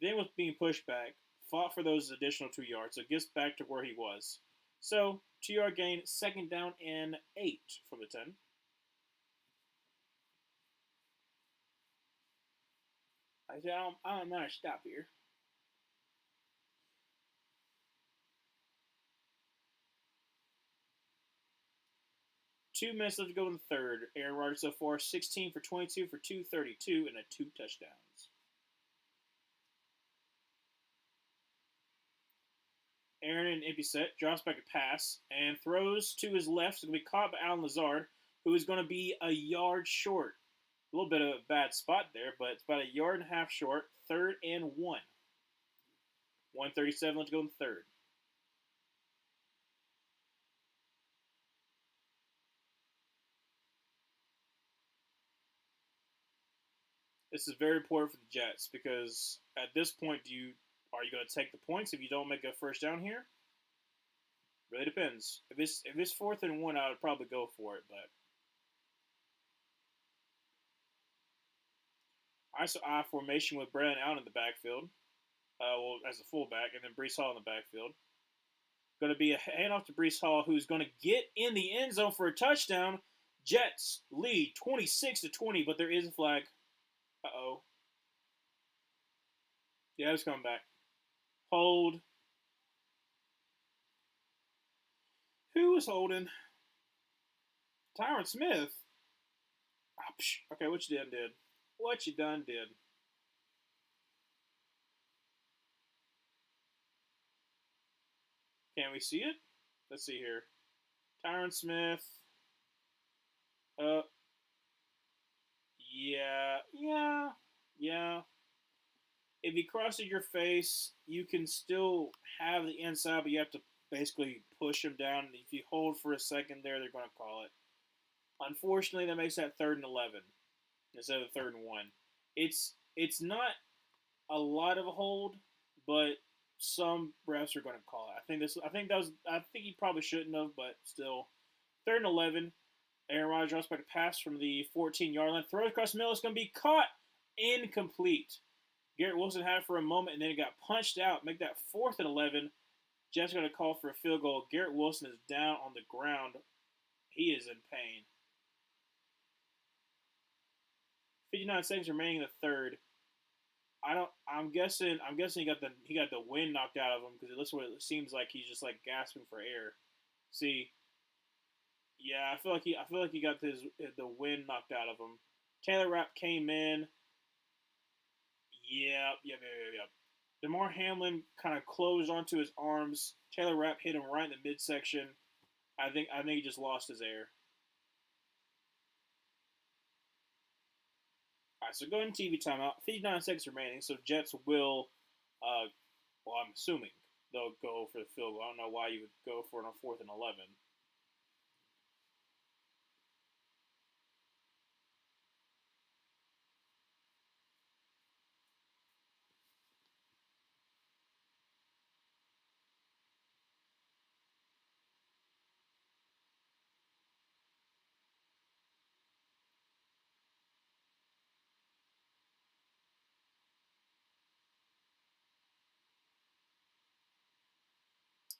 then was being pushed back, fought for those additional 2 yards, so gets back to where he was. So 2-yard gain, second down and 8 from the 10. I said, I'm not stop here. 2 minutes left to go in the third. Aaron Rodgers so far 16 for 22 for 232 and 2 touchdowns. Aaron in empty set drops back a pass and throws to his left. It's going to be caught by Alan Lazard, who is going to be a yard short. A little bit of a bad spot there, but it's about a yard and a half short. Third and 1. 1:37 left to go in the third. This is very important for the Jets because at this point, are you going to take the points if you don't make a first down here? Really depends. If it's 4th and 1, I would probably go for it, but ISO I formation with Brandon Allen in the backfield, as a fullback, and then Brees Hall in the backfield. Going to be a handoff to Brees Hall, who's going to get in the end zone for a touchdown. Jets lead 26-20, but there is a flag. Uh-oh. Yeah, it's coming back. Hold. Who was holding? Tyron Smith. Oh, okay, what you done did? What you done did? Can we see it? Let's see here. Tyron Smith. Yeah. If he crosses your face, you can still have the inside, but you have to basically push him down. If you hold for a second there, they're going to call it. Unfortunately, that makes that 3rd and 11 instead of 3rd and 1. It's not a lot of a hold, but some refs are going to call it. I think he probably shouldn't have, but still, 3rd and 11. Aaron Rodgers drops back a pass from the 14-yard line, throws across the middle. It's going to be caught, incomplete. Garrett Wilson had it for a moment, and then it got punched out. Make that 4th and 11. Jets going to call for a field goal. Garrett Wilson is down on the ground. He is in pain. 59 seconds remaining in the third. I'm guessing he got the wind knocked out of him because it looks what it seems like he's just like gasping for air. See, yeah, I feel like he got the wind knocked out of him. Taylor Rapp came in. Yeah. DeMar Hamlin kind of closed onto his arms. Taylor Rapp hit him right in the midsection. I think he just lost his air. All right, so go into TV timeout. 59 seconds remaining, so Jets will, I'm assuming they'll go for the field goal. I don't know why you would go for it on 4th and 11.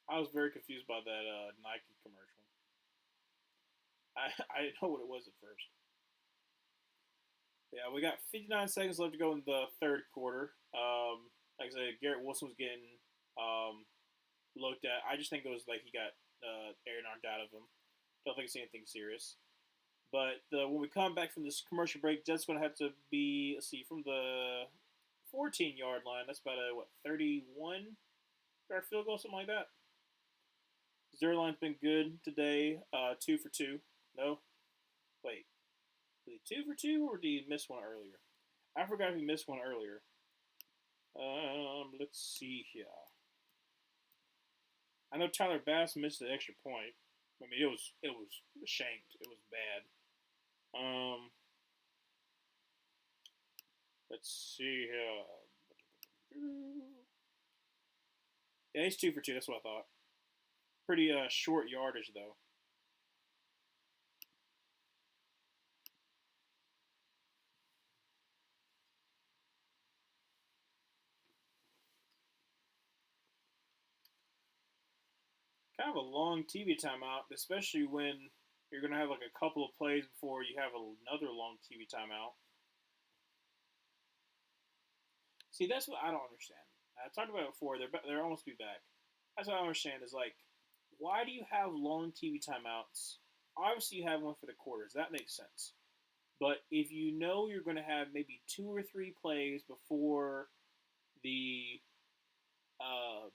I was very confused by that Nike commercial. I didn't know what it was at first. Yeah, we got 59 seconds left to go in the third quarter. Like I said, Garrett Wilson was getting looked at. I just think it was like he got air knocked out of him. Don't think it's anything serious. But when we come back from this commercial break, Jets going to have to be, let's see, from the 14-yard line. That's about a, 31-yard field goal, something like that. Zerline's been good today. 2 for 2. No, wait. Was he 2 for 2 or did he miss one earlier? I forgot if he missed one earlier. Let's see here. I know Tyler Bass missed the extra point. I mean, it was shanked. It was bad. Let's see here. Yeah, he's 2 for 2. That's what I thought. Pretty short yardage though. Kind of a long TV timeout, especially when you're gonna have like a couple of plays before you have another long TV timeout. See, that's what I don't understand. I talked about it before. They're almost be back. That's what I don't understand is like, why do you have long TV timeouts? Obviously, you have one for the quarters. That makes sense. But if you know you're going to have maybe 2 or 3 plays before the uh,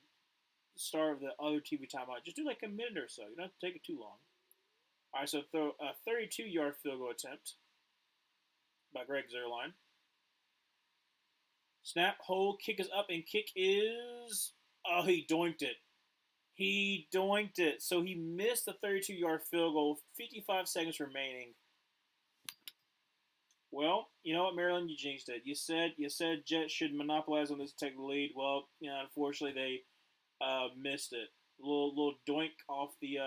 start of the other TV timeout, just do like a minute or so. You don't have to take it too long. All right, so throw a 32-yard field goal attempt by Greg Zerline. Snap, hold, kick is up, and kick is. Oh, he doinked it. He doinked it. So he missed the 32-yard field goal, 55 seconds remaining. Well, you know what, Maryland, you jinxed it. You said Jets should monopolize on this and take the lead. Well, unfortunately they missed it. Little doink off the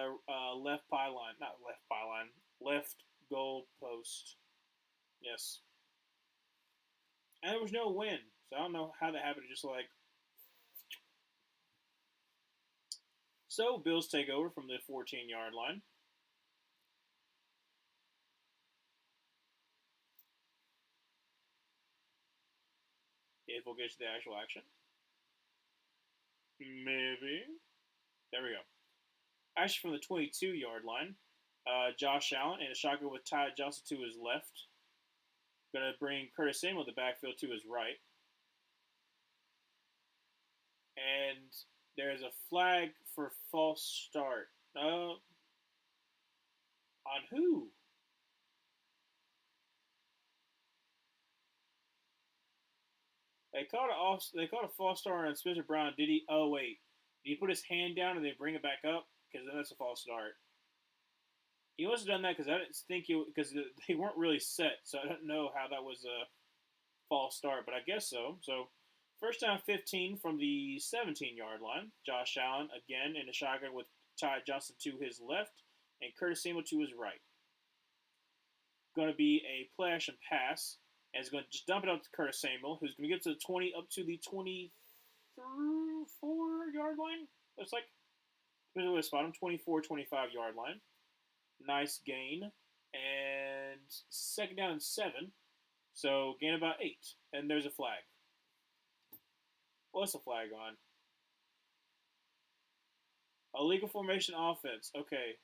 left pylon, not left pylon, left goal post. Yes, and there was no win, so I don't know how that happened. Just like so, Bills take over from the 14-yard line. If we'll get to the actual action, maybe. There we go. Actually, from the 22-yard line, Josh Allen and a shotgun with Ty Johnson to his left. Going to bring Curtis Samuel the backfield to his right. And there's a flag for false start. On who? They caught a false start on Spencer Brown. Did he? Oh wait, did he put his hand down and then bring it back up? Because then that's a false start. He must have done that because I didn't think because they weren't really set, so I don't know how that was a false start, but I guess so. So first down 15 from the 17-yard line. Josh Allen again in the shotgun with Ty Johnson to his left and Curtis Samuel to his right. Going to be a play action pass, and he's going to just dump it out to Curtis Samuel, who's going to get to the 20 up to the 24-yard line. Looks like. Here's a way to spot him, 24, 25-yard line. Nice gain. And second down and 7. So gain about 8. And there's a flag. What's the flag on? Illegal formation offense. Okay.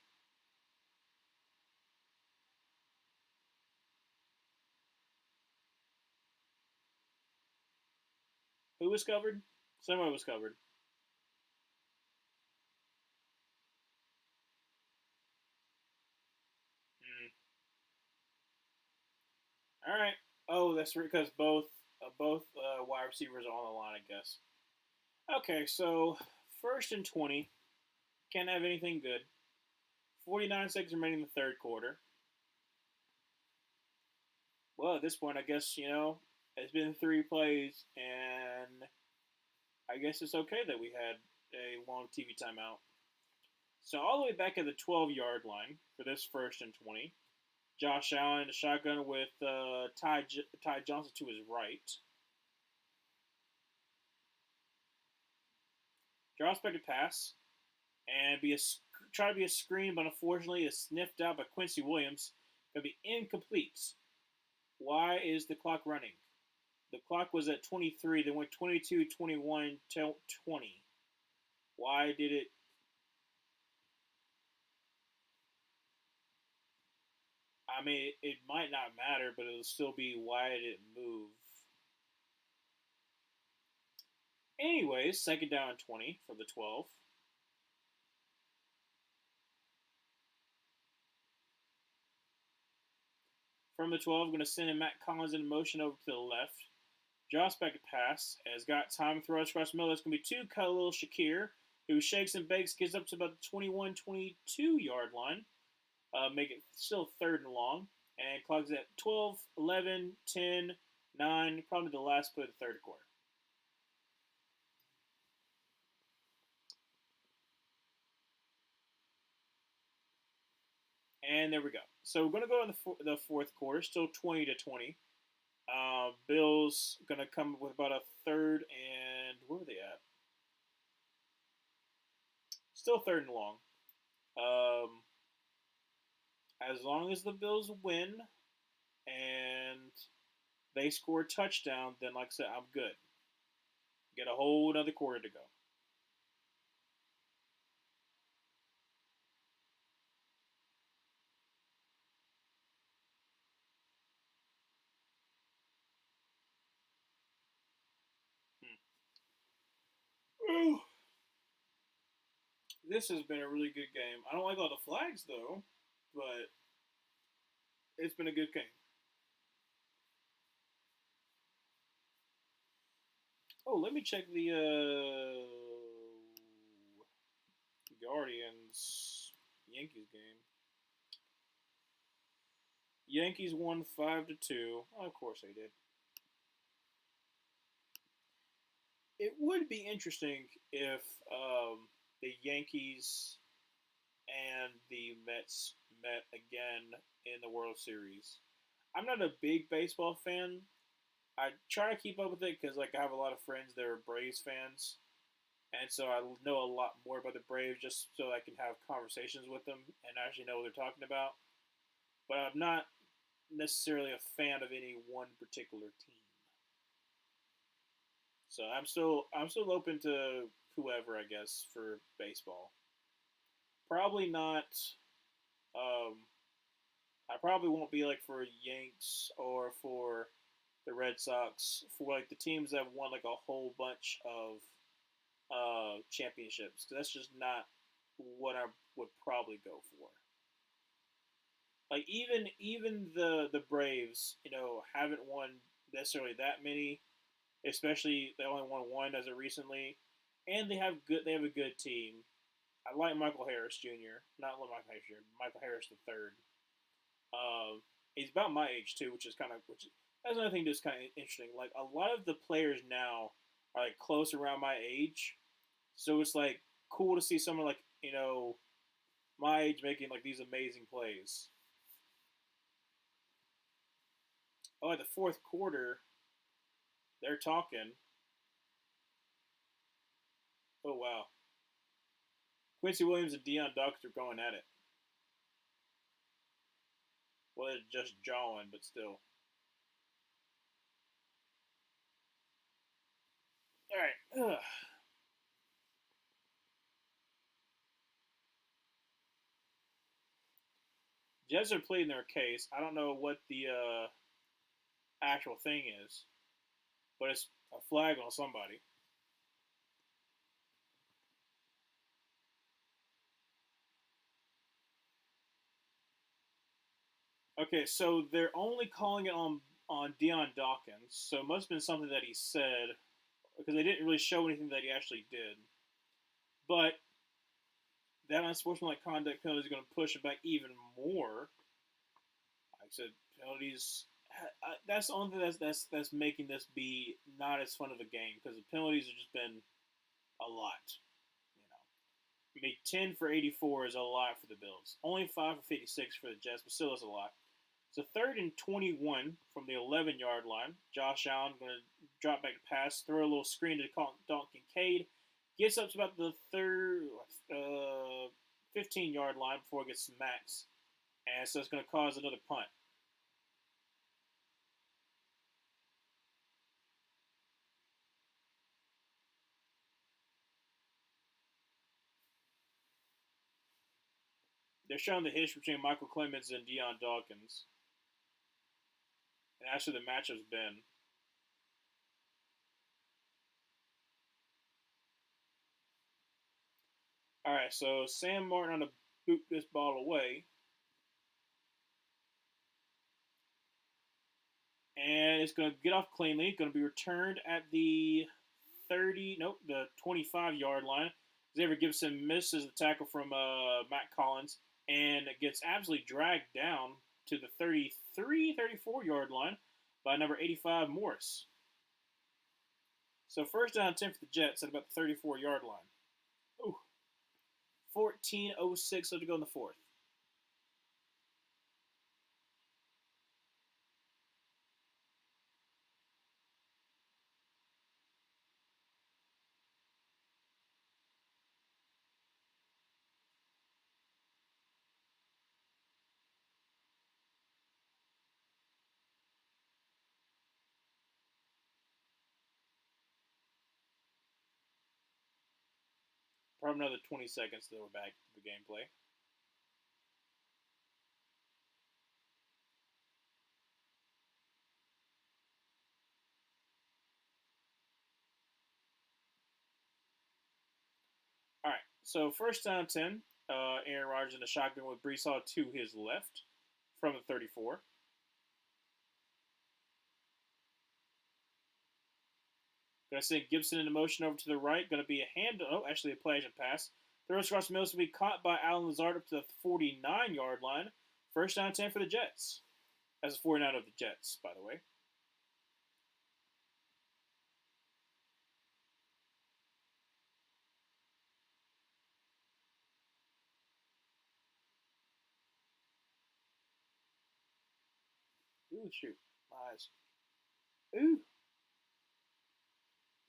Who was covered? Someone was covered. All right. Oh, that's because both wide receivers are on the line, I guess. Okay, so first and 20. Can't have anything good. 49 seconds remaining in the third quarter. Well, at this point, I guess, it's been 3 plays, and I guess it's okay that we had a long TV timeout. So all the way back at the 12-yard line for this first and 20. Josh Allen, a shotgun with Ty Johnson to his right. Draws back to pass and try to be a screen, but unfortunately is sniffed out by Quincy Williams. Going to be incomplete. Why is the clock running? The clock was at 23. They went 22, 21, 20. Why did it? I mean, it might not matter, but it'll still be why did it move? Anyways, second down and 20 for the 12. From the 12, going to send Matt Collins in motion over to the left. Drops back to pass. Has got time, throws across the middle. That's going to be two Khalil Shakir, who shakes and bakes, gets up to about the 21, 22 yard line. Make it still third and long. And clocks at 12, 11, 10, 9, probably the last play of the third quarter. And there we go. So we're going to go in the fourth quarter, still 20-20. Bills going to come with about a third and where were they at? Still third and long. Um, as long as the Bills win and they score a touchdown, then like I said, I'm good. Get a whole another quarter to go. Hmm. This has been a really good game. I don't like all the flags though, but it's been a good game. Oh, let me check the Guardians Yankees game. Yankees won 5-2. Of course they did. It would be interesting if the Yankees and the Mets met again in the World Series. I'm not a big baseball fan. I try to keep up with it because like I have a lot of friends that are Braves fans, and so I know a lot more about the Braves just so I can have conversations with them and actually know what they're talking about. But I'm not necessarily a fan of any one particular team. So I'm still open to whoever I guess for baseball. Probably not. Um, I probably won't be like for Yanks or for the Red Sox for like the teams that have won like a whole bunch of championships because that's just not what I would probably go for. Like even the Braves, haven't won necessarily that many, especially they only won one as of recently, and they have a good team. I like Michael Harris Jr. Not Michael Harris Jr. Michael Harris the third. He's about my age too, which that's another thing that's kind of interesting. Like a lot of the players now are like close around my age, so it's like cool to see someone like my age making like these amazing plays. Oh, at the fourth quarter, they're talking. Oh wow, Quincy Williams and Deion Dawkins are going at it. Well, they're just jawing, but still. All right. Ugh. Jets are pleading their case. I don't know what the actual thing is, but it's a flag on somebody. Okay, so they're only calling it on Deion Dawkins, so it must have been something that he said because they didn't really show anything that he actually did. But that unsportsmanlike conduct penalty is going to push it back even more. Like I said, penalties. That's the only thing that's making this be not as fun of a game because the penalties have just been a lot. I mean, 10 for 84 is a lot for the Bills. Only 5 for 56 for the Jets, but still is a lot. So third and 21 from the 11-yard line. Josh Allen going to drop back to pass, throw a little screen to Dalton Kincaid. Gets up to about the 15-yard line before it gets smacked. And so it's going to cause another punt. They're showing the history between Michael Clemens and Deion Dawkins. And that's who the matchup's been. All right, so Sam Martin on to boot this ball away. And it's going to get off cleanly. Going to be returned at the 30, nope, the 25-yard line. Xavier Gibson misses the tackle from Matt Collins and gets absolutely dragged down to the 33, 34-yard line by number 85, Morris. So first down 10 for the Jets at about the 34-yard line. Ooh. 14:06 left to go in the fourth. Probably another 20 seconds till we're back to the gameplay. All right, so first down 10. Aaron Rodgers in the shotgun with Brees Hall to his left from the 34. Going to send Gibson into motion over to the right. Going to be a hand. Oh, actually, a play action pass. Throws across the middle to be caught by Alan Lazard up to the 49-yard line. First down 10 for the Jets. That's a 49 of the Jets, by the way. Ooh, shoot. My eyes. Ooh.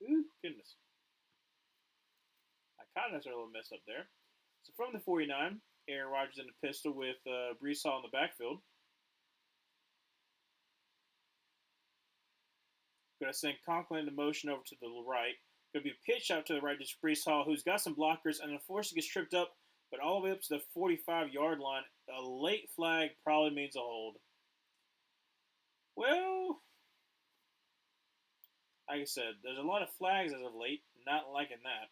Ooh, goodness. My contacts are a little messed up there. So from the 49, Aaron Rodgers in the pistol with Brees Hall in the backfield. Going to send Conklin into motion over to the right. Going to be a pitch out to the right to Brees Hall, who's got some blockers, and unfortunately gets tripped up, but all the way up to the 45-yard line. A late flag probably means a hold. Well, like I said, there's a lot of flags as of late. Not liking that.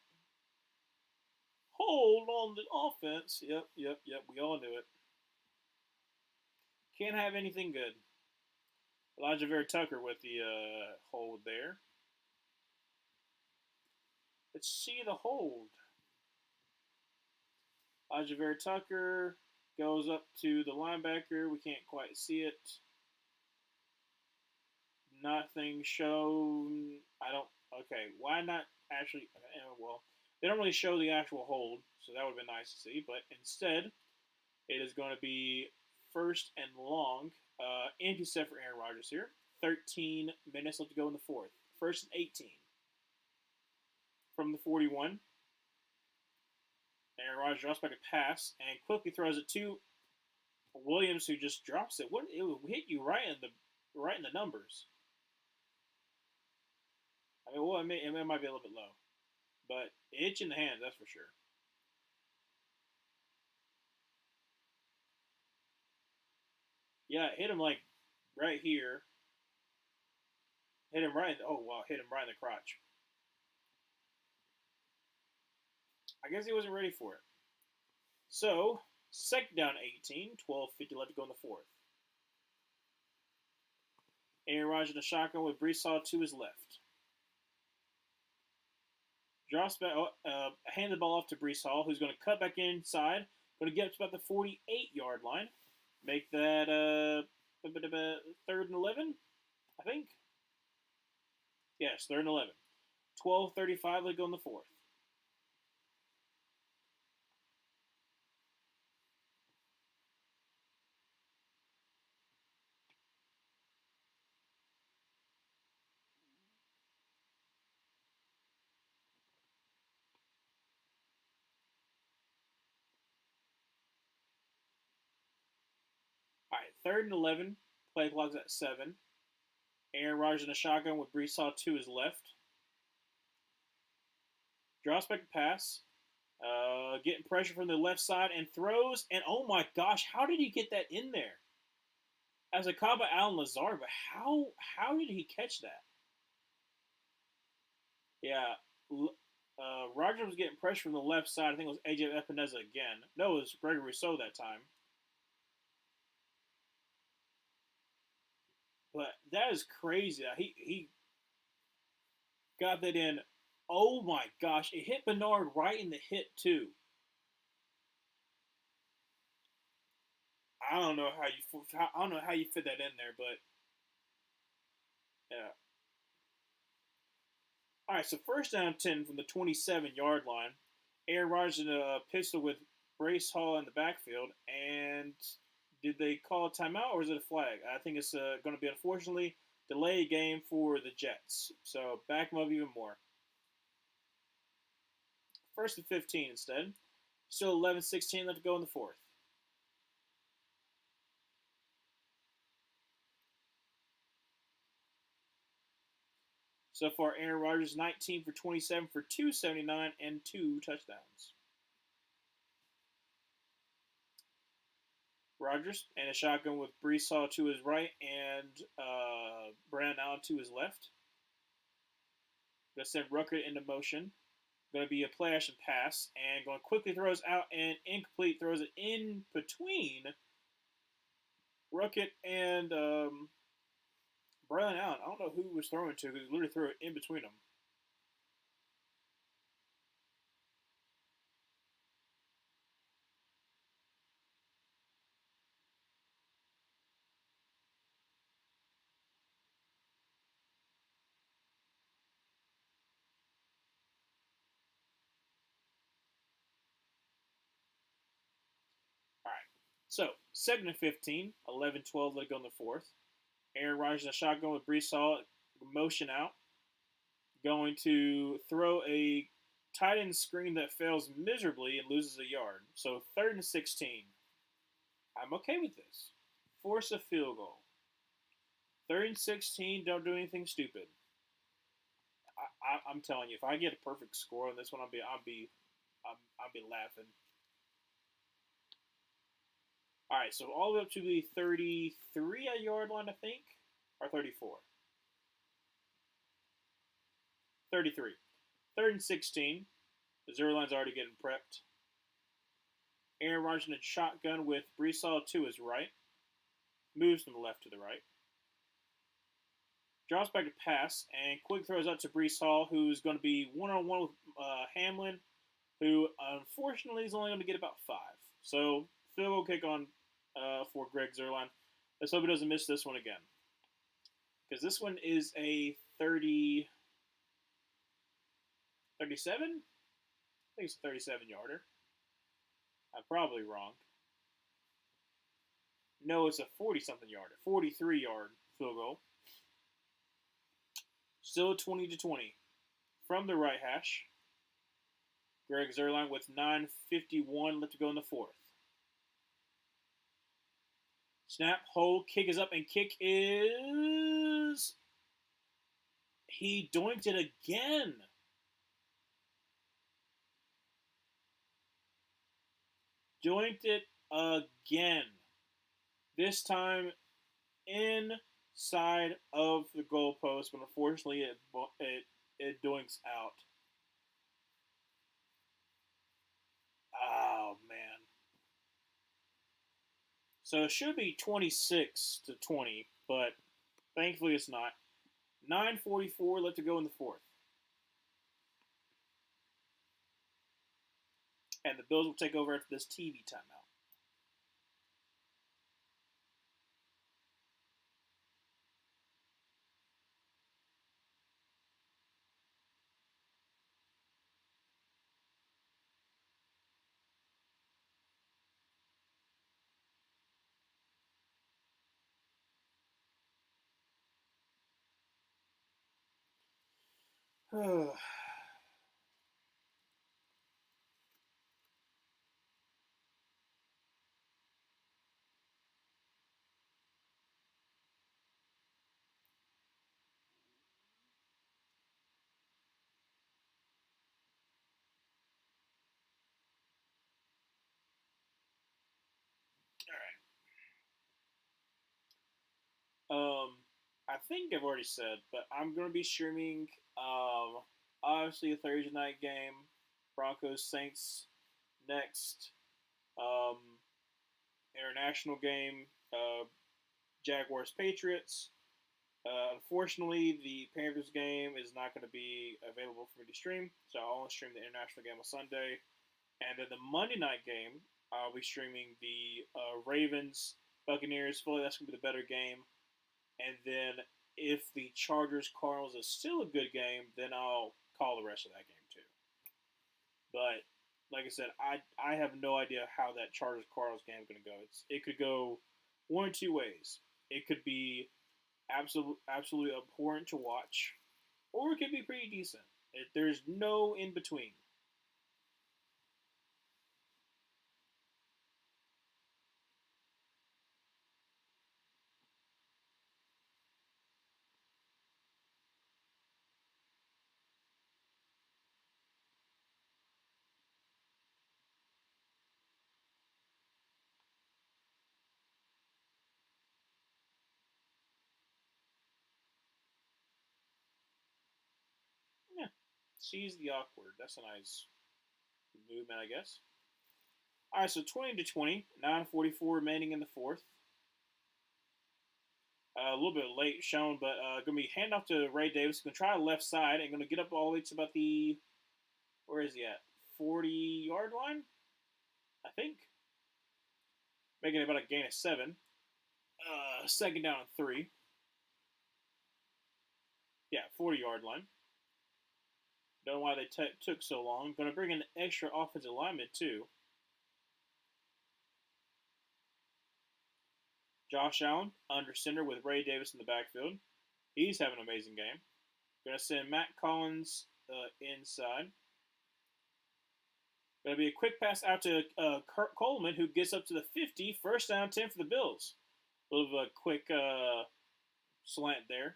Hold on the offense. Yep. We all knew it. Can't have anything good. Elijah Vera Tucker with the hold there. Let's see the hold. Elijah Vera Tucker goes up to the linebacker. We can't quite see it. Nothing shown. I don't. Okay, why not actually? Well, they don't really show the actual hold, so that would have been nice to see. But instead, it is going to be first and long. Empty set for Aaron Rodgers here. 13 minutes left to go in the fourth. First and 18 from the 41. Aaron Rodgers drops back a pass and quickly throws it to Williams, who just drops it. What it will hit you right in the numbers. I mean, well, it might be a little bit low, but itch in the hand, that's for sure. Yeah, hit him like right here. Hit him right. Oh wow, hit him right in the crotch. I guess he wasn't ready for it. So second down 18, 12:50 left to go in the fourth. Aaron Rodgers in a shotgun with Brees Hall to his left. Drops back, hand the ball off to Brees Hall, who's going to cut back inside. Going to get up to about the 48-yard line. Make that third and 11, I think. Yes, third and 11. 12:35 left to go in the fourth. All right, third and 11. Play clock's at 7. Aaron Rodgers in a shotgun with Brees Hall to his left. Drops back a pass. Getting pressure from the left side and throws. And oh my gosh, how did he get that in there? As a caught by Alan Lazard, but how did he catch that? Yeah, Rodgers was getting pressure from the left side. I think it was AJ Epineza again. No, it was Gregory Rousseau that time. But that is crazy. He got that in. Oh my gosh! It hit Bernard right in the hip too. I don't know how you I don't know how you fit that in there, but yeah. All right, so first down 10 from the 27-yard line. Aaron Rodgers in a pistol with Brace Hall in the backfield, and did they call a timeout or is it a flag? I think it's going to be unfortunately delayed game for the Jets. So back them up even more. First and 15 instead. Still 11-16 left to go in the fourth. So far, Aaron Rodgers 19 for 27 for 279 and 2 touchdowns. Rodgers and a shotgun with Brees Hall to his right and Brandon Allen to his left. Going to send Rucker into motion. Going to be a play action pass and going to quickly throws out and incomplete. Throws it in between Ruckett and Brandon Allen. I don't know who was throwing to because he literally threw it in between them. All right. So, second and 15, 11-12, let it go in the fourth. Aaron Rodgers in a shotgun with Brees Hall, motion out. Going to throw a tight end screen that fails miserably and loses a yard. So, third and 16. I'm okay with this. Force a field goal. Third and 16, don't do anything stupid. I'm telling you, if I get a perfect score on this one, I'll be laughing. All right, so all the way up to the 33 yard line, I think, or 34. 33. Third and 16. The zero line's already getting prepped. Aaron Rodgers in a shotgun with Brees Hall to his right. Moves from the left to the right. Drops back to pass and quick throws out to Brees Hall, who's going to be one-on-one with Hamlin, who unfortunately is only going to get about 5. So field goal kick on for Greg Zuerlein. Let's hope he doesn't miss this one again. Because this one is a 30, 37? I think it's a 37-yarder. I'm probably wrong. No, it's a 40-something yarder. 43-yard field goal. Still 20-20. From the right hash. Greg Zuerlein with 9:51 left to go in the fourth. Snap, hold, kick is up, and kick is... He doinked it again. Doinked it again. This time inside of the goalpost, but unfortunately it doinks out. Oh, man. So it should be 26-20, but thankfully it's not. 9:44 left to go in the fourth. And the Bills will take over after this TV timeout. I think I've already said, but I'm going to be streaming, obviously a Thursday night game, Broncos Saints next, um, international game, Jaguars Patriots, Unfortunately, the Panthers game is not going to be available for me to stream, so I'll only stream the international game on Sunday. And then the Monday night game, I'll be streaming the Ravens Buccaneers. Fully, that's going to be the better game. And then if the Chargers Cardinals is still a good game, then I'll call the rest of that game too. But like I said, I have no idea how that Chargers Cardinals game is going to go. It could go one or two ways. It could be absolutely abhorrent to watch, or it could be pretty decent. There's no in between. Yeah, seize the awkward. That's a nice movement, I guess. All right, so 20-20, 9:44 remaining in the fourth. A little bit late shown, but going to be hand off to Ray Davis. Going to try left side and going to get up all the way to about the, where is he at? 40-yard line, I think. Making about a gain of 7. Second down and 3. Yeah, 40-yard line. Don't know why they took so long. Going to bring in an extra offensive lineman, too. Josh Allen under center with Ray Davis in the backfield. He's having an amazing game. Going to send Matt Collins inside. Going to be a quick pass out to Kurt Coleman, who gets up to the 50. First down, 10 for the Bills. A little of a quick slant there.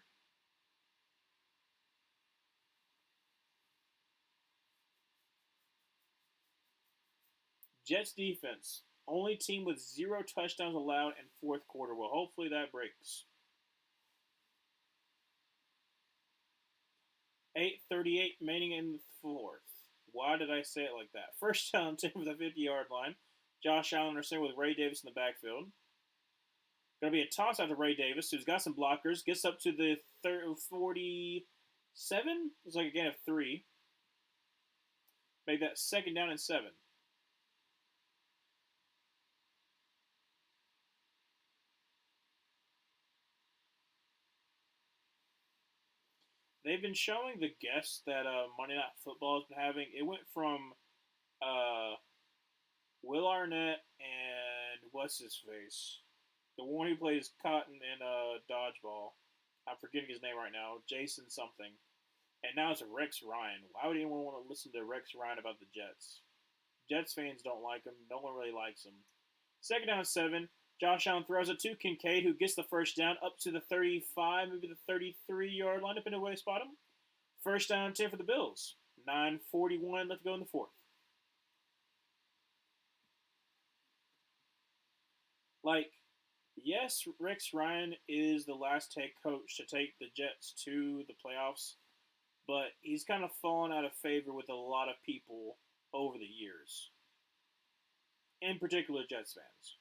Jets defense. Only team with 0 touchdowns allowed in fourth quarter. Well, hopefully that breaks. 8:38 remaining in the fourth. Why did I say it like that? First down, 10 for the 50-yard line. Josh Allen under center with Ray Davis in the backfield. Going to be a toss out to Ray Davis, who's got some blockers. Gets up to the 47. It's like a gain of 3. Make that second down and 7. They've been showing the guests that Monday Night Football has been having. It went from uh, Will Arnett and what's his face, the one who plays Cotton in Dodgeball. I'm forgetting his name right now. Jason something. And now it's Rex Ryan. Why would anyone want to listen to Rex Ryan about the Jets? Jets fans don't like him. No one really likes him. Second down 7. Josh Allen throws it to Kincaid, who gets the first down up to the 35, maybe the 33-yard line, depending on where they spot him. First down 10 for the Bills. 9:41 left to go in the fourth. Like, yes, Rex Ryan is the last head coach to take the Jets to the playoffs, but he's kind of fallen out of favor with a lot of people over the years, in particular Jets fans.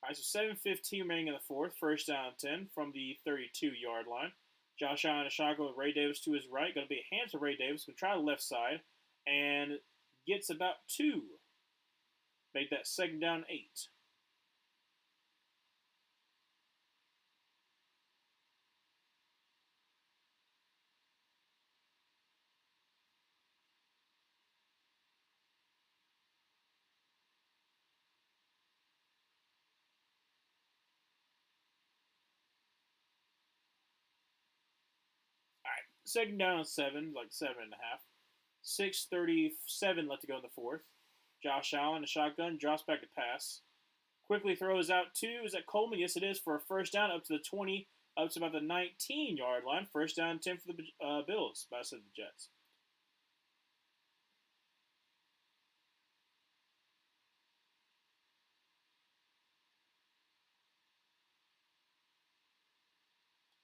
All right, so 7:15 remaining in the fourth. First down 10 from the 32-yard line. Josh Allen a shotgun with Ray Davis to his right. Going to be a hand to Ray Davis. Going to try the left side and gets about 2. Make that second down 8. All right, second down 7, like 7.5. 6:37 left to go in the fourth. Josh Allen, a shotgun, drops back to pass. Quickly throws out 2. Is that Coleman? Yes, it is for a first down up to the 20, up to about the 19-yard line. First down 10 for the Bills. But I said the Jets.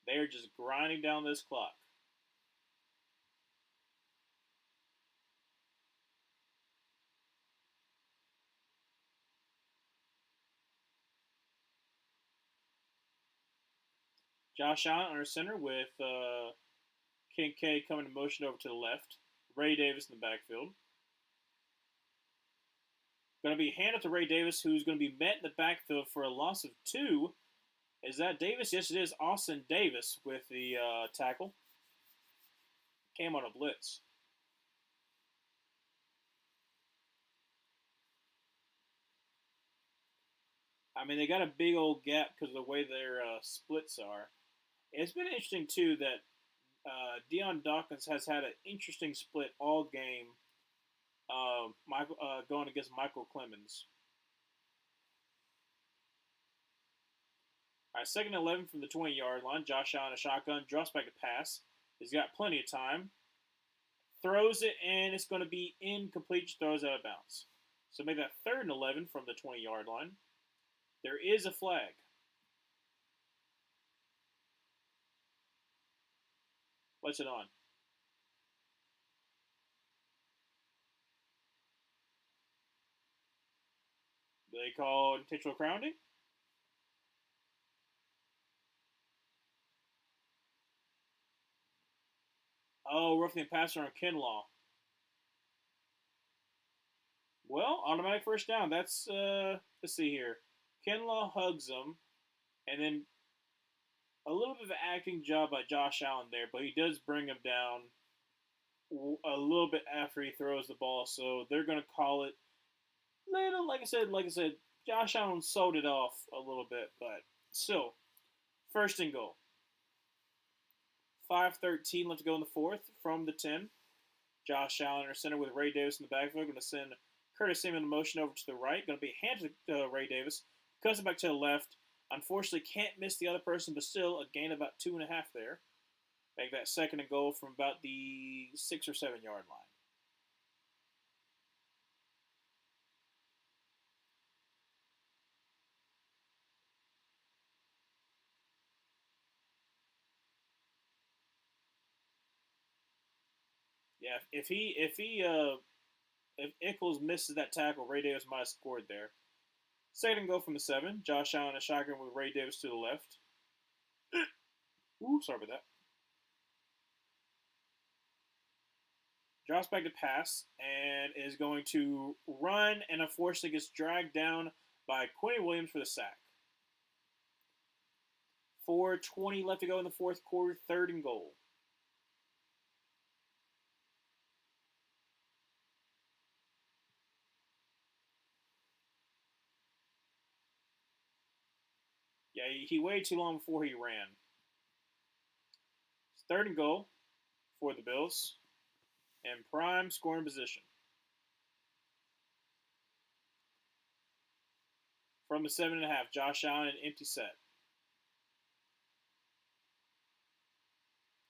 They are just grinding down this clock. Josh Allen under center with Kincaid coming to motion over to the left. Ray Davis in the backfield. Going to be handed to Ray Davis, who's going to be met in the backfield for a loss of 2. Is that Davis? Yes, it is. Austin Davis with the tackle. Came on a blitz. I mean, they got a big old gap because of the way their splits are. It's been interesting, too, that Deion Dawkins has had an interesting split all game Michael going against Michael Clemens. All right, second and 11 from the 20-yard line. Josh Allen a shotgun, drops back to pass. He's got plenty of time. Throws it, and it's going to be incomplete. Just throws out of bounds. So make that third and 11 from the 20-yard line. There is a flag. What's it on? Do they call intentional grounding? Oh, roughing the passer on Kinlaw. Well, automatic first down. That's let's see here. Kinlaw hugs him, and then a little bit of an acting job by Josh Allen there, but he does bring him down a little bit after he throws the ball. So they're going to call it. Little, like I said, Josh Allen sold it off a little bit, but still, first and goal. 5:13 left to go in the fourth from the 10. Josh Allen under center with Ray Davis in the backfield. Going to send Curtis Samuel in motion over to the right. Going to be handed to Ray Davis. Cuts it back to the left. Unfortunately, can't miss the other person, but still a gain of about 2.5 there. Make that second and goal from about the 6 or 7 yard line. Yeah, if Eccles misses that tackle, Ray Davis might have scored there. Second and goal from the 7. Josh Allen a shotgun with Ray Davis to the left. Ooh, sorry about that. Drops back to pass and is going to run and unfortunately gets dragged down by Quinny Williams for the sack. 4:20 left to go in the fourth quarter, third and goal. Yeah, he waited too long before he ran. Third and goal for the Bills and prime scoring position. From the 7.5, Josh Allen an empty set.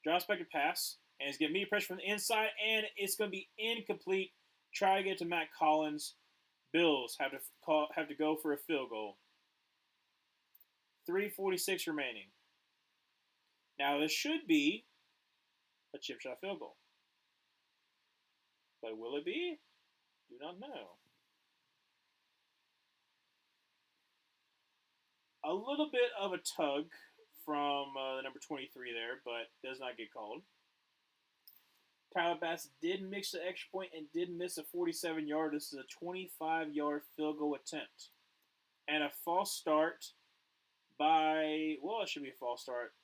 Drops back to pass and is getting media pressure from the inside, and it's going to be incomplete. Try to get to Matt Collins. Bills have to go for a field goal. 3:46 remaining. Now this should be a chip shot field goal, but will it be? Do not know. A little bit of a tug from the number 23 there, but does not get called. Tyler Bass did mix the extra point and did miss a 47-yard. This is a 25-yard field goal attempt. And a false start by, well, it should be a false start.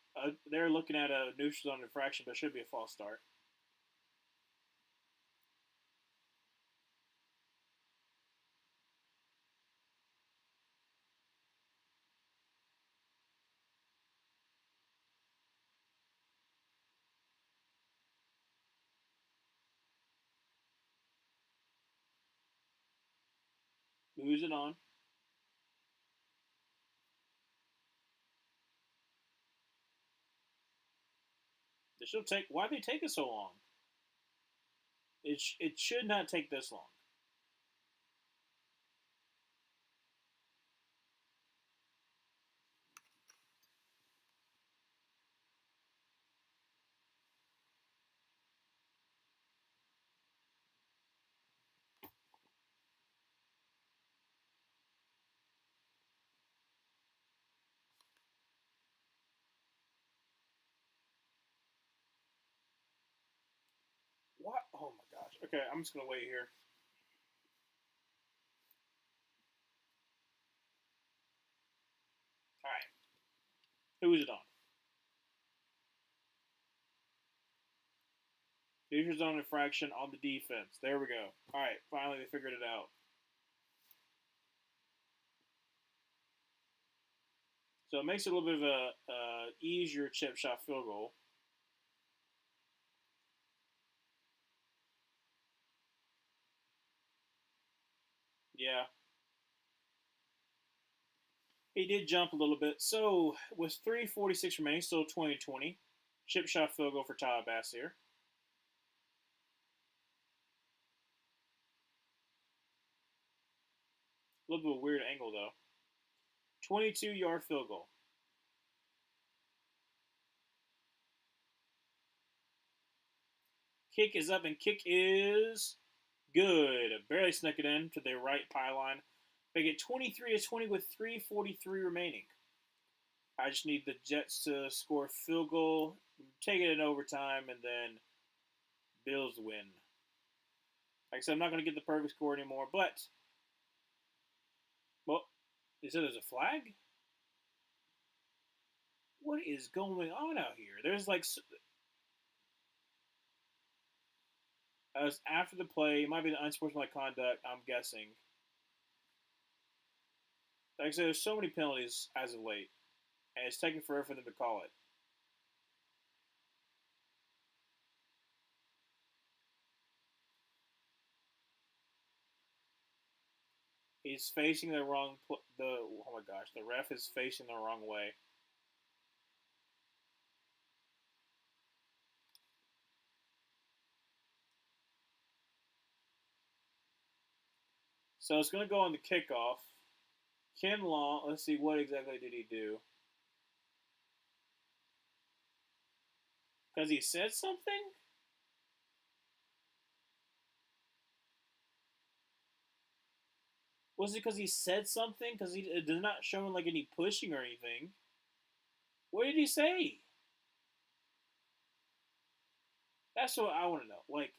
They're looking at a neutral zone infraction, but it should be a false start. Moves it on. They should take. Why did they take it so long? It should not take this long. Okay, I'm just gonna wait here. All right, who is it on? Danger zone infraction on the defense. There we go. All right, finally they figured it out. So it makes it a little bit of a easier chip shot field goal. Yeah, he did jump a little bit. So with 3:46 remaining, still 20-20. Chip shot field goal for Tyler Bass here. A little bit of a weird angle though. 22-yard field goal. Kick is up and kick is good. Barely snuck it in to the right pylon. They get 23-20 with 3:43 remaining. I just need the Jets to score a field goal, take it in overtime, and then Bills win. Like I said, I'm not going to get the perfect score anymore, but, well, they said there's a flag? What is going on out here? There's like, after the play, it might be the unsportsmanlike conduct, I'm guessing. Like I said, there's so many penalties as of late, and it's taking forever for them to call it. He's facing the wrong. Oh my gosh, the ref is facing the wrong way. So it's going to go on the kickoff. Ken Long, let's see, what exactly did he do? Because he said something? Was it because he said something? Because he did not show like any pushing or anything. What did he say? That's what I want to know. Like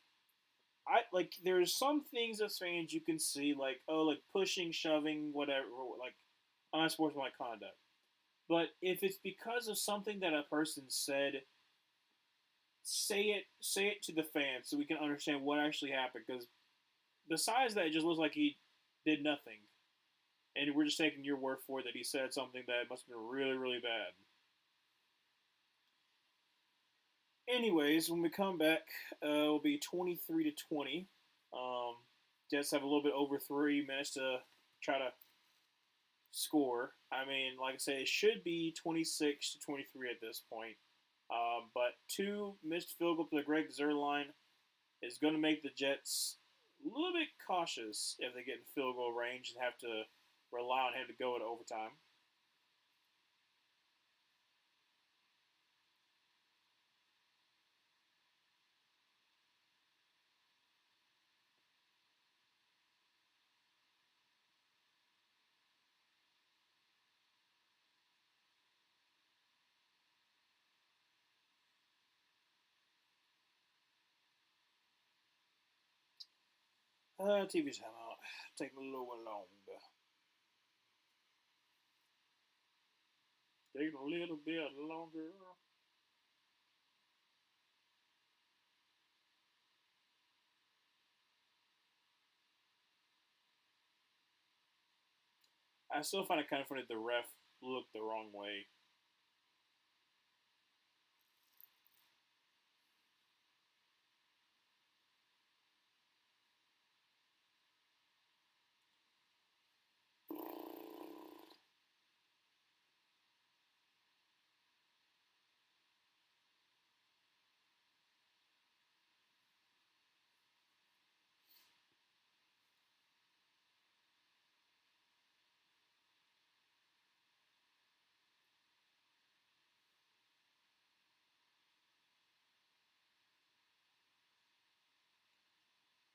there's some things as fans you can see like pushing, shoving, whatever, like unsportsmanlike conduct. But if it's because of something that a person said, say it to the fans so we can understand what actually happened. Because besides that, it just looks like he did nothing, and we're just taking your word for it that he said something that must have been really really bad. Anyways, when we come back, it'll be 23-20. Um, Jets have a little bit over 3 minutes to try to score. I mean, like I say, it should be 26-23 at this point. But two missed field goals to the Greg Zerline is going to make the Jets a little bit cautious if they get in field goal range and have to rely on him to go into overtime. TV's time out. Taking a little longer. Taking a little bit longer. I still find it kind of funny the ref looked the wrong way.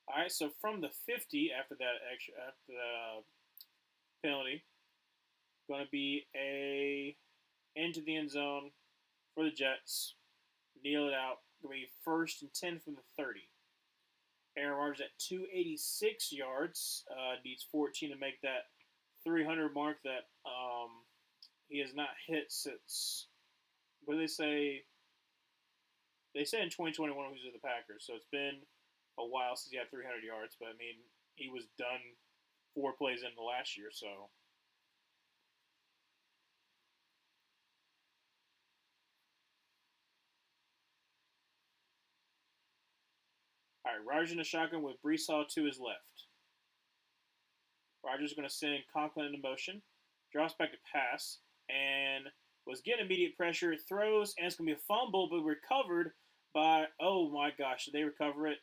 All right, so from the 50 after that extra after the penalty, going to be a into the end zone for the Jets. Kneel it out. Going to be 1st and 10 from the 30. Aaron Rodgers at 286 yards. Needs 14 to make that 300 mark that he has not hit since. What do they say? They said in 2021 he was with the Packers, so it's been a while since he had 300 yards. But I mean, he was done 4 plays into last year, so. All right, Rodgers in the shotgun with Brees Hall to his left. Rodgers is going to send Conklin into motion, drops back to pass, and was getting immediate pressure, throws, and it's going to be a fumble, but recovered by, oh my gosh, did they recover it?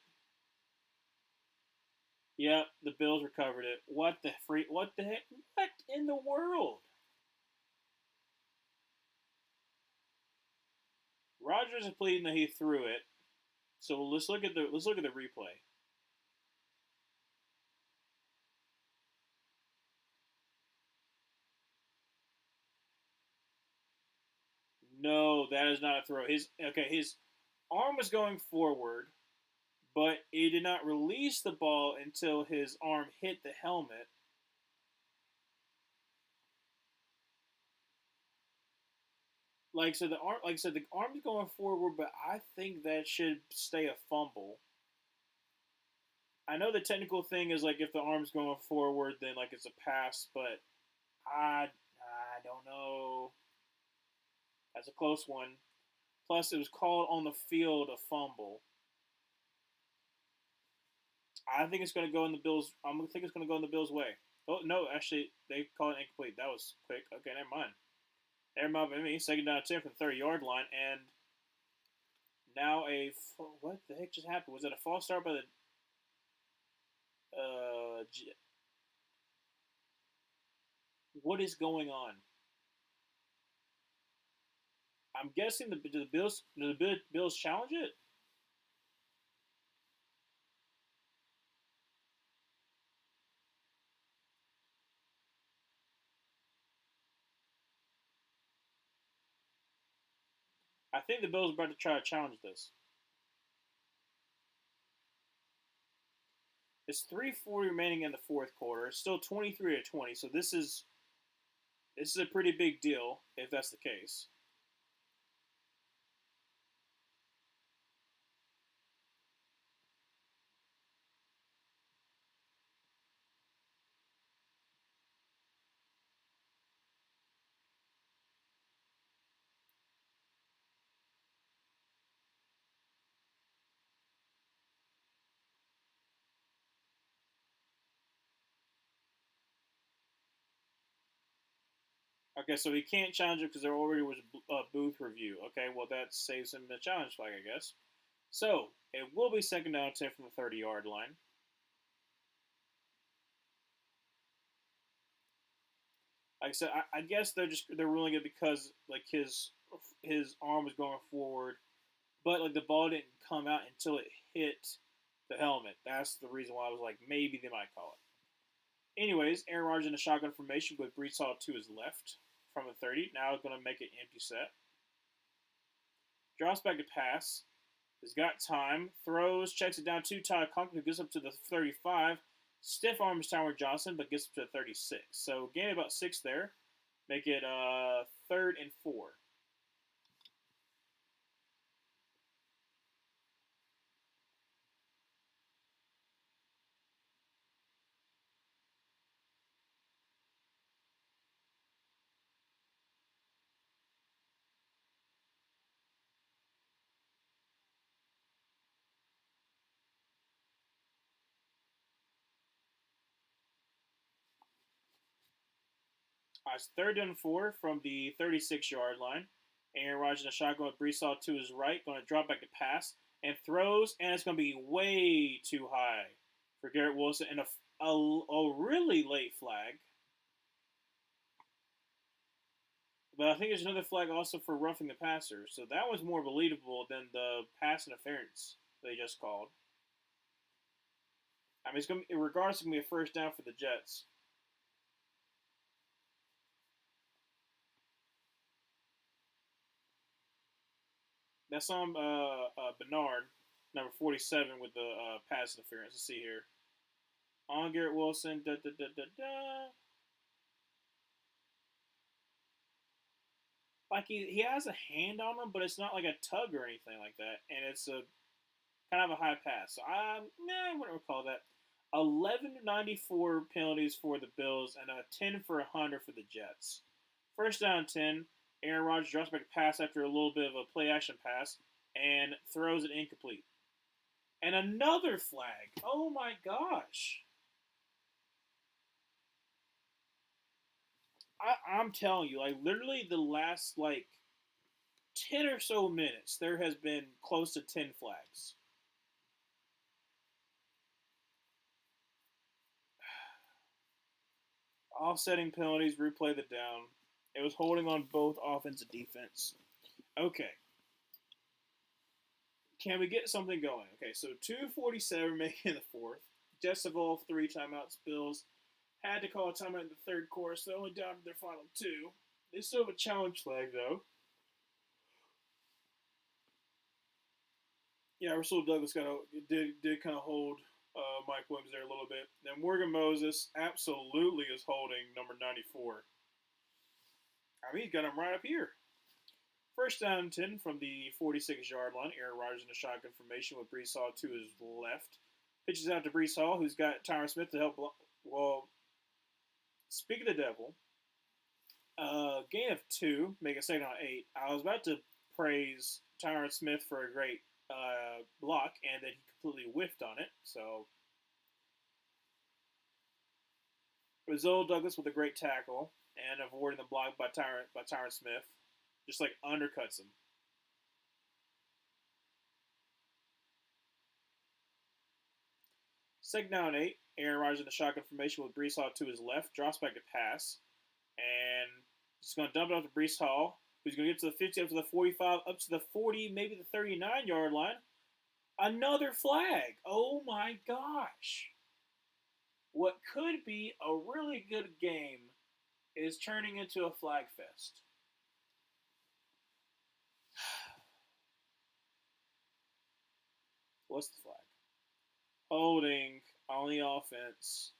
Yep, the Bills recovered it. What the heck? What in the world? Rodgers is pleading that he threw it. So let's look at the replay. No, that is not a throw. His arm was going forward, but he did not release the ball until his arm hit the helmet. Like I said, the arm's going forward, but I think that should stay a fumble. I know the technical thing is like if the arm's going forward, then like it's a pass, but I don't know. That's a close one. Plus, it was called on the field a fumble. I think it's going to go in the Bills. I'm going to think it's going to go in the Bills' way. Oh no, actually, they called it incomplete. That was quick. Okay, never mind. Never mind. I mean, second down 10 from the 30-yard line, and now what the heck just happened? Was it a false start by the uh? What is going on? I'm guessing do the Bills challenge it? I think the Bills are about to try to challenge this. It's 3:40 remaining in the fourth quarter. It's still 23-20. So this is a pretty big deal if that's the case. Okay, so he can't challenge it because there already was a booth review. Okay, well that saves him the challenge flag, I guess. So it will be second down 10 from the 30-yard line. Like I said, I guess they're ruling it because like his arm was going forward, but like the ball didn't come out until it hit the helmet. That's the reason why I was like maybe they might call it. Anyways, Aaron Rodgers in a shotgun formation with Brees Hall to his left from the 30. Now going to make an empty set. Drops back to pass. He's got time. Throws, checks it down to Tyler Conklin, who gets up to the 35. Stiff arms Tyler Johnson, but gets up to the 36. So gain about 6 there. Make it third and 4. It's third and 4 from the 36-yard line. Aaron Rodgers in a shotgun with Brees Hall to his right. Going to drop back to pass. And throws, and it's going to be way too high for Garrett Wilson. And a really late flag. But I think there's another flag also for roughing the passer. So that was more believable than the pass interference they just called. I mean, regardless, it's going to be a first down for the Jets. That's on Bernard. number 47 with the pass interference. Let's see here. On Garrett Wilson. Da, da, da, da, da. Like he has a hand on him, but it's not like a tug or anything like that, and it's a kind of a high pass. So I wouldn't recall that. 1194 penalties for the Bills and a 10 for 100 for the Jets. First down 10. Aaron Rodgers drops back a pass after a little bit of a play action pass and throws it incomplete. And another flag. Oh my gosh. I'm telling you, like literally the last like 10 or so minutes, there has been close to 10 flags. Offsetting penalties, replay the down. It was holding on both offense and defense. Okay. Can we get something going? Okay, so 2:47 making the fourth. Jets have all 3 timeouts. Bills had to call a timeout in the third quarter, so they're only down to their final 2. They still have a challenge flag, though. Yeah, Russell Douglas did kind of hold Mike Williams there a little bit. Then Morgan Moses absolutely is holding number 94. I mean, he's got him right up here. First down 10 from the 46-yard line. Aaron Rodgers in a shotgun formation with Brees Hall to his left. Pitches out to Brees Hall, who's got Tyron Smith to help. Well, speak of the devil, gain of 2, make a second on 8. I was about to praise Tyron Smith for a great block, and then he completely whiffed on it. So, Rasul Douglas with a great tackle and avoiding the block by Tyron Smith, just like undercuts him. Second down 8. Aaron Rodgers in the shotgun formation with Brees Hall to his left, drops back to pass, and just going to dump it off to Brees Hall, who's going to get to the 50, up to the 45, up to the 40, maybe the 39-yard line. Another flag. Oh my gosh. What could be a really good game is turning into a flag fest. What's the flag? Holding on the offense.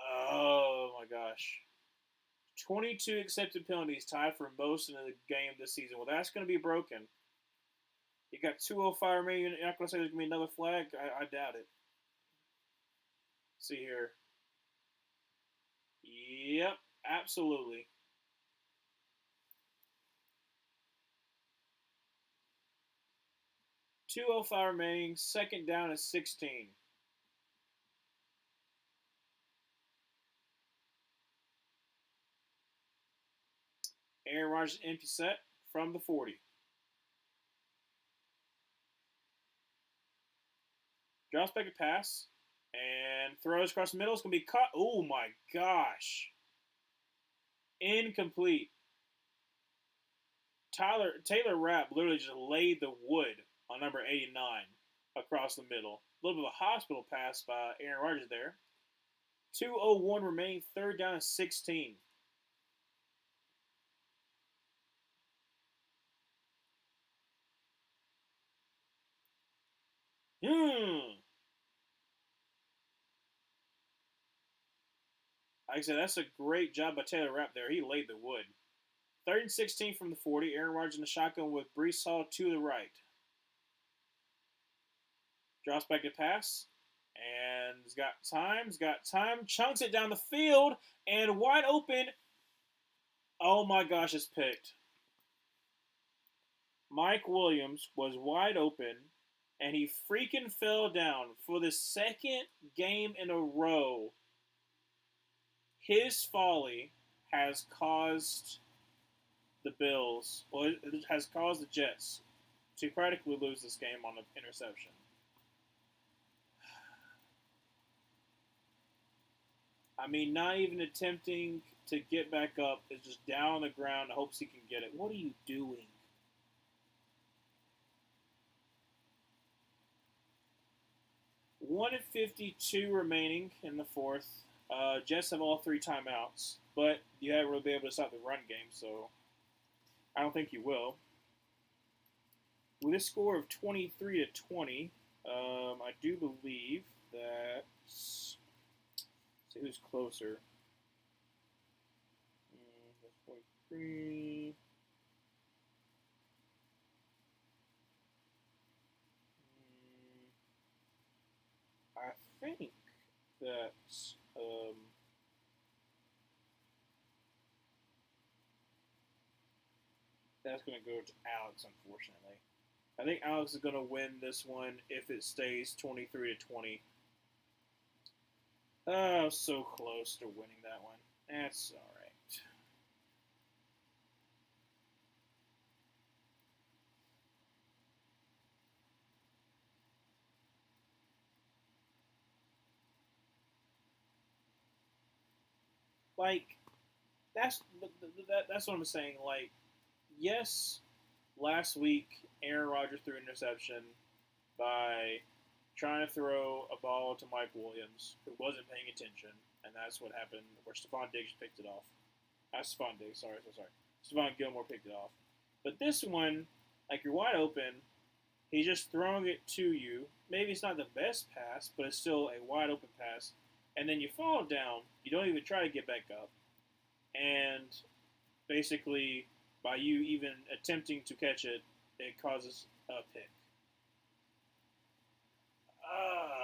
Oh my gosh. 22 accepted penalties, tied for most in the game this season. Well, that's going to be broken. You got 2:05 remaining. You're not going to say there's going to be another flag? I doubt it. See here. Yep, absolutely. 2:05 remaining. Second down is 16. Aaron Rodgers empty set from the 40. Drops back a pass and throws across the middle. It's going to be caught. Oh my gosh. Incomplete. Taylor Rapp literally just laid the wood on number 89 across the middle. A little bit of a hospital pass by Aaron Rodgers there. 2:01 remaining. Third down is 16. Like I said, that's a great job by Taylor Rapp there. He laid the wood. 3rd and 16 from the 40. Aaron Rodgers in the shotgun with Brees Hall to the right. Drops back to pass. And he's got time. Chunks it down the field. And wide open. Oh my gosh, it's picked. Mike Williams was wide open. And he freaking fell down for the second game in a row. His folly has caused the Bills, well, it has caused the Jets to practically lose this game on an interception. I mean, not even attempting to get back up, is just down on the ground, hopes he can get it. What are you doing? $1:52 remaining in the fourth. Jets have all 3 timeouts, but you haven't really been able to stop the run game, so I don't think you will. With a score of 23-20, I do believe that. Let's see who's closer. 43. I think that um, that's going to go to Alex, unfortunately. I think Alex is going to win this one if it stays 23-20. Oh, so close to winning that one. That's all right. Like that's what I'm saying. Like, yes, last week Aaron Rodgers threw an interception by trying to throw a ball to Mike Williams, who wasn't paying attention, and that's what happened. Where Stephon Diggs picked it off. Stephon Diggs, sorry. Stephon Gilmore picked it off. But this one, like, you're wide open. He's just throwing it to you. Maybe it's not the best pass, but it's still a wide open pass. And then you fall down. You don't even try to get back up. And basically, by you even attempting to catch it, it causes a pick. Uh,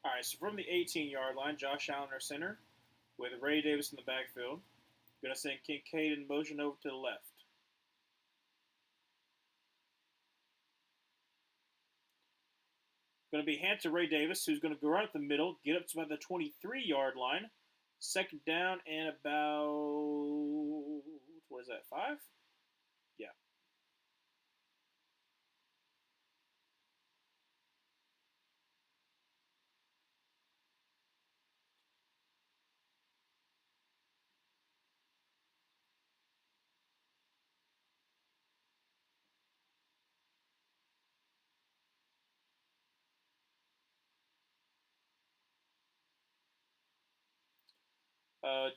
All right, so from the 18-yard line, Josh Allen, our center, with Ray Davis in the backfield. Going to send Kincaid in motion over to the left. Going to be hand to Ray Davis, who's going to go right up the middle, get up to about the 23-yard line. Second down and about, what is that, 5? Yeah.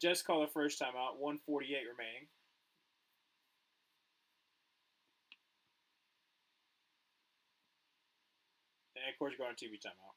Jets call the first time out, 148 remaining. And of course, go on TV timeout.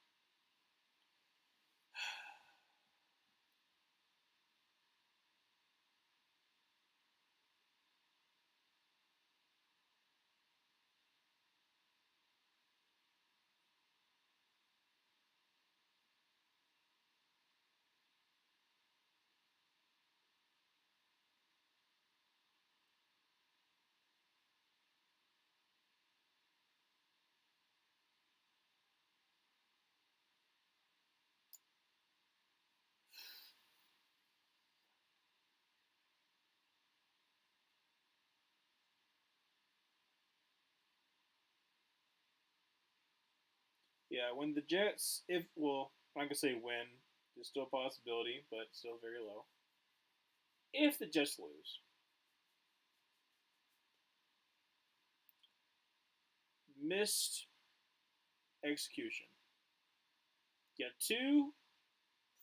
Yeah, when the Jets, if, well, I'm going to say win, there's still a possibility, but still very low. If the Jets lose, missed execution. You got two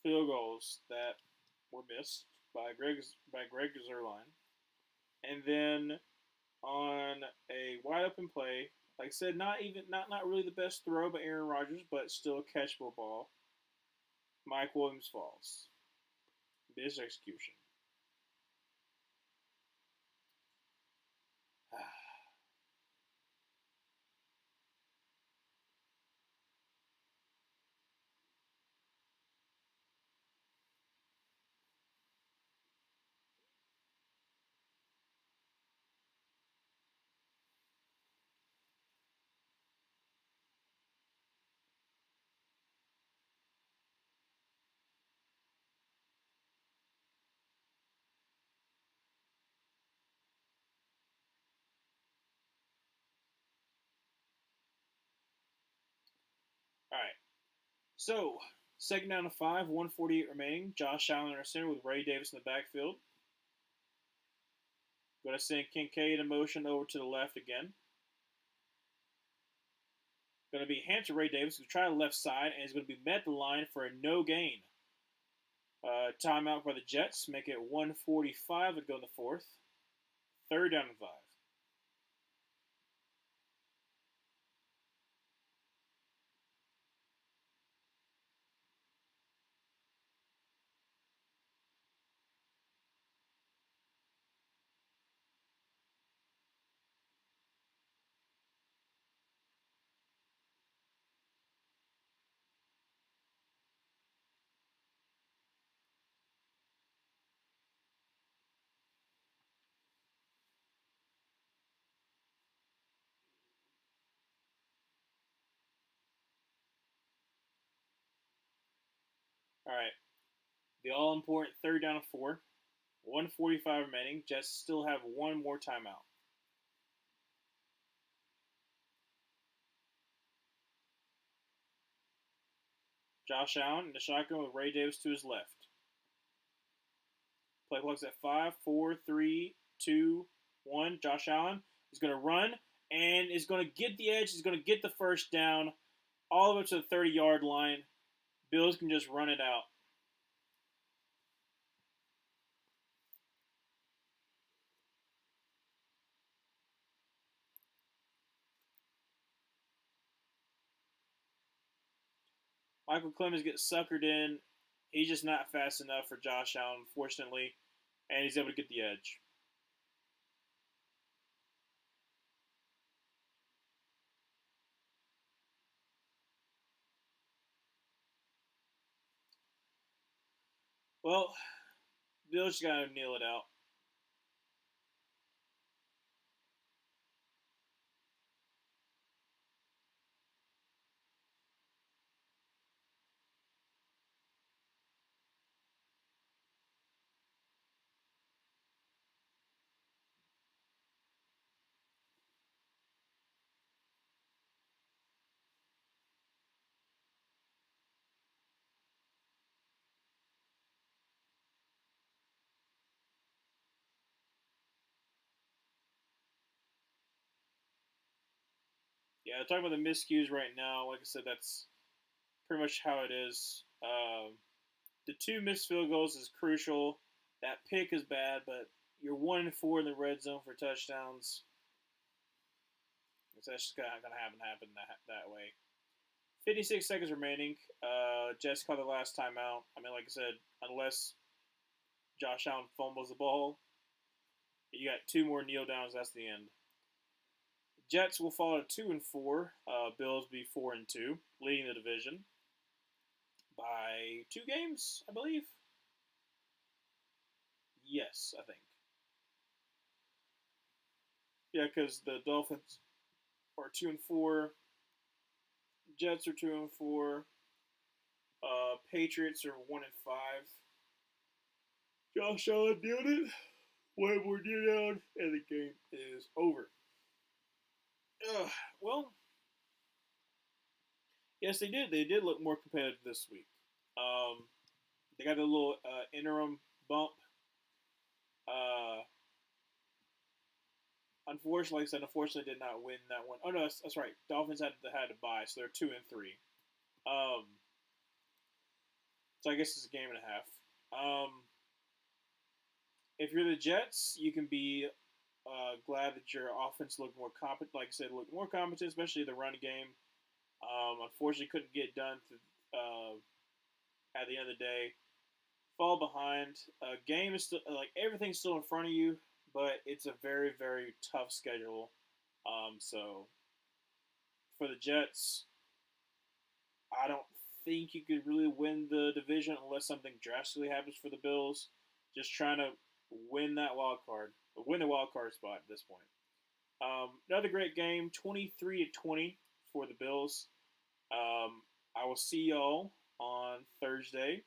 field goals that were missed by Greg Zerline, and then on a wide open play, like I said, not really the best throw by Aaron Rodgers, but still a catchable ball. Mike Williams falls. Missed execution. All right. So, second down to five, 148 remaining. Josh Allen in our center with Ray Davis in the backfield. Going to send Kincaid in motion over to the left again. Going to be hand to Ray Davis, who's trying the left side, and he's going to be met the line for a no gain. Timeout by the Jets. Make it 145 to go in the fourth. Third down and five. All right. The all important third down and four. 145 remaining. Jets still have one more timeout. Josh Allen in the shotgun with Ray Davis to his left. Play clock's at 5, 4, 3, 2, 1. Josh Allen is going to run and is going to get the edge. He's going to get the first down all the way to the 30-yard line. Bills can just run it out. Michael Clemens gets suckered in. He's just not fast enough for Josh Allen, unfortunately, and he's able to get the edge. Well, Bills got to kneel it out. Yeah, talking about the miscues right now. Like I said, that's pretty much how it is. The two missed field goals is crucial. That pick is bad, but you're 1 and 4 in the red zone for touchdowns. So that's just not gonna happen that way. 56 seconds remaining. Jets call the last timeout. I mean, like I said, unless Josh Allen fumbles the ball, you got two more kneel downs. That's the end. Jets will fall to 2 and 4. Bills be 4 and 2, leading the division by 2 games, I believe. Yes, I think. Yeah, because the Dolphins are 2 and 4. Jets are 2 and 4. Patriots are 1 and 5. Josh Allen nailed it. One more kneel down, and the game is over. Well, yes, they did. They did look more competitive this week. Um, they got a little interim bump. Uh, unfortunately, like I said, unfortunately, did not win that one. Oh no, that's right. Dolphins had to bye, so they're 2 and 3. Um, so I guess it's a game and a half. If you're the Jets, you can be glad that your offense looked more competent. Like I said, looked more competent, especially the run game. Unfortunately, couldn't get done at the end of the day. Fall behind. Game is still like everything's still in front of you, but it's a very very tough schedule. So for the Jets, I don't think you could really win the division unless something drastically happens for the Bills. Just trying to win that wild card, win the wild card spot at this point. Another great game, 23-20 for the Bills. I will see y'all on Thursday.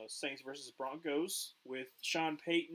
Saints versus Broncos with Sean Payton